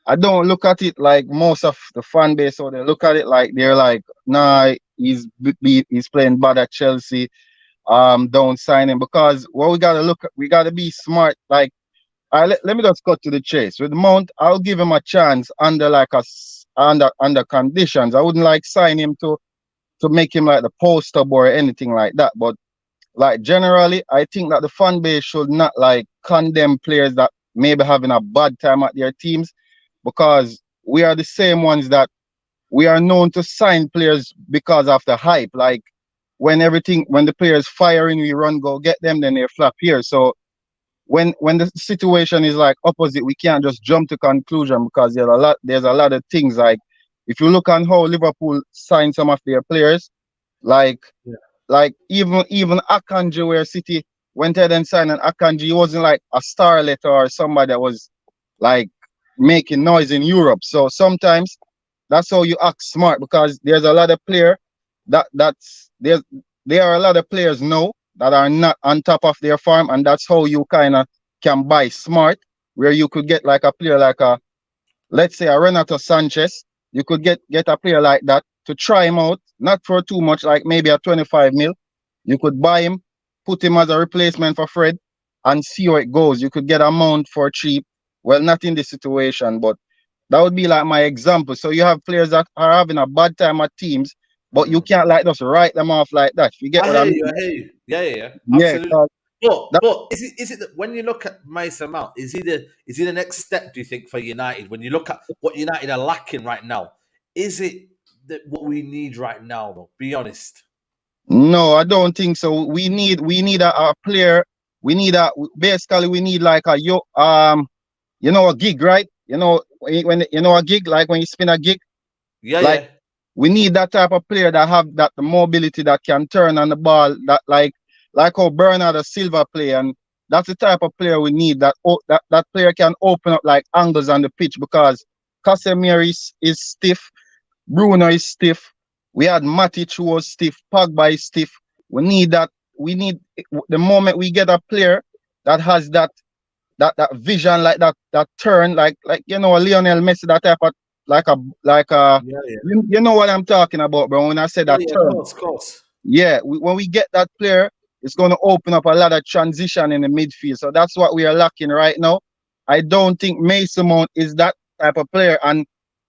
I don't look at it like most of the fan base, so they look at it like they're like, nah, he's playing bad at Chelsea. Don't sign him, because what we gotta be smart. Like, let me just cut to the chase. With Mount, I'll give him a chance under under conditions. I wouldn't like sign him to make him like the poster boy or anything like that. But like generally, I think that the fan base should not like condemn players that maybe having a bad time at their teams, because we are the same ones that we are known to sign players because of the hype. Like when the players firing, we run, go get them, then they flop here. So when the situation is like opposite, we can't just jump to conclusion, because there's a lot of things. Like if you look on how Liverpool signed some of their players, like even Akanji, where City went ahead and signed an Akanji, he wasn't like a starlet or somebody that was like making noise in Europe. So sometimes that's how you act smart, because there's a lot of player there are a lot of players now that are not on top of their form, and that's how you kind of can buy smart, where you could get like a player like let's say a Renato Sanchez. You could get a player like that to try him out, not for too much, like maybe a 25 mil. You could buy him, put him as a replacement for Fred, and see how it goes. You could get a Mount for cheap. Well, not in this situation, but that would be like my example. So you have players that are having a bad time at teams, but you can't like just write them off like that. You get what I mean? I hear you. Yeah. Absolutely. But is it that when you look at Mason Mount, is he the next step, do you think, for United? When you look at what United are lacking right now, is it what we need right now, though? Be honest. No, I don't think so. We need a player. We need like a gig, right? When a gig, like when you spin a gig. Yeah. We need that type of player that have that mobility, that can turn on the ball, that like how Bernardo Silva play, and that's the type of player we need. That player can open up like angles on the pitch, because Casemiro is stiff, Bruno is stiff. We had Matic who was stiff, Pogba is stiff. We need that. We need the moment we get a player that has that that vision, like that turn, like Lionel Messi, that type of like a Yeah, yeah. you know what I'm talking about, bro. When I say that Yeah, turn, of course. yeah, when we get that player, it's going to open up a lot of transition in the midfield. So that's what we are lacking right now. I don't think Mason Mount is that type of player. And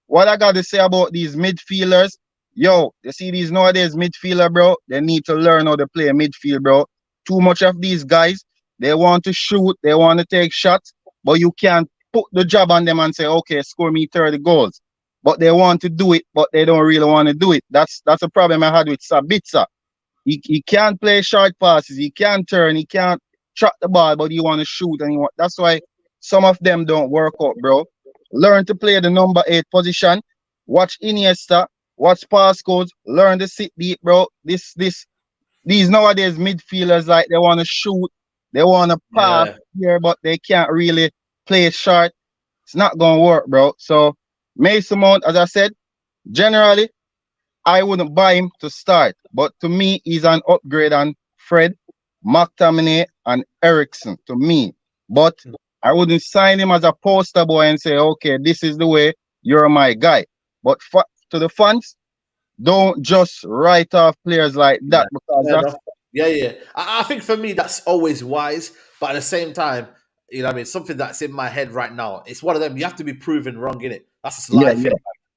what I got to say about these midfielders, yo, you see these nowadays midfielder, bro, they need to learn how to play midfield, bro. Too much of these guys, they want to shoot, they want to take shots, but you can't put the job on them and say, okay, score me 30 goals. But they want to do it, but they don't really want to do it. That's a problem I had with Sabitzer. He can't play short passes, he can't turn, he can't track the ball, but he want to shoot, and that's why some of them don't work out, bro. Learn to play the number 8 position. Watch Iniesta, watch pass codes, learn to sit deep, bro. These nowadays midfielders, like, they want to shoot, they want to pass here, but they can't really play short. It's not gonna work, bro. So Mason Mount, as I said, generally I wouldn't buy him to start, but to me, he's an upgrade on Fred, McTominay, and Ericsson, to me. But I wouldn't sign him as a poster boy and say, okay, this is the way, you're my guy. But to the fans, don't just write off players like that, because Fair that's... enough. Yeah. I think for me, that's always wise. But at the same time, you know what I mean, something that's in my head right now, it's one of them, you have to be proven wrong, innit? That's just life, innit?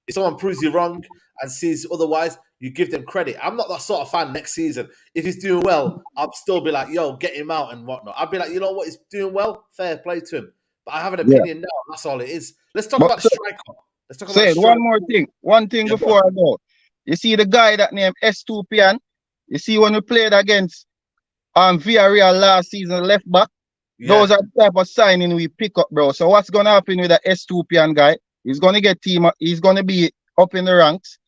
If someone proves you wrong and sees otherwise, you give them credit. I'm not that sort of fan next season. If he's doing well, I'll still be like, yo, get him out and whatnot. I'll be like, you know what, he's doing well, fair play to him. But I have an opinion now, that's all it is. Let's talk about the striker. Let's talk about Say the one striker. more thing. One thing before I go. You see the guy that named Estupian? You see when we played against Villarreal last season, left back? Those are the type of signing we pick up, bro. So what's gonna happen with the Estupian guy? He's gonna get he's gonna be up in the ranks.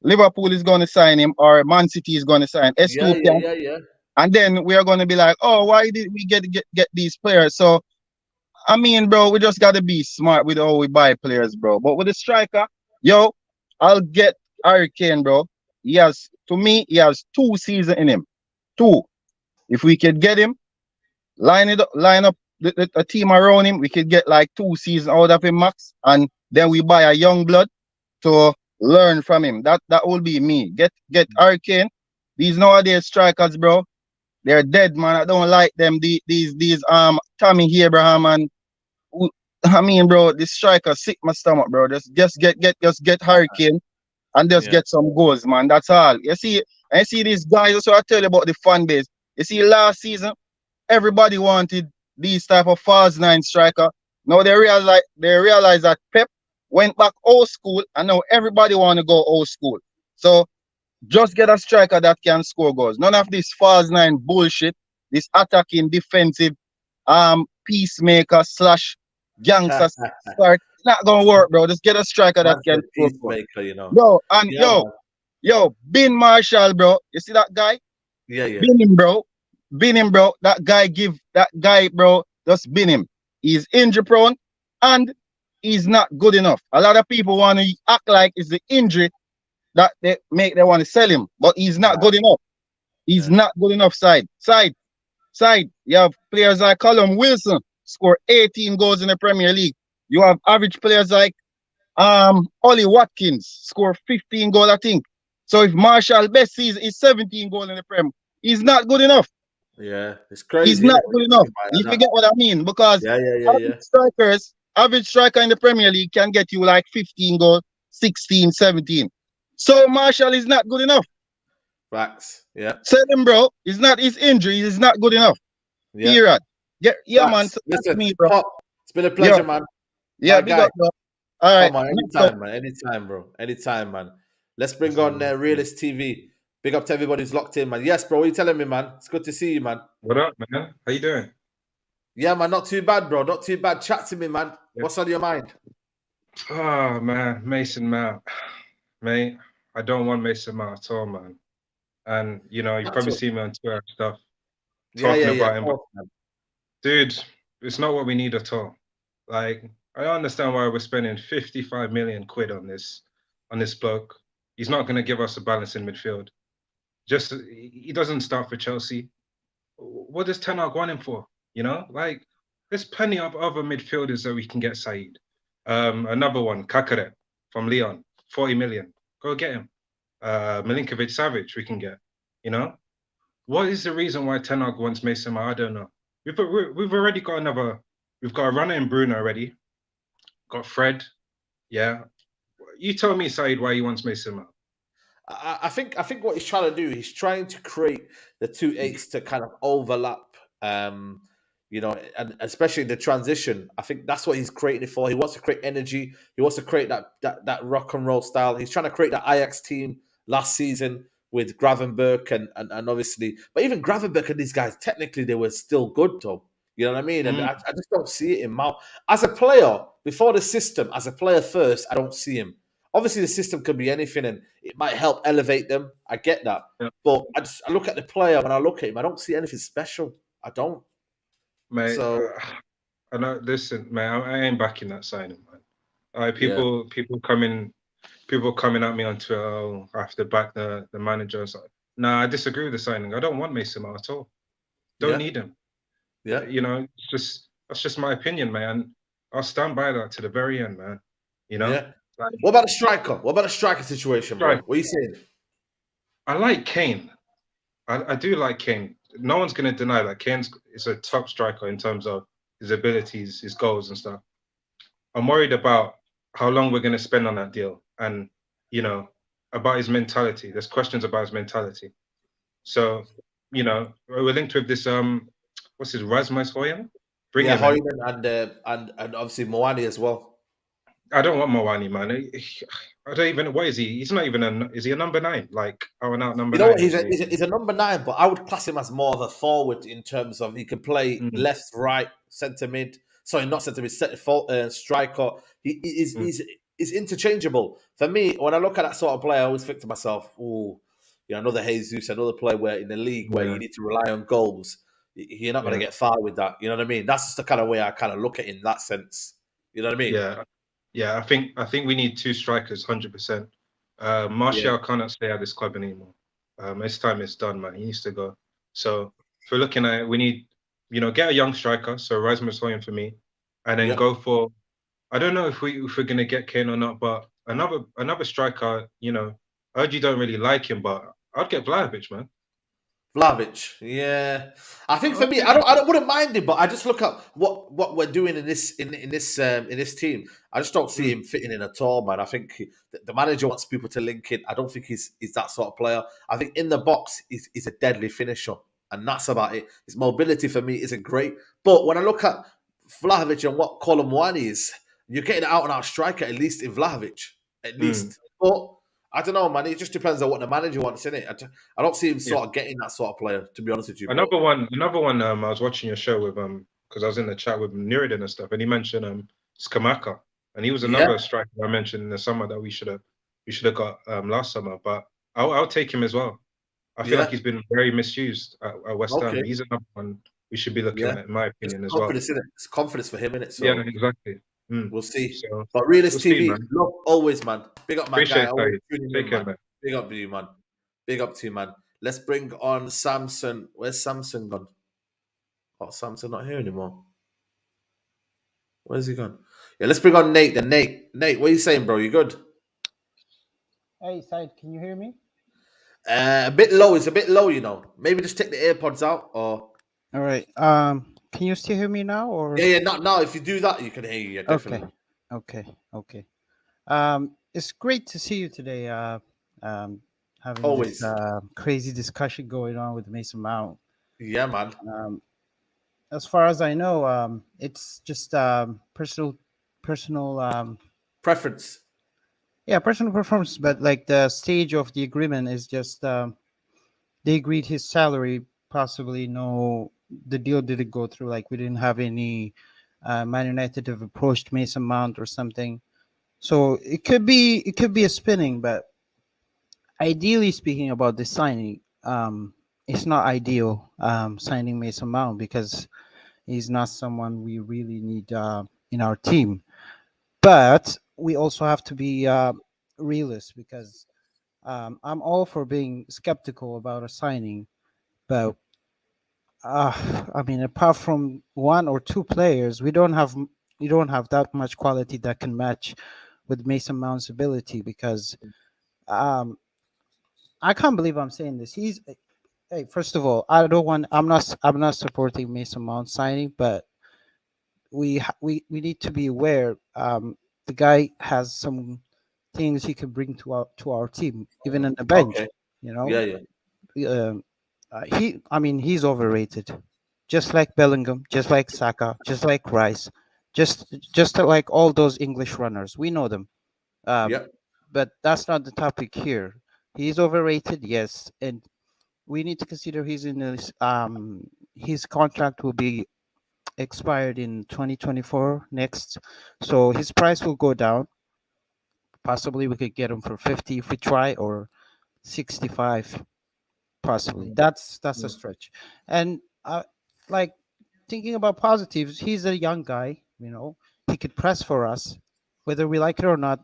Liverpool is gonna sign him, or Man City is gonna sign Estupian. Yeah. And then we are gonna be like, oh, why did we get these players? So I mean, bro, we just gotta be smart with how we buy players, bro. But with the striker, yo, I'll get Harry Kane, bro. To me, he has 2 seasons in him. 2. If we could get him, line up a team around him, we could get like 2 seasons out of him max, and then we buy a young blood to learn from him. That will be me. Get Harry Kane. These nowadays strikers, bro, they're dead, man. I don't like them. These Tammy Abraham and I mean, bro, this striker sick my stomach, bro. Just get Harry Kane and just get some goals, man. That's all. You see these guys. That's what I tell you about the fan base. You see, last season, everybody wanted these type of false 9 striker. Now they realize that Pep went back old school, and now everybody want to go old school. So just get a striker that can score goals. None of this false 9 bullshit. This attacking, defensive, peacemaker / gangster start. It's not gonna work, bro. Just get a striker that can score goals. You know. Yo, and yo, Ben Marshall, bro. You see that guy? Yeah. Bin him, bro. That guy, bro, just bin him. He's injury prone and he's not good enough. A lot of people want to act like it's the injury that they want to sell him, but he's not good enough. He's not good enough. Side. You have players like Callum Wilson, score 18 goals in the Premier League. You have average players like Ollie Watkins, score 15 goals, I think. So if Marshall best season is 17 goals in the Prem, he's not good enough. Yeah, it's crazy. He's not good enough. You forget what I mean? Because average striker in the Premier League can get you like 15 goals, 16, 17. So Marshall is not good enough. Facts. Yeah. Sell him, bro. His injury is not good enough. Yeah. Period. Yeah, man. Listen, me, bro. Pop, it's been a pleasure, man. Yeah, big up, bro. All right. Come on, anytime, man. Anytime, bro. Anytime, man. Let's bring on Realist TV. Big up to everybody who's locked in, man. Yes, bro. What are you telling me, man? It's good to see you, man. What up, man? How you doing? Yeah, man. Not too bad, bro. Not too bad. Chat to me, man. Yeah. What's on your mind? Oh, man. Mason Mount. Mate, I don't want Mason Mount at all, man. And, you know, you probably see me on Twitter and stuff talking about him. But, dude, it's not what we need at all. Like, I understand why we're spending 55 million quid on this bloke. He's not going to give us a balance in midfield. He doesn't start for Chelsea. What does Ten Hag want him for? You know, like, There's plenty of other midfielders that we can get, Saeed. Another one, Kakare from Leon, 40 million. Go get him. Milinkovic Savic we can get. You know, what is the reason why Ten Hag wants Mason Mount? I don't know. We've already got another. We've got a runner in Bruno already. Got Fred. Yeah. You tell me, Saeed, why he wants Mason Mount. I think what he's trying to do, he's trying to create the two eights to kind of overlap. You know, and especially the transition. I think that's what he's creating it for. He wants to create energy. He wants to create that rock and roll style. He's trying to create that Ajax team last season with Gravenberch and obviously, but even Gravenberch and these guys, technically they were still good though. You know what I mean? And I just don't see it in Mount. As a player, before the system, as a player first, I don't see him. Obviously, the system could be anything and it might help elevate them. I get that. Yeah. But I look at the player, when I look at him, I don't see anything special. I don't. Mate, So, I know. Listen, man, I ain't backing that signing, man. People coming at me on Twitter. Oh, I have to back the manager. So, nah, I disagree with the signing. I don't want Mason Mount at all. Don't need him. Yeah, you know, that's just my opinion, man. I'll stand by that to the very end, man. You know. Yeah. What about the striker? What about the striker situation, bro? What are you saying? I like Kane. I do like Kane. No one's going to deny that Kane is a top striker in terms of his abilities, his goals and stuff. I'm worried about how long we're going to spend on that deal and, you know, about his mentality. There's questions about his mentality. So, you know, we're linked with this, what's his, Rasmus Højlund? Højlund and obviously Muani as well. I don't want Muani, man. I don't even. What is he? He's not even is he a number 9? Like out and out number 9? He's a number 9, but I would class him as more of a forward in terms of he can play left, right, centre mid. Sorry, not centre mid, striker. He's interchangeable. For me, when I look at that sort of player, I always think to myself, "Oh, you know, another Jesus, another player where in the league where you need to rely on goals. You're not going to get far with that. You know what I mean? That's just the kind of way I kind of look at it in that sense. You know what I mean? Yeah. I think we need 2 strikers, 100%. Martial cannot stay at this club anymore. His time is done, man. He needs to go. So if we're looking at it, we need, you know, get a young striker. So Rasmus Højlund for me, and then go for. I don't know if we're gonna get Kane or not, but another striker. You know, I heard you don't really like him, but I'd get Vlahovic, man. Vlahovic, yeah. I think for me, I wouldn't mind him, but I just look at what we're doing in this team. I just don't see him fitting in at all, man. I think the manager wants people to link in. I don't think he's that sort of player. I think in the box he's a deadly finisher, and that's about it. His mobility for me isn't great, but when I look at Vlahovic and what Colin Muani is, you're getting an out and out striker at least in Vlahovic, at least. But I don't know, man. It just depends on what the manager wants, innit? I don't see him sort of getting that sort of player, to be honest with you. Another one. I was watching your show with because I was in the chat with Nuruddin and stuff, and he mentioned Skamaka, and he was another striker I mentioned in the summer that we should have got last summer. But I'll take him as well. I feel like he's been very misused at West Ham. He's another one we should be looking at, in my opinion, as well. It's confidence for him, innit? So yeah, exactly. We'll see. So, but Realist TV, look, always, man. Big up, my Appreciate guy. man. Big up to you, man. Big up to you, man. Let's bring on Samson. Where's Samson gone? Oh, Samson not here anymore. Where's he gone? Yeah, let's bring on Nate. Then Nate, what are you saying, bro? You good? Hey, Saeed, can you hear me? A bit low. It's a bit low, you know. Maybe just take the AirPods out, or. All right. Can you still hear me now, or? Yeah. Now, if you do that, you can hear you. Yeah, definitely. Okay. It's great to see you today. Having Always this crazy discussion going on with Mason Mount. Yeah, man. As far as I know, it's just personal preference. Yeah, personal preference. But like the stage of the agreement is just they agreed his salary. Possibly the deal didn't go through. Like we didn't have any Man United have approached Mason Mount or something. So it could be a spinning, but ideally speaking about this signing, it's not ideal signing Mason Mount because he's not someone we really need in our team. But we also have to be realist because I'm all for being skeptical about a signing, but I mean, apart from one or two players, we don't have that much quality that can match with Mason Mount's ability. Because um, I can't believe I'm saying this. Hey, first of all, I don't want. I'm not supporting Mason Mount signing, but we need to be aware. The guy has some things he can bring to our team, even on the bench. Okay. You know, Yeah, yeah. I mean, he's overrated, just like Bellingham, just like Saka, just like Rice, just like all those English runners. We know them. Yep. But that's not the topic here. He's overrated, yes, and we need to consider his contract will be expired in 2024 next, so his price will go down. Possibly we could get him for 50 if we try, or 65 possibly. That's a stretch. And like, thinking about positives, he's a young guy, you know, he could press for us whether we like it or not.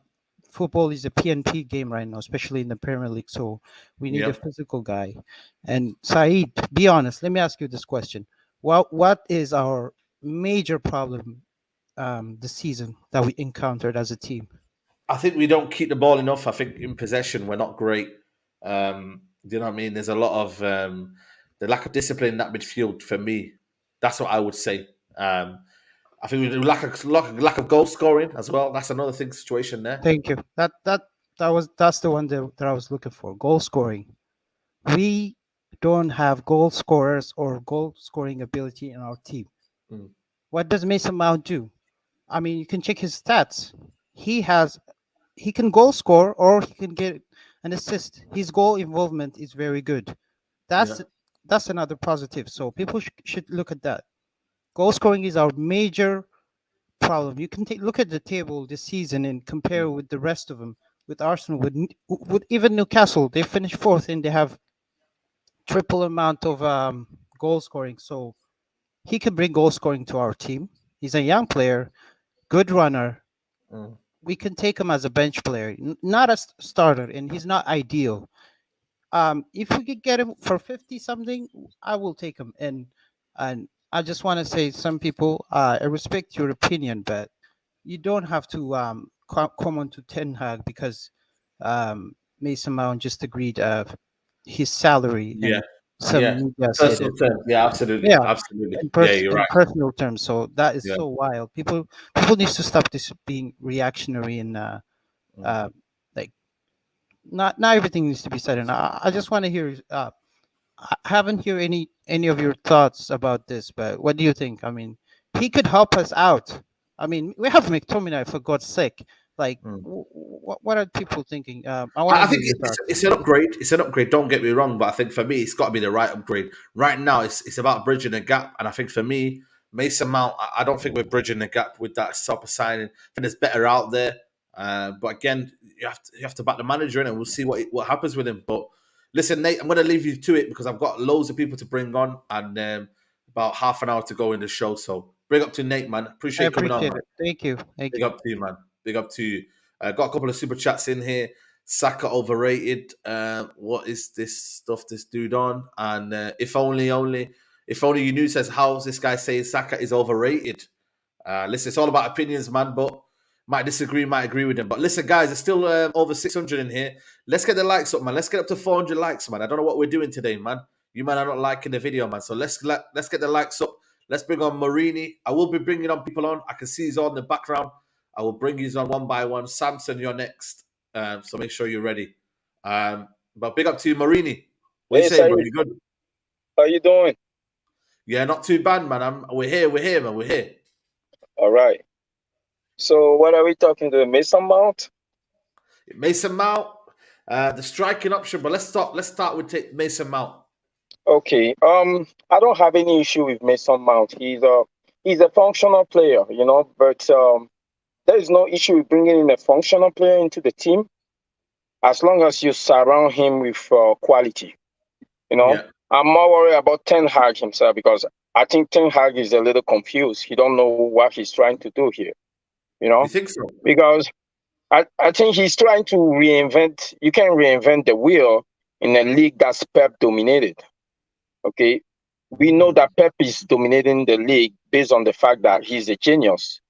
Football is a PNP game right now, especially in the Premier League, so we need a Yep. physical guy. And Saeed, be honest, let me ask you this question. What is our major problem this season that we encountered as a team? I think we don't keep the ball enough. I think in possession we're not great. Do you know what I mean? There's a lot of the lack of discipline in that midfield for me. That's what I would say. I think we do lack of goal scoring as well. That's another thing situation there. Thank you. That's the one that I was looking for. Goal scoring. We don't have goal scorers or goal scoring ability in our team. Mm. What does Mason Mount do? I mean, you can check his stats. He can goal score or he can get an assist. His goal involvement is very good. That's another positive. So people should look at that. Goal scoring is our major problem. You can look at the table this season and compare with the rest of them. With Arsenal, with even Newcastle, they finished fourth and they have triple amount of goal scoring. So he can bring goal scoring to our team. He's a young player, good runner. We can take him as a bench player, not a starter, and he's not ideal. If we could get him for 50 something, I will take him. And I just want to say, some people, I respect your opinion, but you don't have to come on to Ten Hag because Mason Mount just agreed his salary. Yeah. And some Yeah. media said Personal it. terms. Yeah, absolutely. Yeah, Absolutely. in, Yeah, you're in right. personal terms. So that is Yeah. so wild. People need to stop this being reactionary and like, not everything needs to be said. And I just want to hear. I haven't heard any of your thoughts about this, but what do you think? I mean, he could help us out. I mean, we have McTominay, for God's sake. Like, what are people thinking? I want I to hear think your thoughts. it's an upgrade. It's an upgrade. Don't get me wrong, but I think for me, it's got to be the right upgrade. Right now, it's about bridging the gap, and I think for me, Mason Mount, I don't think we're bridging the gap with that sort of signing. I think there's better out there, but again, you have to back the manager in, and we'll see what happens with him. But listen, Nate, I'm going to leave you to it because I've got loads of people to bring on, and about half an hour to go in the show. So bring up to Nate, man. Appreciate you coming on, man. it. Thank you. Big up to you, man. Big up to you. Got a couple of super chats in here. Saka overrated. What is this stuff this dude on? And if only you knew, says, how's this guy saying Saka is overrated? Listen, it's all about opinions, man, but might disagree, might agree with him. But listen, guys, there's still over 600 in here. Let's get the likes up, man. Let's get up to 400 likes, man. I don't know what we're doing today, man. You man are not liking the video, man. So let's get the likes up. Let's bring on Marini. I will be bringing on people on. I can see he's on in the background. I will bring you on one by one. Samson, you're next. So make sure you're ready. But big up to you, Marini. What you saying, bro? You good? How you doing? Yeah, not too bad, man. We're here, man. We're here. All right. So what are we talking to? Mason Mount? Mason Mount, the striking option, but let's start with Mason Mount. Okay. I don't have any issue with Mason Mount. He's a functional player, you know, but there is no issue with bringing in a functional player into the team as long as you surround him with quality. You know, yeah. I'm more worried about Ten Hag himself because I think Ten Hag is a little confused. He don't know what he's trying to do here. You know, you think so? Because I think he's trying to reinvent. You can reinvent the wheel in a league that's Pep dominated. Okay, We know that Pep is dominating the league based on the fact that he's a genius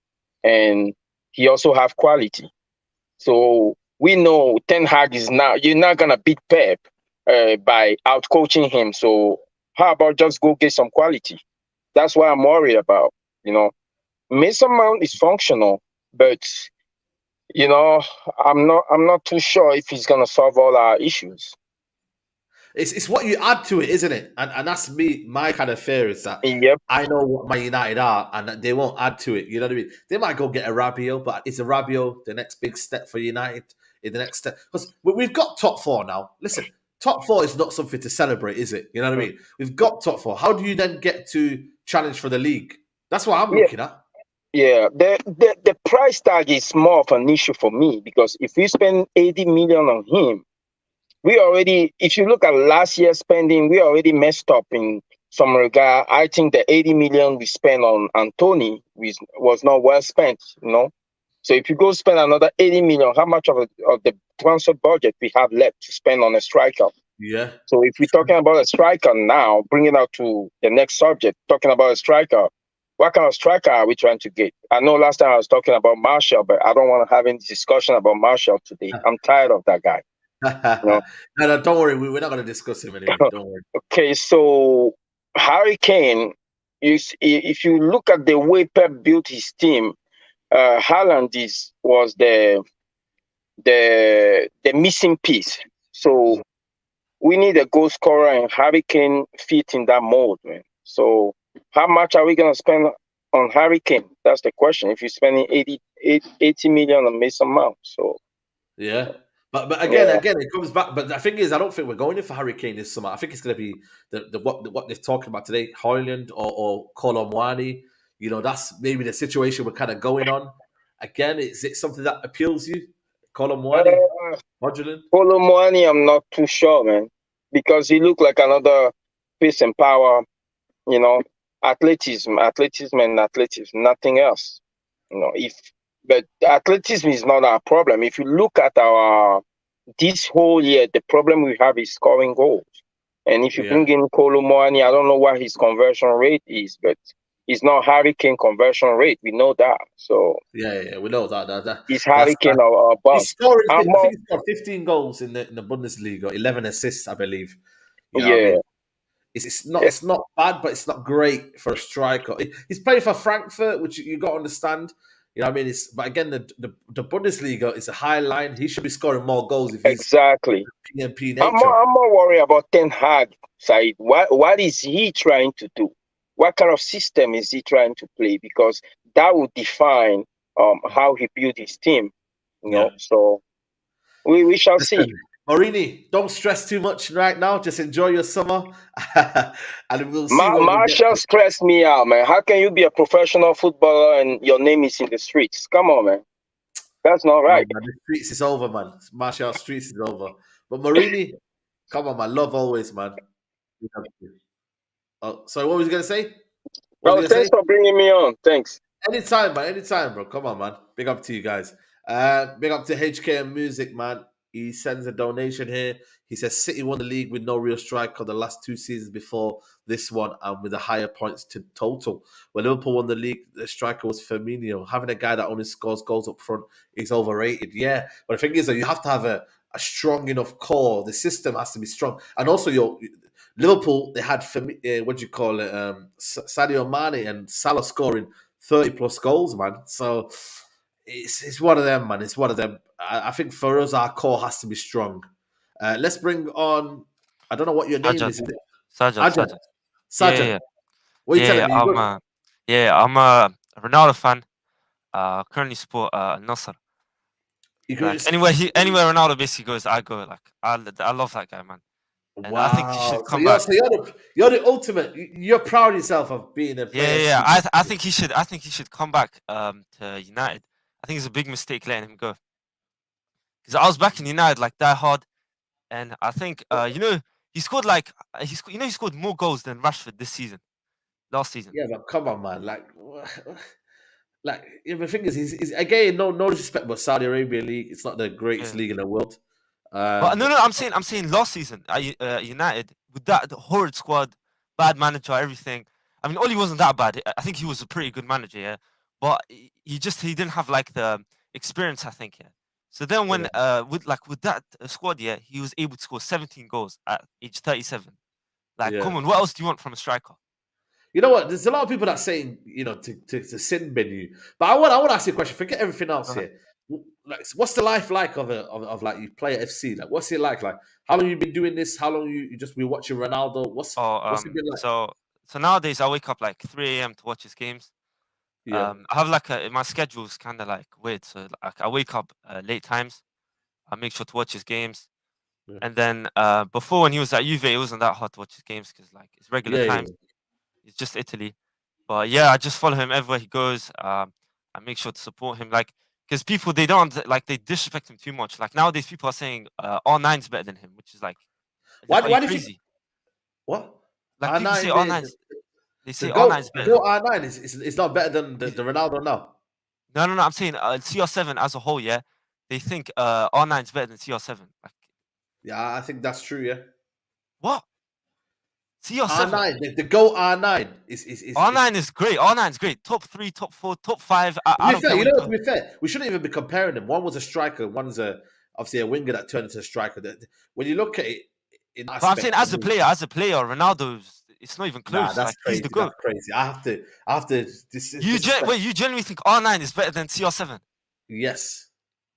and he also have quality. So we know Ten Hag is you're not gonna beat Pep by out coaching him. So how about just go get some quality? That's what I'm worried about. You know, Mason Mount is functional, but you know, I'm not too sure if he's gonna solve all our issues. It's what you add to it, isn't it? And that's my kind of fear is that I know what Man United are, and they won't add to it. You know what I mean? They might go get a Rabiot, but is a Rabiot the next big step for United? In the next step, because we've got top four now. Listen, top four is not something to celebrate, is it? You know what I mean? We've got top four. How do you then get to challenge for the league? That's what I'm looking at. Yeah, the price tag is more of an issue for me because if we spend 80 million on him, if you look at last year's spending, we already messed up in some regard. I think the 80 million we spent on Anthony was not well spent, you know. So if you go spend another 80 million, how much of the transfer budget we have left to spend on a striker? Yeah. So if we're talking about a striker now, bringing it out to the next subject, talking about a striker, what kind of striker are we trying to get? I know last time I was talking about Marshall, but I don't want to have any discussion about Marshall today. I'm tired of that guy. No, don't worry. We're not going to discuss him anyway. Don't worry. Okay, so Harry Kane, if you look at the way Pep built his team, Haaland was the missing piece. So we need a goal scorer, and Harry Kane fit in that mold, man. So how much are we going to spend on Harry Kane? That's the question. If you're spending 80 million on Mason Mount, so yeah. But again, it comes back. But the thing is, I don't think we're going in for Harry Kane this summer. I think it's going to be what they're talking about today, Højlund or Muani. You know, that's maybe the situation we're kind of going on. Again, is it something that appeals you? Muani, Muani, I'm not too sure, man, because he looked like another pace and power. You know, athleticism, nothing else. You know, but athleticism is not our problem. If you look at this whole year, the problem we have is scoring goals. And if you bring in Muani, I don't know what his conversion rate is, but it's not Harry Kane conversion rate. We know that. So yeah, we know that. It's Harry Kane or bust. I think he's got 15 goals in the Bundesliga, 11 assists, I believe. You know what I mean? It's not bad, but it's not great for a striker. He's playing for Frankfurt, which you got to understand. You know what I mean? But again, the Bundesliga is a high line. He should be scoring more goals if he's exactly. PMP nature. I'm more worried about Ten Hag, Saeed. What is he trying to do? What kind of system is he trying to play? Because that will define how he built his team. You know, so we shall see. Marini, don't stress too much right now. Just enjoy your summer, and we'll see. Marshall stressed me out, man. How can you be a professional footballer and your name is in the streets? Come on, man. That's not right. Man, the streets is over, man. Marshall streets is over. But Marini, come on, man. Love always, man. Oh, sorry, what was you gonna say? Thanks for bringing me on. Thanks. Anytime, man. Anytime, bro. Come on, man. Big up to you guys. Big up to HKM Music, man. He sends a donation here. He says City won the league with no real striker the last 2 seasons before this one, and with a higher points to total. When Liverpool won the league, the striker was Firmino. Having a guy that only scores goals up front is overrated. Yeah, but the thing is that you have to have a strong enough core. The system has to be strong, and also Liverpool, they had Sadio Mane and Salah scoring 30 plus goals, man. So it's one of them, man. It's one of them. I think for us, our core has to be strong. Let's bring on. I don't know what your name is. Sajad. Sajad. What are you telling me? I'm a Ronaldo fan. Currently support Nasser. Anywhere Ronaldo basically goes, I go. Like I love that guy, man. And wow. I think he should come back. So you're the ultimate. You're proud of yourself of being a player. Yeah. I think he should come back to United. I think it's a big mistake letting him go. Because I was back in United like that hard, and I think he scored he scored more goals than Rashford this season, last season. Yeah, but come on, man. The thing is, he's again no disrespect, but Saudi Arabia League, it's not the greatest league in the world. But no, I'm saying last season, United with that horrid squad, bad manager, everything. I mean, Oli wasn't that bad. I think he was a pretty good manager, yeah. But he didn't have like the experience, I think, yeah. So then when with that squad, yeah, he was able to score 17 goals at age 37. Like, come on, what else do you want from a striker? You know what? There's a lot of people that saying, to sin bin you. But I want to ask you a question. Forget everything else here. Like, what's the life like of like you play at FC? Like, what's it like? Like, how long you been doing this? How long you just been watching Ronaldo? What's it been like? So nowadays I wake up like 3 a.m. to watch his games. Yeah. I have like my schedule's kind of like weird. So like I wake up late times. I make sure to watch his games. Yeah. And then before when he was at Juve, it wasn't that hard to watch his games because like it's regular times. It's just Italy. But yeah, I just follow him everywhere he goes. I make sure to support him, like, because people they disrespect him too much. Like nowadays, people are saying R9's better than him, which is like, why are you do you crazy? think? What? Like people say R9's. They say R9 R9's better. R9 is not better than the Ronaldo now. No. I'm saying CR7 as a whole, yeah. They think R9's better than CR7. Like, yeah, I think that's true. Yeah. What? CR7. R9, the GOAT R9 is R9 is great. R9 is great. Top 3, top 4, top 5. To be fair, we shouldn't even be comparing them. One was a striker, one's obviously a winger that turned into a striker. When you look at it, but I'm saying as a player, Ronaldo's it's not even close. Nah, that's like, crazy. He's the GOAT. That's crazy. I have to. Wait, you genuinely think R9 is better than CR7? Yes.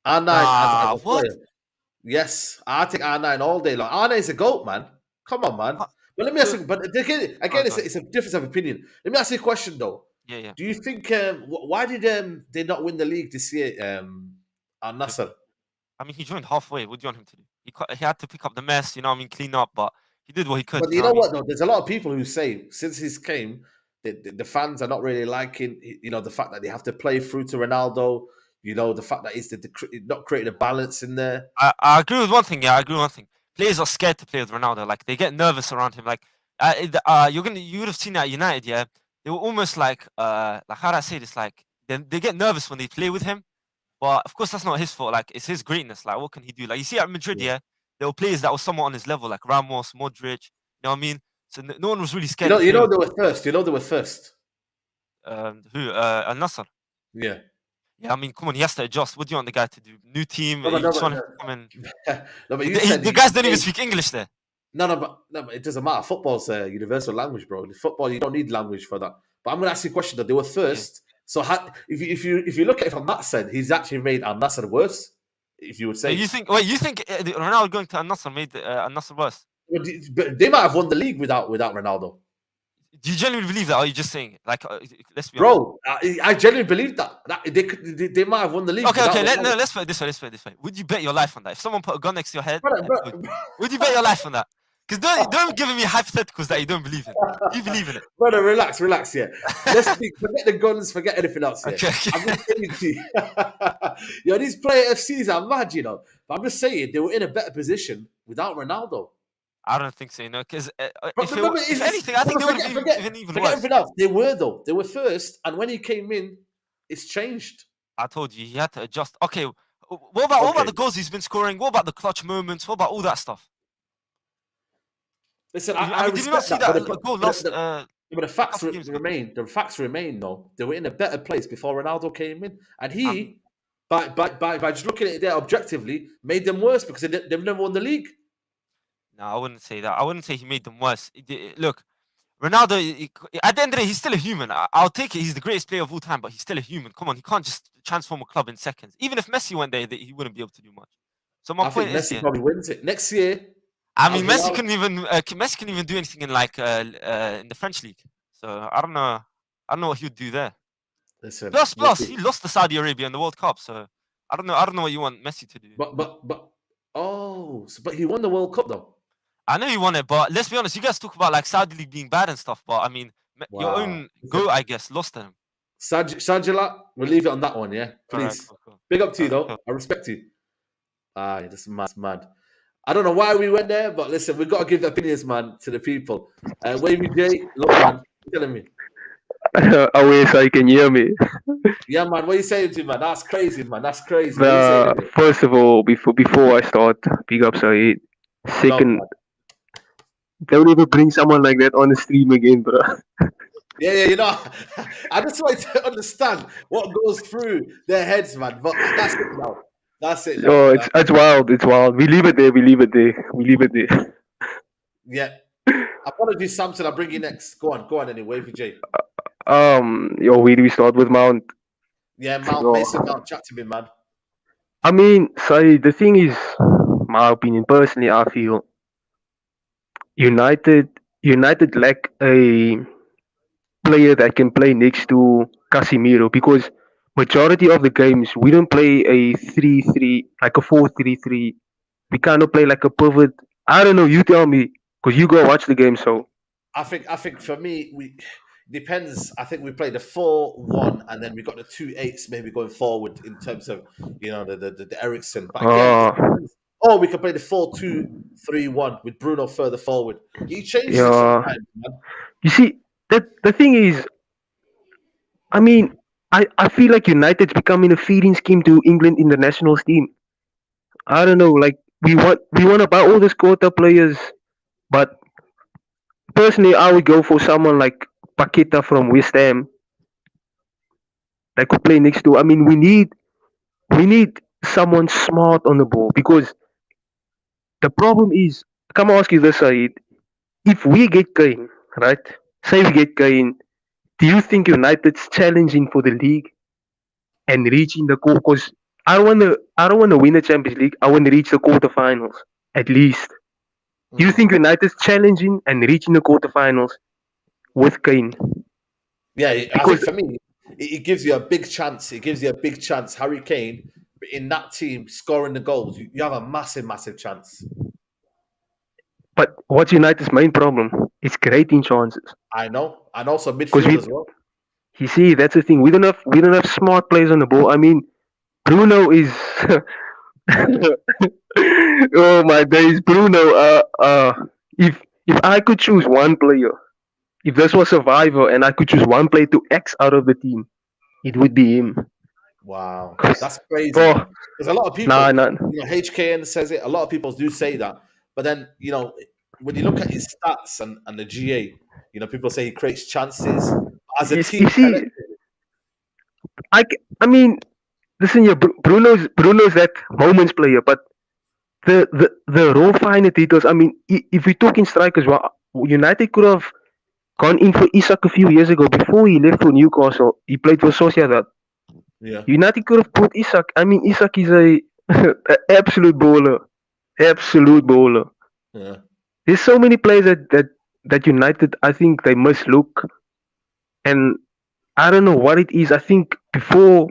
R9 as a what? player. Yes, I take R9 all day long. R9 is a GOAT, man. Come on, man. But let me ask you. But again, it's a difference of opinion. Let me ask you a question, though. Yeah. Do you think why did they not win the league this year? Al Nassr. I mean, he joined halfway. What do you want him to do? He had to pick up the mess, clean up. But he did what he could. But you know what, though? There's a lot of people who say since he's came, the fans are not really liking, the fact that they have to play through to Ronaldo. The fact that he's not creating a balance in there. I agree with one thing. Yeah, I agree with one thing. Players are scared to play with Ronaldo. Like they get nervous around him. Like you would have seen that at United. Yeah, they were almost like how do I say this? Like they get nervous when they play with him. But of course, that's not his fault. Like it's his greatness. Like what can he do? Like you see at Madrid, yeah, there were players that were somewhat on his level, like Ramos, Modric. You know what I mean? So no one was really scared. They were first. They were first. Who? Al Nassr. Yeah. Yeah, I mean, come on, he has to adjust. What do you want the guy to do? New team, but the guys don't even speak English there. No, but it doesn't matter. Football's a universal language, bro. In football, you don't need language for that. But I'm going to ask you a question, though. They were first. Yeah. So if you look at it from that side, he's actually made Al Nassr worse, if you would say. You think Ronaldo going to Al Nassr made Al Nassr worse? But they might have won the league without Ronaldo. Do you genuinely believe that, or are you just saying? Like, let's be honest. I genuinely believe that they might have won the league. Okay. Let's put it this way. Would you bet your life on that? If someone put a gun next to your head, would you bet your life on that? Because don't give me hypotheticals that you don't believe in. You believe in it, brother. Relax. Yeah. Let's forget the guns. Forget anything else. Here. Okay. I'm just saying to you, these player FCs are mad, But I'm just saying they were in a better position without Ronaldo. I don't think so, because if anything, I think they would have even worse. Everything else. They were, though. They were first, and when he came in, it's changed. I told you, he had to adjust. Okay, what about the goals he's been scoring? What about the clutch moments? What about all that stuff? Listen, did you not see that goal lost? But the facts remain. The facts remain, though. They were in a better place before Ronaldo came in, and he, by just looking at it there objectively, made them worse because they've never won the league. No, I wouldn't say that. I wouldn't say he made them worse. Look, Ronaldo, at the end of the day, he's still a human. I'll take it. He's the greatest player of all time, but he's still a human. Come on, he can't just transform a club in seconds. Even if Messi went there, he wouldn't be able to do much. So my point is, Messi probably wins it next year. I mean, Messi couldn't even do anything in in the French league. So I don't know what he would do there. Listen, plus, he lost to Saudi Arabia in the World Cup. So I don't know what you want Messi to do. But he won the World Cup though. I know you won it, but let's be honest. You guys talk about like Saudi League being bad and stuff, but I mean, your own goal, I guess, lost to him. Sajila, we'll leave it on that one, yeah? Please. Right, cool. Big up to you, though. I respect you. This is mad. I don't know why we went there, but listen, we've got to give the opinions, man, to the people. Wavy J, look, man, you're telling me. Away so you can hear me. Yeah, man, what are you saying to me, man? That's crazy, man. That's crazy. First of all, before I start, big up Saeed. Second, Don't even bring someone like that on the stream again, bro. Yeah, you know, I just want to understand what goes through their heads, man. But that's it now. That's it now. Oh, it's wild. It's wild. We leave it there. We leave it there. We leave it there. Yeah. Apologies, Samson. I'll bring you next. Go on anyway, VJ. Yo, where do we start with Mount? Yeah, Mount Yo. Mason Mount. Chat to me, man. I mean, sorry, the thing is, my opinion personally, I feel United lack a player that can play next to Casemiro because majority of the games we don't play a 3-3 like a 4-3-3. We cannot play like a pivot. I don't know. You tell me because you go watch the game. So I think for me, we depends. I think we played a 4-1, and then we got the 2-8s maybe going forward in terms of the Ericsson. But again, or we could play the 4-2-3-1 with Bruno further forward. He changes it sometimes, man. You see, the thing is, I mean, I feel like United's becoming a feeding scheme to England international team. I don't know, like we want to buy all the quota players, but personally, I would go for someone like Paqueta from West Ham that could play next to. I mean, we need someone smart on the ball because the problem is. Come on, ask you this, Saeed. If we get Kane, right? Say we get Kane, do you think United's challenging for the league and reaching the goal? Because I don't want to win the Champions League. I want to reach the quarterfinals at least. Do you think United's challenging and reaching the quarterfinals with Kane? Yeah, I think for me, it gives you a big chance. It gives you a big chance. Harry Kane in that team scoring the goals, you have a massive, massive chance. But what's United's main problem? It's creating chances. I know, and also midfield as well. You see, that's the thing. We don't have smart players on the ball. I mean, Bruno is. Oh my days, Bruno. If I could choose one player, if this was Survivor and I could choose one player to X out of the team, it would be him. Wow, that's crazy. There's a lot of people. HKN says it. A lot of people do say that, but then when you look at his stats and the GA, people say he creates chances as a team. I mean, listen, Bruno's that moments player, but the raw finer details. I mean, if we're talking strikers, well, United could have gone in for Isak a few years ago before he left for Newcastle. He played for Sociedad. Yeah. United could have put Isak. I mean, Isak is an absolute baller. Absolute baller. Yeah. There's so many players that United, I think they must look. And I don't know what it is. I think before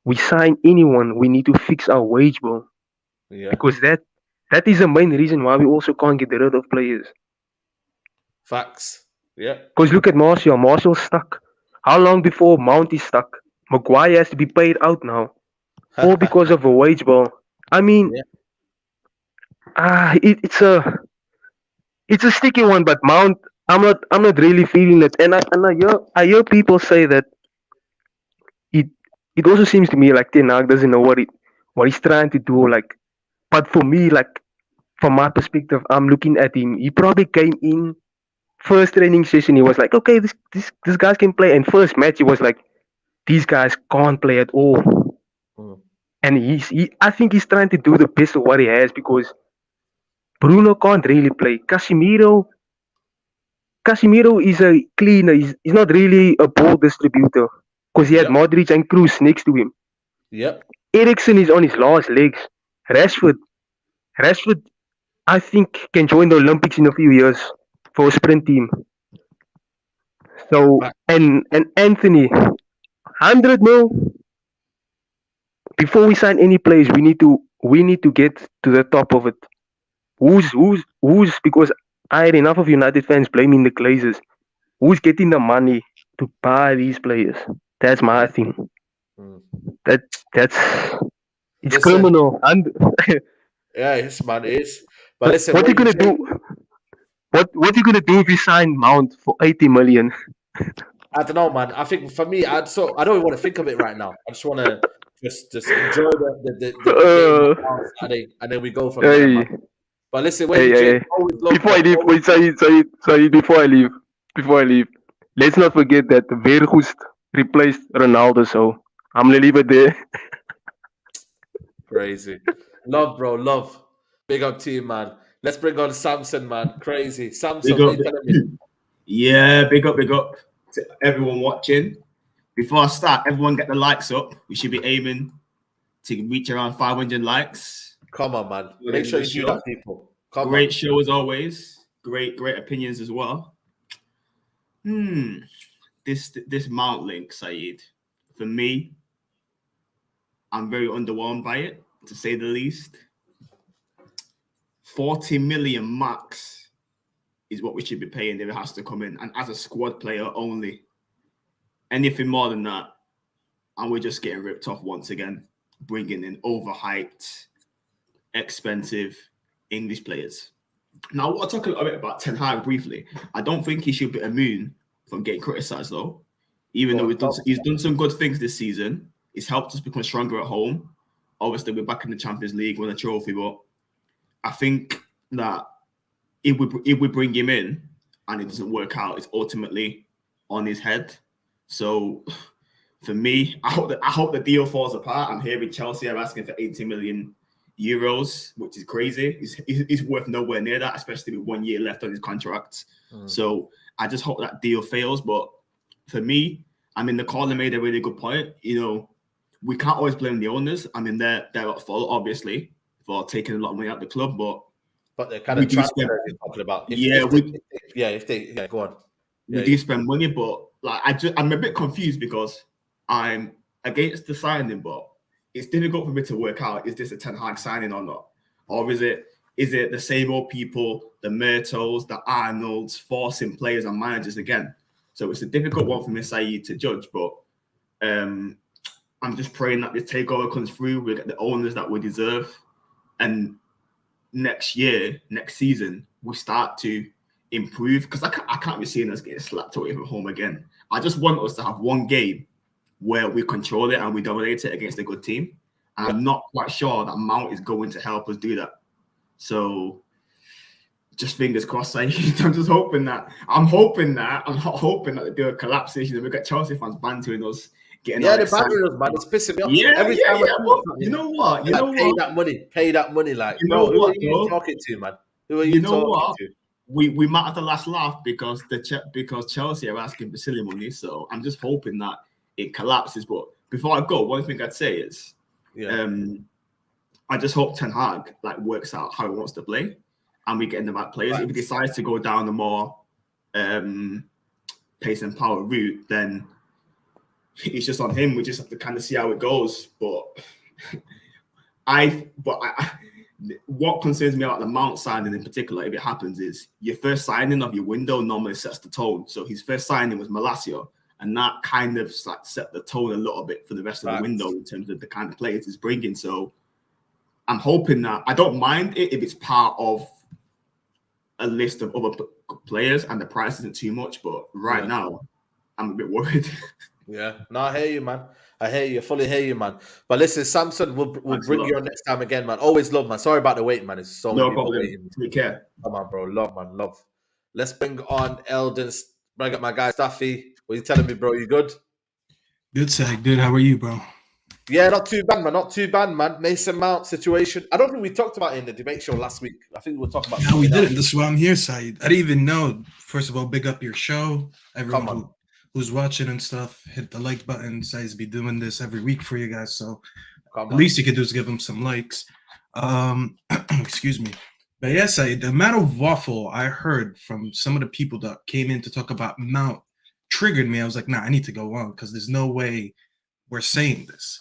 we sign anyone, we need to fix our wage bill. Yeah. Because that is the main reason why we also can't get rid of players. Facts. Yeah. Because look at Martial. Martial's stuck. How long before Mount is stuck? Maguire has to be paid out now. All because of a wage bill. I mean, it's a sticky one, but Mount, I'm not really feeling it. And I hear people say that it also seems to me like Ten Hag doesn't know what he's trying to do. Like, but for me, like from my perspective, I'm looking at him. He probably came in first training session. He was like, okay, this guys can play. And first match, he was like, these guys can't play at all. And I think he's trying to do the best of what he has because Bruno can't really play. Casemiro is a cleaner. He's not really a ball distributor because he had Modric and Kroos next to him. Yep. Eriksen is on his last legs. Rashford, I think can join the Olympics in a few years for a sprint team. So and Anthony, 100 mil. Before we sign any players, we need to get to the top of it. Who's because I had enough of United fans blaming the Glazers. Who's getting the money to buy these players? That's my thing. It's criminal. Yeah, it's man, it is. But listen, what are you gonna do? What are you gonna do if you sign Mount for 80 million? I don't know, man. I think for me, I don't even want to think of it right now. I just want to just enjoy the game and then we go from there. Man. But listen, wait, Hey, hey, Jake, hey. always love Before I that. leave, wait, Saeed, before I leave, let's not forget that Weergoest replaced Ronaldo, so I'm gonna leave it there. Crazy. Love, bro, love. Big up to you, man. Let's bring on Samson, man. Crazy. Samson, Big what up, you telling me? yeah, big up to everyone watching. Before I start, everyone get the likes up. We should be aiming to reach around 500 likes. Come on, man. for the Make end sure of you the do show. that, people. Come Great on. show as always. Great opinions as well. This Mount link, Saeed, for me, I'm very underwhelmed by it, to say the least. 40 million max is what we should be paying if it has to come in, and as a squad player only. Anything more than that, and we're just getting ripped off once again, bringing in overhyped, expensive English players. Now, I want to talk a little bit about Ten Hag briefly. I don't think he should be immune from getting criticised, though. Even though he's done some good things this season, he's helped us become stronger at home. Obviously, we're back in the Champions League, won a trophy, but I think that if we bring him in and it doesn't work out, it's ultimately on his head. So, for me, I hope the deal falls apart. I'm hearing Chelsea are asking for 80 million euros, which is crazy. He's worth nowhere near that, especially with 1 year left on his contract. So I just hope that deal fails. But for me, I mean, the caller made a really good point. You know, we can't always blame the owners. I mean, they're at fault, obviously, for taking a lot of money out of the club. But the kind of transfer you're talking about. If they go on. We do spend money, but like I'm a bit confused because I'm against the signing, but it's difficult for me to work out, is this a Ten Hag signing or not? Or is it the same old people, the Myrtles, the Arnolds, forcing players and managers again? So it's a difficult one for me, Saeed, to judge, but I'm just praying that this takeover comes through, we get the owners that we deserve, and next season, we start to improve, because I can't be seeing us getting slapped away from home again. I just want us to have one game where we control it and we dominate it against a good team. And I'm not quite sure that Mount is going to help us do that. So just fingers crossed, Saeed. I'm just hoping that. I'm not hoping that they do a collapse and we get Chelsea fans bantering us. They're bantering us, man. It's pissing me off. Every time you know what? Pay that money. Like, you bro, know who what, are you talking to, man? Who are you know talking what? to? We might have the last laugh because Chelsea are asking for silly money. So I'm just hoping that it collapses. But before I go, one thing I'd say is, I just hope Ten Hag works out how he wants to play, and we get in the right players. If he decides to go down the more pace and power route, then it's just on him. We just have to kind of see how it goes. But what concerns me about the Mount signing in particular, if it happens, is your first signing of your window normally sets the tone. So his first signing was Malacia, and that kind of set the tone a little bit for the rest of the window in terms of the kind of players he's bringing. So I'm hoping that I don't mind it if it's part of a list of other players and the price isn't too much. But right now, I'm a bit worried. Yeah, no, I hear you, man. I hear you. I fully hear you, man. But listen, Samson, we'll bring you on next time again, man. Always love, man. Sorry about the wait, man. It's so many people waiting. Take care. Come on, bro. Love, man. Love. Let's bring on Eldon. Bring up my guy, Stuffy. What are you telling me, bro? You good? Good, Sag. Good. How are you, bro? Yeah, not too bad, man. Not too bad, man. Mason Mount situation. I don't think we talked about it in the debate show last week. I think we were talking about No, we didn't. That's why I'm here, Saeed. I didn't even know. First of all, big up your show. Everyone who's watching and stuff, hit the like button. Saeed's be doing this every week for you guys. So the least you could do is give him some likes. Excuse me. But yeah, Saeed, the amount of waffle I heard from some of the people that came in to talk about Mount triggered me. I was like, nah, I need to go on because there's no way we're saying this.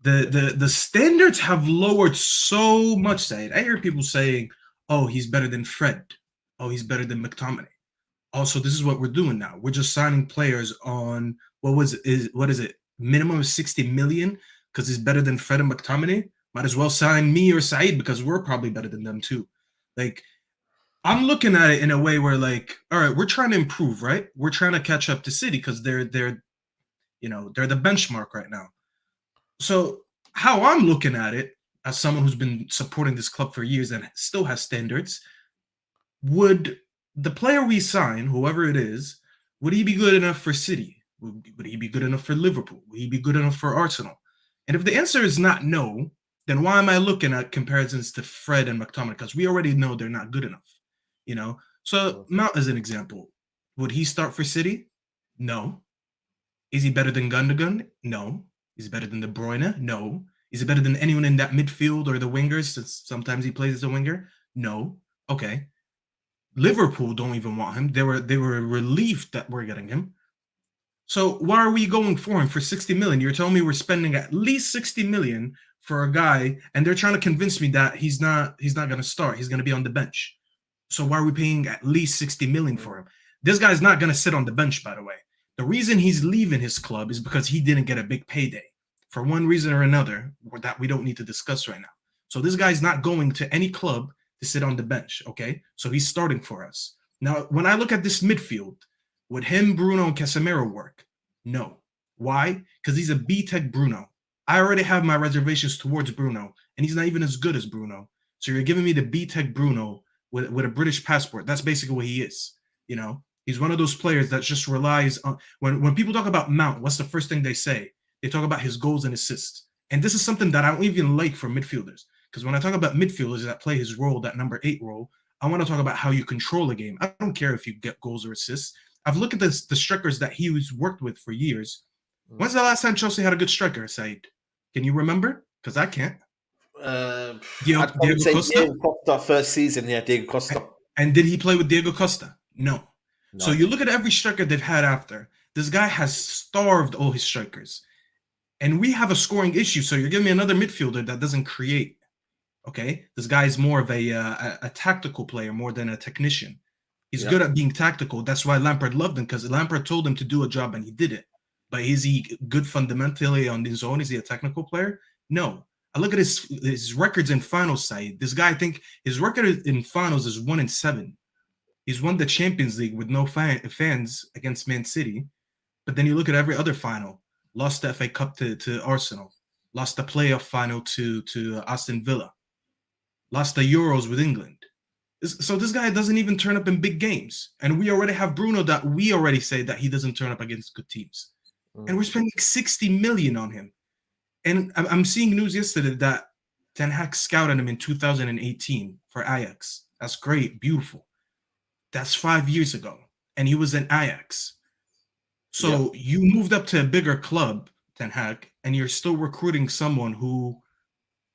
The standards have lowered so much, Saeed. I hear people saying, oh, he's better than Fred. Oh, he's better than McTominay. Also, this is what we're doing now. We're just signing players on what is it? Minimum of 60 million because he's better than Fred and McTominay. Might as well sign me or Saeed because we're probably better than them too. Like, I'm looking at it in a way where, like, all right, we're trying to improve, right? We're trying to catch up to City because they're the benchmark right now. So how I'm looking at it, as someone who's been supporting this club for years and still has standards, would the player we sign, whoever it is, would he be good enough for City? Would he be good enough for Liverpool? Would he be good enough for Arsenal? And if the answer is not no, then why am I looking at comparisons to Fred and McTominay? Because we already know they're not good enough, you know? So Mount as an example, would he start for City? No. Is he better than Gundogan? No. Is he better than De Bruyne? No. Is he better than anyone in that midfield or the wingers, since sometimes he plays as a winger? No. Okay. Liverpool don't even want him. They were relieved that we're getting him. So why are we going for him for 60 million? You're telling me we're spending at least 60 million for a guy, and they're trying to convince me that he's not going to start. He's going to be on the bench. So why are we paying at least 60 million for him? This guy's not going to sit on the bench, by the way. The reason he's leaving his club is because he didn't get a big payday for one reason or another that we don't need to discuss right now. So this guy's not going to any club to sit on the bench, okay? So he's starting for us. Now, when I look at this midfield, would him, Bruno, and Casemiro work? No. Why? Because he's a B-Tech Bruno. I already have my reservations towards Bruno, and he's not even as good as Bruno. So you're giving me the B-Tech Bruno with a British passport. That's basically what he is, you know? He's one of those players that just relies on... When people talk about Mount, what's the first thing they say? They talk about his goals and assists. And this is something that I don't even like for midfielders. Because when I talk about midfielders that play his role, that number 8 role, I want to talk about how you control a game. I don't care if you get goals or assists. I've looked at the strikers that he's worked with for years. When's the last time Chelsea had a good striker, Saeed? Can you remember? Because I can't. Diego Costa? Diego Costa first season, yeah, Diego Costa. And did he play with Diego Costa? No. So you look at every striker they've had after. This guy has starved all his strikers. And we have a scoring issue, so you're giving me another midfielder that doesn't create. Okay? This guy is more of a tactical player more than a technician. He's good at being tactical. That's why Lampard loved him, because Lampard told him to do a job and he did it. But is he good fundamentally on his own? Is he a technical player? No. I look at his records in finals side. This guy, I think his record in finals is 1-7. He's won the Champions League with no fans against Man City. But then you look at every other final. Lost the FA Cup to Arsenal. Lost the playoff final to Aston Villa. Lost the Euros with England. So this guy doesn't even turn up in big games. And we already have Bruno that we already say that he doesn't turn up against good teams. And we're spending 60 million on him. And I'm seeing news yesterday that Ten Hag scouted him in 2018 for Ajax. That's great, beautiful. That's 5 years ago. And he was in Ajax. So you moved up to a bigger club, Ten Hag, and you're still recruiting someone who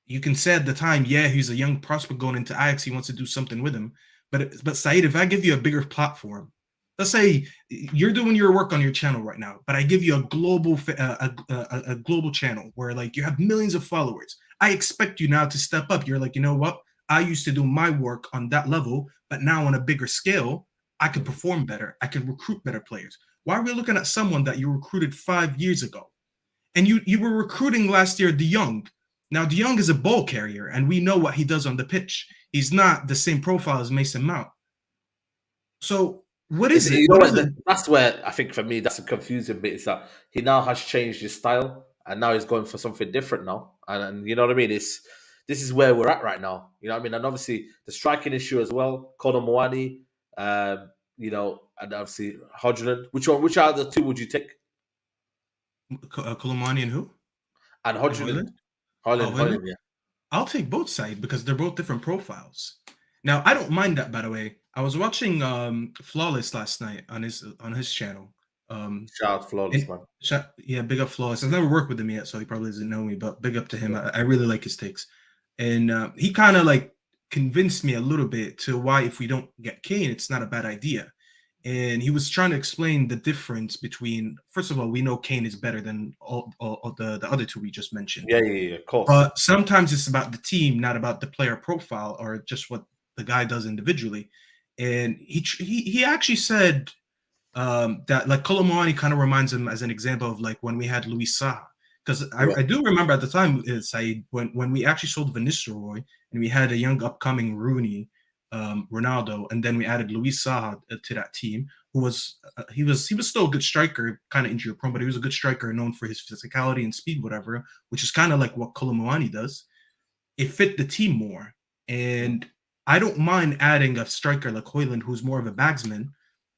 you can say at the time, yeah, he's a young prospect going into Ajax. He wants to do something with him. But Saeed, if I give you a bigger platform, let's say you're doing your work on your channel right now, but I give you a global a global channel where like you have millions of followers. I expect you now to step up. You're like, you know what? I used to do my work on that level, but now on a bigger scale, I can perform better. I can recruit better players. Why are we looking at someone that you recruited 5 years ago? And you were recruiting last year De Jong. Now, De Jong is a ball carrier, and we know what he does on the pitch. He's not the same profile as Mason Mount. So what is it? You know what? That's where I think for me that's a confusing bit, is that he now has changed his style and now he's going for something different now. And you know what I mean? This is where we're at right now. You know what I mean? And obviously the striking issue as well. Conor Muani, you know, and obviously Højlund. Which are the two would you take? Muani and who? And Højlund. Højlund, yeah. I'll take both sides because they're both different profiles. Now, I don't mind that, by the way. I was watching Flawless last night on his channel. Shout out Flawless, man. Yeah, big up Flawless. I've never worked with him yet, so he probably doesn't know me, but big up to him. I really like his takes. And he kind of like convinced me a little bit to why if we don't get Kane, it's not a bad idea. And he was trying to explain the difference between, first of all, we know Kane is better than all the other two we just mentioned. Yeah, of course. But sometimes it's about the team, not about the player profile or just what the guy does individually. And he actually said that like Kolo Muani kind of reminds him as an example of like when we had Luis Saha. Because I do remember at the time, Saeed, when we actually sold Van Nistelrooy and we had a young upcoming Rooney, Ronaldo, and then we added Luis Saha to that team, who was he was still a good striker, kind of injury prone, but he was a good striker known for his physicality and speed, whatever, which is kind of like what Kolo Muani does. it fit the team more. And I don't mind adding a striker like Højlund, who's more of a bagsman,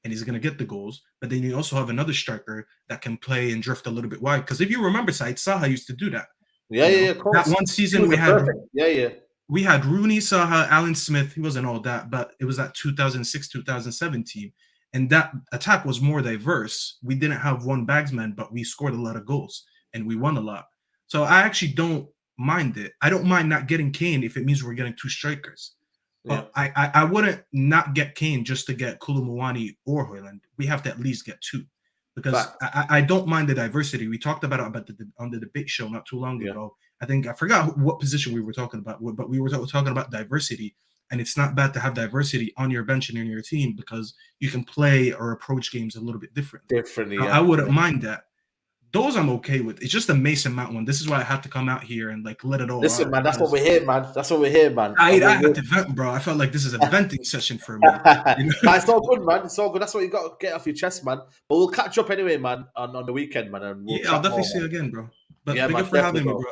and he's going to get the goals. But then you also have another striker that can play and drift a little bit wide. Because if you remember, Saeed, Saha used to do that. Yeah, of course. That one season we had, yeah. We had Rooney, Saha, Alan Smith. He wasn't all that, but it was that 2006, 2007 team. And that attack was more diverse. We didn't have one bagsman, but we scored a lot of goals and we won a lot. So I actually don't mind it. I don't mind not getting Kane if it means we're getting two strikers. But I wouldn't not get Kane just to get Muani or Højlund. We have to at least get two. Because I don't mind the diversity. We talked about it on the debate show not too long ago. I think I forgot what position we were talking about, but we were talking about diversity. And it's not bad to have diversity on your bench and in your team because you can play or approach games a little bit differently. I wouldn't mind that. Those I'm okay with. It's just the Mason Mount one. This is why I had to come out here and like let it all Listen, out. man, that's what we're here, man. That's what we're here, man. I had to vent, bro. I felt like this is a venting session for me. You know? It's all good, man. It's all good. That's what you got to get off your chest, man. But we'll catch up anyway, man, on the weekend, man. And we'll I'll definitely see you again, bro. But yeah, big man, up for having me, bro.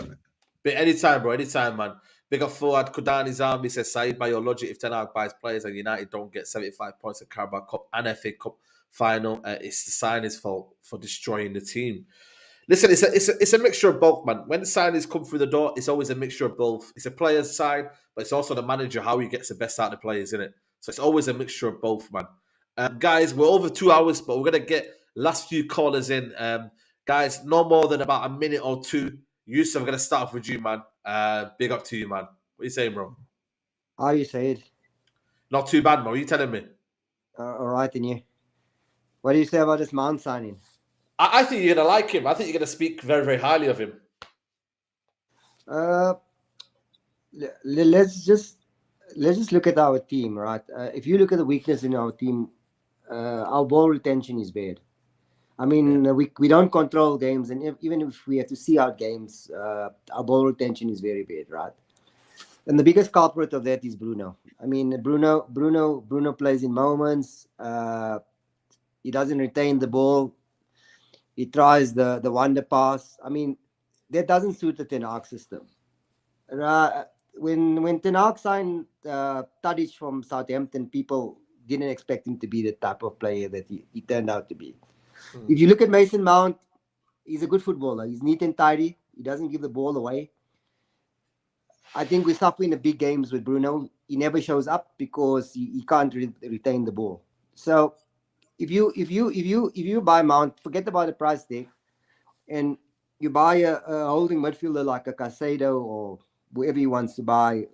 But anytime, bro. Anytime, man. Big up forward. Kudani's Army says, Saeed, by your logic, if Ten Hag buys players and United don't get 75 points in Carabao Cup and FA Cup final, it's the signing's fault for destroying the team. Listen, it's a mixture of both, man. When the signings come through the door, it's always a mixture of both. It's a player's side, but it's also the manager, how he gets the best out of the players, isn't it? So it's always a mixture of both, man. Guys, we're over 2 hours, but we're going to get last few callers in. Guys, no more than about a minute or two. Yusuf, I'm going to start off with you, man. Big up to you, man. What are you saying, bro? How are you, Saeed? Not too bad, man. What are you telling me? All right, and you? What do you say about this Mount signing? I think you're going to like him. I think you're going to speak very, very highly of him. Let's just look at our team, right? If you look at the weakness in our team, our ball retention is bad. I mean, we don't control games, and even if we have to see out games, our ball retention is very bad, right? And the biggest culprit of that is Bruno. I mean, Bruno plays in moments. He doesn't retain the ball. He tries the wonder pass. I mean, that doesn't suit the Ten Hag system. When Ten Hag signed Tadic from Southampton, people didn't expect him to be the type of player that he turned out to be. If you look at Mason Mount, he's a good footballer. He's neat and tidy. He doesn't give the ball away. I think we suffer in the big games with Bruno. He never shows up because he can't retain the ball. So if you buy Mount, forget about the price tag, and you buy a holding midfielder like a Caicedo or whoever he wants to buy,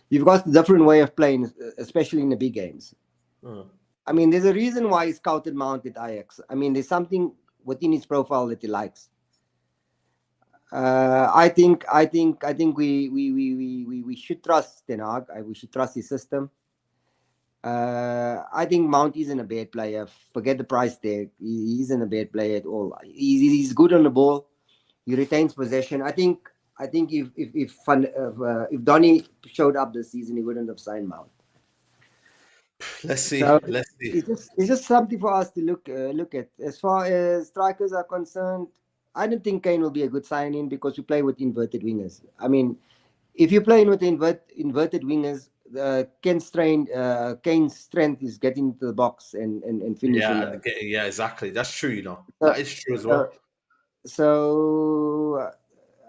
you've got a different way of playing, especially in the big games. I mean, there's a reason why he scouted Mount at Ajax. I mean, there's something within his profile that he likes. I think we should trust Ten Hag. We should trust his system. I think Mount isn't a bad player. Forget the price tag. He isn't a bad player at all. He's good on the ball. He retains possession. I think if Donny showed up this season, he wouldn't have signed Mount. Let's see. So Let's see. It's just something for us to look at. As far as strikers are concerned, I don't think Kane will be a good signing because we play with inverted wingers. I mean, if you're playing with inverted wingers, Kane's strength is getting into the box and finishing. Yeah, exactly. That's true. You know, that is true as well. So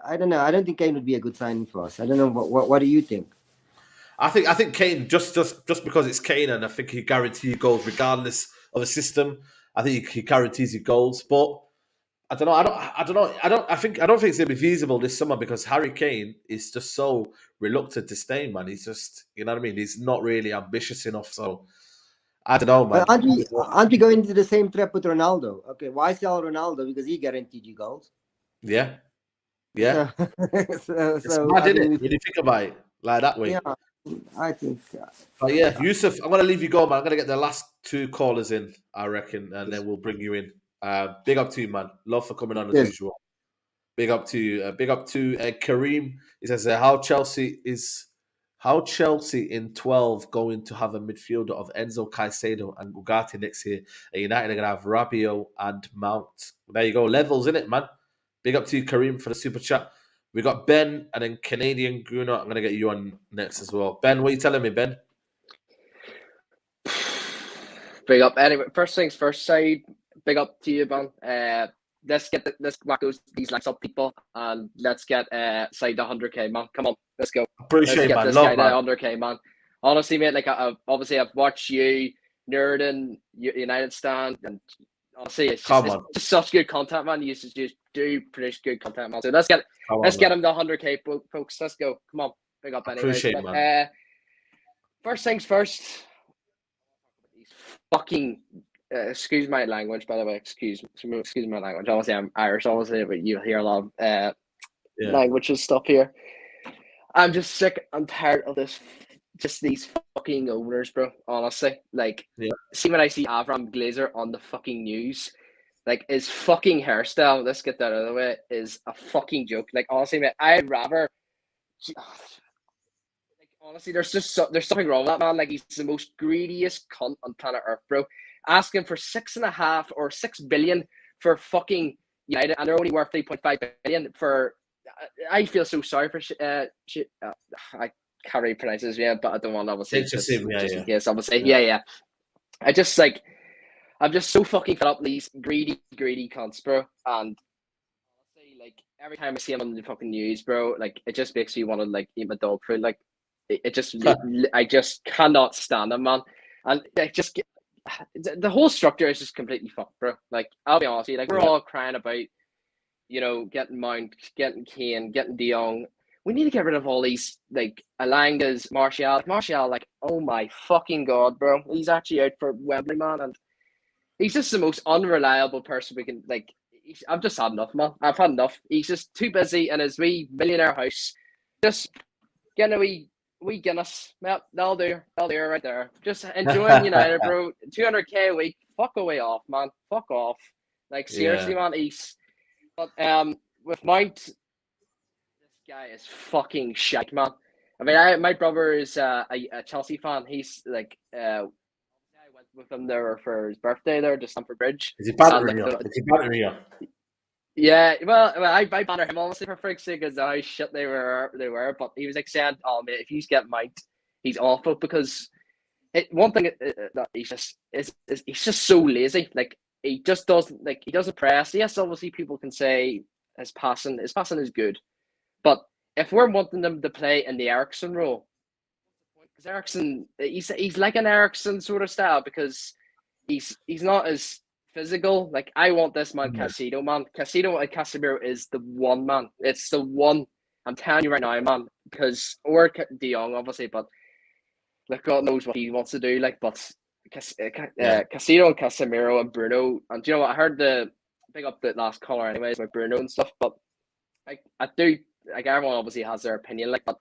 I don't know. I don't think Kane would be a good signing for us. I don't know. What do you think? I think Kane just because it's Kane, and I think he guarantees goals regardless of the system. I think he guarantees you goals, but I don't know. I don't think it's gonna be feasible this summer because Harry Kane is just so reluctant to stay, man. He's just, you know what I mean. He's not really ambitious enough. So I don't know, man. Aren't we going into the same trap with Ronaldo? Okay, why sell Ronaldo? Because he guaranteed you goals. Yeah. So it's mad, isn't it? When you think about it like that way. Yeah, I think. But yeah, Yusuf, I'm gonna leave you go, man. I'm gonna get the last two callers in, I reckon, and then we'll bring you in. Big up to you, man. Love for coming on as usual. Big up to you. Big up to Kareem. He says, how Chelsea in 12 going to have a midfielder of Enzo, Caicedo, and Ugarte next year. And United are going to have Rabiot and Mount. There you go. Levels, in it, man. Big up to you, Kareem, for the super chat. We got Ben and then Canadian Gooner. I'm gonna get you on next as well. Ben, what are you telling me, Ben? Big up. Anyway, first things first, Saeed. Big up to you, man. Let's whack these likes up, people, and let's get Saeed 100k, man. Come on, let's go. Appreciate, let's get man. this Love, guy man. to 100k, man. Honestly, mate, like I've watched you, Nerdin, United Stand, and honestly, it's just such good content, man. You just do produce good content, man. So let's get him to 100k, folks. Let's go. Come on, big up, anyways. Appreciate, man. First things first. These fucking excuse my language, by the way. Excuse my language. Obviously, I'm Irish, obviously, but you hear a lot of language and stuff here. I'm just sick and tired of this. Just these fucking owners, bro. Honestly, like, see when I see Avram Glazer on the fucking news, like his fucking hairstyle. Let's get that out of the way. Is a fucking joke. Like, honestly, man, I'd rather. Like, honestly, there's something wrong with that man. Like, he's the most greediest cunt on planet Earth, bro. Asking for 6.5 or 6 billion for fucking United, and they're only worth 3.5 billion for. I feel so sorry for I can't really pronounce his name, but I don't want to obviously just in case, obviously. Yeah. I'm just so fucking fed up with these greedy cunts, bro. And honestly, like, every time I see him on the fucking news, bro, like, it just makes me want to like eat my dog food. Like, I just cannot stand him, man. And the whole structure is just completely fucked, bro. Like, I'll be honest with you, like, we're all crying about, you know, getting Mount, getting Kane, getting De Jong. We need to get rid of all these, like, Alangas, Martial, like, oh my fucking God, bro. He's actually out for Wembley, man. And he's just the most unreliable person we can, like, I've just had enough, man. I've had enough. He's just too busy in his wee millionaire house. Just getting a wee Guinness. Yep, that'll do right there. Just enjoying United, bro. 200k a week. Fuck away off, man. Fuck off. Like, seriously, man. But with Mount, this guy is fucking shite, man. I mean, my brother is a Chelsea fan. He's like, I went with him there for his birthday there to Stamford Bridge. Is he battering you? Yeah, well, I banner him honestly for frick's sake because how shit they were. But he was like saying, "Oh mate, if you get Mount, he's awful because one thing that he's just so lazy. Like, he just doesn't press. Yes, obviously people can say his passing is good, but if we're wanting them to play in the Eriksen role, because Eriksen, he's like an Eriksen sort of style because he's not as physical. Like, I want this man, Caicedo, man. Caicedo and Casemiro is the one, man. It's the one. I'm telling you right now, man. Or De Jong, obviously, but like, God knows what he wants to do. Like, but Caicedo and Casemiro and Bruno, and do you know what? I heard big up the last caller, anyways, with Bruno and stuff. But I do, like, everyone obviously has their opinion. Like, but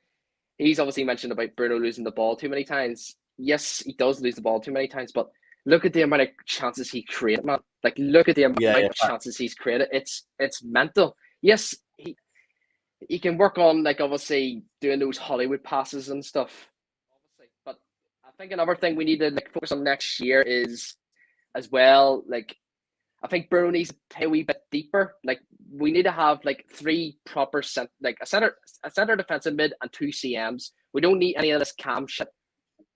he's obviously mentioned about Bruno losing the ball too many times. Yes, he does lose the ball too many times, but look at the amount of chances he created, man. Like, look at the amount of chances he's created. It's mental. Yes, he can work on, like, obviously doing those Hollywood passes and stuff. Obviously, but I think another thing we need to, like, focus on next year is, as well, like, I think Bruno needs to play a wee bit deeper. Like, we need to have like 3 proper a center defensive mid and 2 CMs. We don't need any of this cam shit.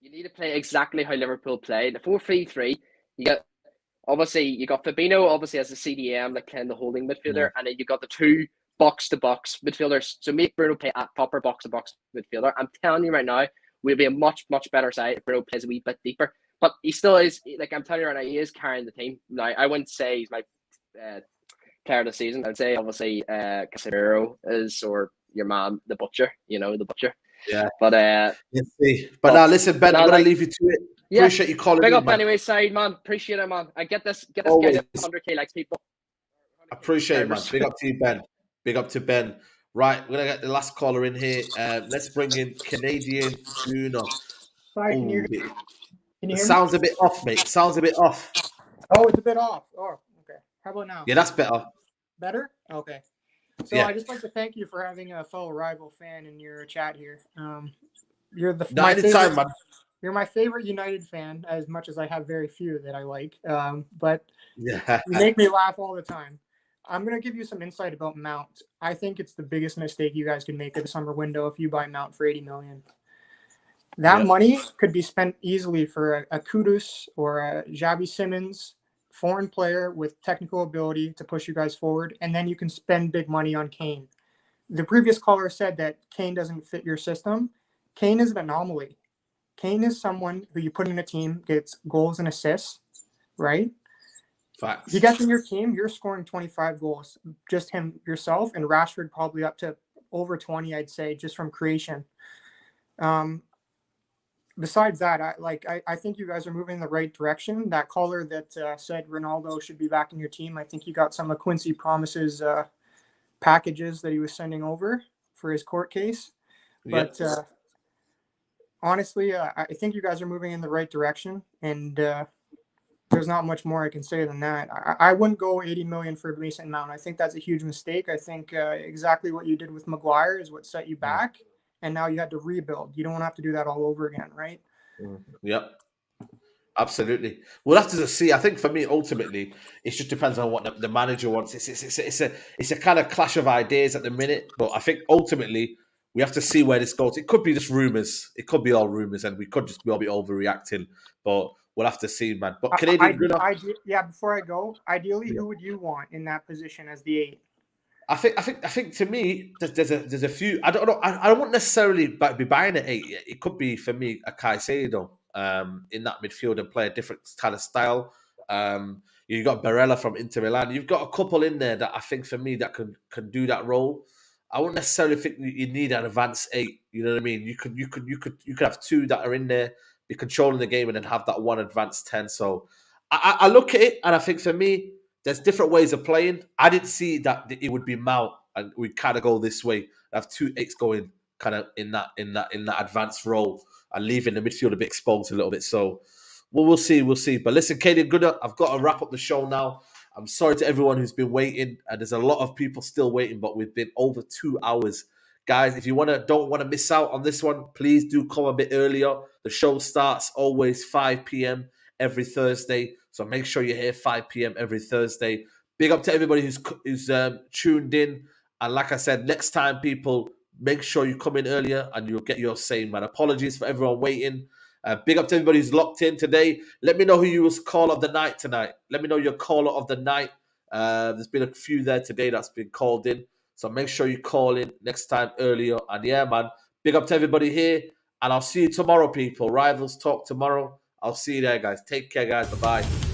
You need to play exactly how Liverpool played. The 4-3-3. You got Fabinho obviously as a CDM, like playing the holding midfielder, and then you got the 2 box-to-box midfielders. So make Bruno play a proper box-to-box midfielder. I'm telling you right now, we'll be a much better side if Bruno plays a wee bit deeper. But he still is, like, I'm telling you right now, he is carrying the team. Now, I wouldn't say he's my player of the season. I'd say, obviously, Casemiro is, or your man, the Butcher, the Butcher. Yeah. But, let's see. But now, listen, Ben, I'm going to leave you to it. Yeah, appreciate you calling big in, up man. anyway, Saeed, man. Appreciate it, man. I get this guy Always. to 100k likes, people. Appreciate it, man. Big up to you, Ben. Big up to Ben. Right, we're going to get the last caller in here. Let's bring in Canadian Gooner. Sorry, can you hear me? Sounds a bit off, mate. Sounds a bit off. Oh, it's a bit off. Oh, okay. How about now? Yeah, that's better. Better? Okay. So Yeah. I just like to thank you for having a fellow rival fan in your chat here. You're You're my favorite United fan, as much as I have very few that I like. But yeah, you make me laugh all the time. I'm going to give you some insight about Mount. I think it's the biggest mistake you guys can make at the summer window if you buy Mount for 80 million. That money could be spent easily for a Kudus or a Xabi Simmons, foreign player with technical ability to push you guys forward, and then you can spend big money on Kane. The previous caller said that Kane doesn't fit your system. Kane is an anomaly. Kane is someone who you put in a team, gets goals and assists, right? Facts. He gets in your team, you're scoring 25 goals, just him, yourself, and Rashford probably up to over 20, I'd say, just from creation. Besides that, I think you guys are moving in the right direction. That caller that said Ronaldo should be back in your team, I think you got some of Quincy Promise's packages that he was sending over for his court case. But honestly, I think you guys are moving in the right direction, and there's not much more I can say than that. I wouldn't go 80 million for Mason Mount. I think that's a huge mistake. I think exactly what you did with Maguire is what set you back, and now you had to rebuild. You don't have to do that all over again, right? Yep. Absolutely. We'll have to see. I think for me, ultimately, it just depends on what the manager wants. It's a kind of clash of ideas at the minute, but I think ultimately we have to see where this goes. It could be just rumors. It could be all rumors, and we could just be overreacting. But we'll have to see, man. But Canadian, before I go, ideally, who would you want in that position as the 8? I think to me, there's a few. I don't know. I wouldn't necessarily be buying an 8. It could be for me a Caicedo in that midfield and play a different kind of style. You've got Barella from Inter Milan. You've got a couple in there that I think for me that can do that role. I wouldn't necessarily think you need an advanced 8. You know what I mean? You could have 2 that are in there, be controlling the game, and then have that one advanced 10. So I look at it and I think for me, there's different ways of playing. I didn't see that it would be Mount and we'd kind of go this way. Have 2 8s going kind of in that advanced role and leaving the midfield a bit exposed a little bit. So we'll see. But listen, Kaden Gooner, I've got to wrap up the show now. I'm sorry to everyone who's been waiting, and there's a lot of people still waiting, but we've been over 2 hours. Guys, if you don't want to miss out on this one, please do come a bit earlier. The show starts always 5 p.m. every Thursday, so make sure you're here 5 p.m. every Thursday. Big up to everybody who's tuned in, and like I said, next time, people, make sure you come in earlier and you'll get your say, man. Apologies for everyone waiting. Big up to everybody who's locked in today. Let me know who you was call of the night tonight. Let me know your caller of the night. There's been a few there today that's been called in. So make sure you call in next time earlier. And yeah, man, big up to everybody here. And I'll see you tomorrow, people. Rivals Talk tomorrow. I'll see you there, guys. Take care, guys. Bye-bye.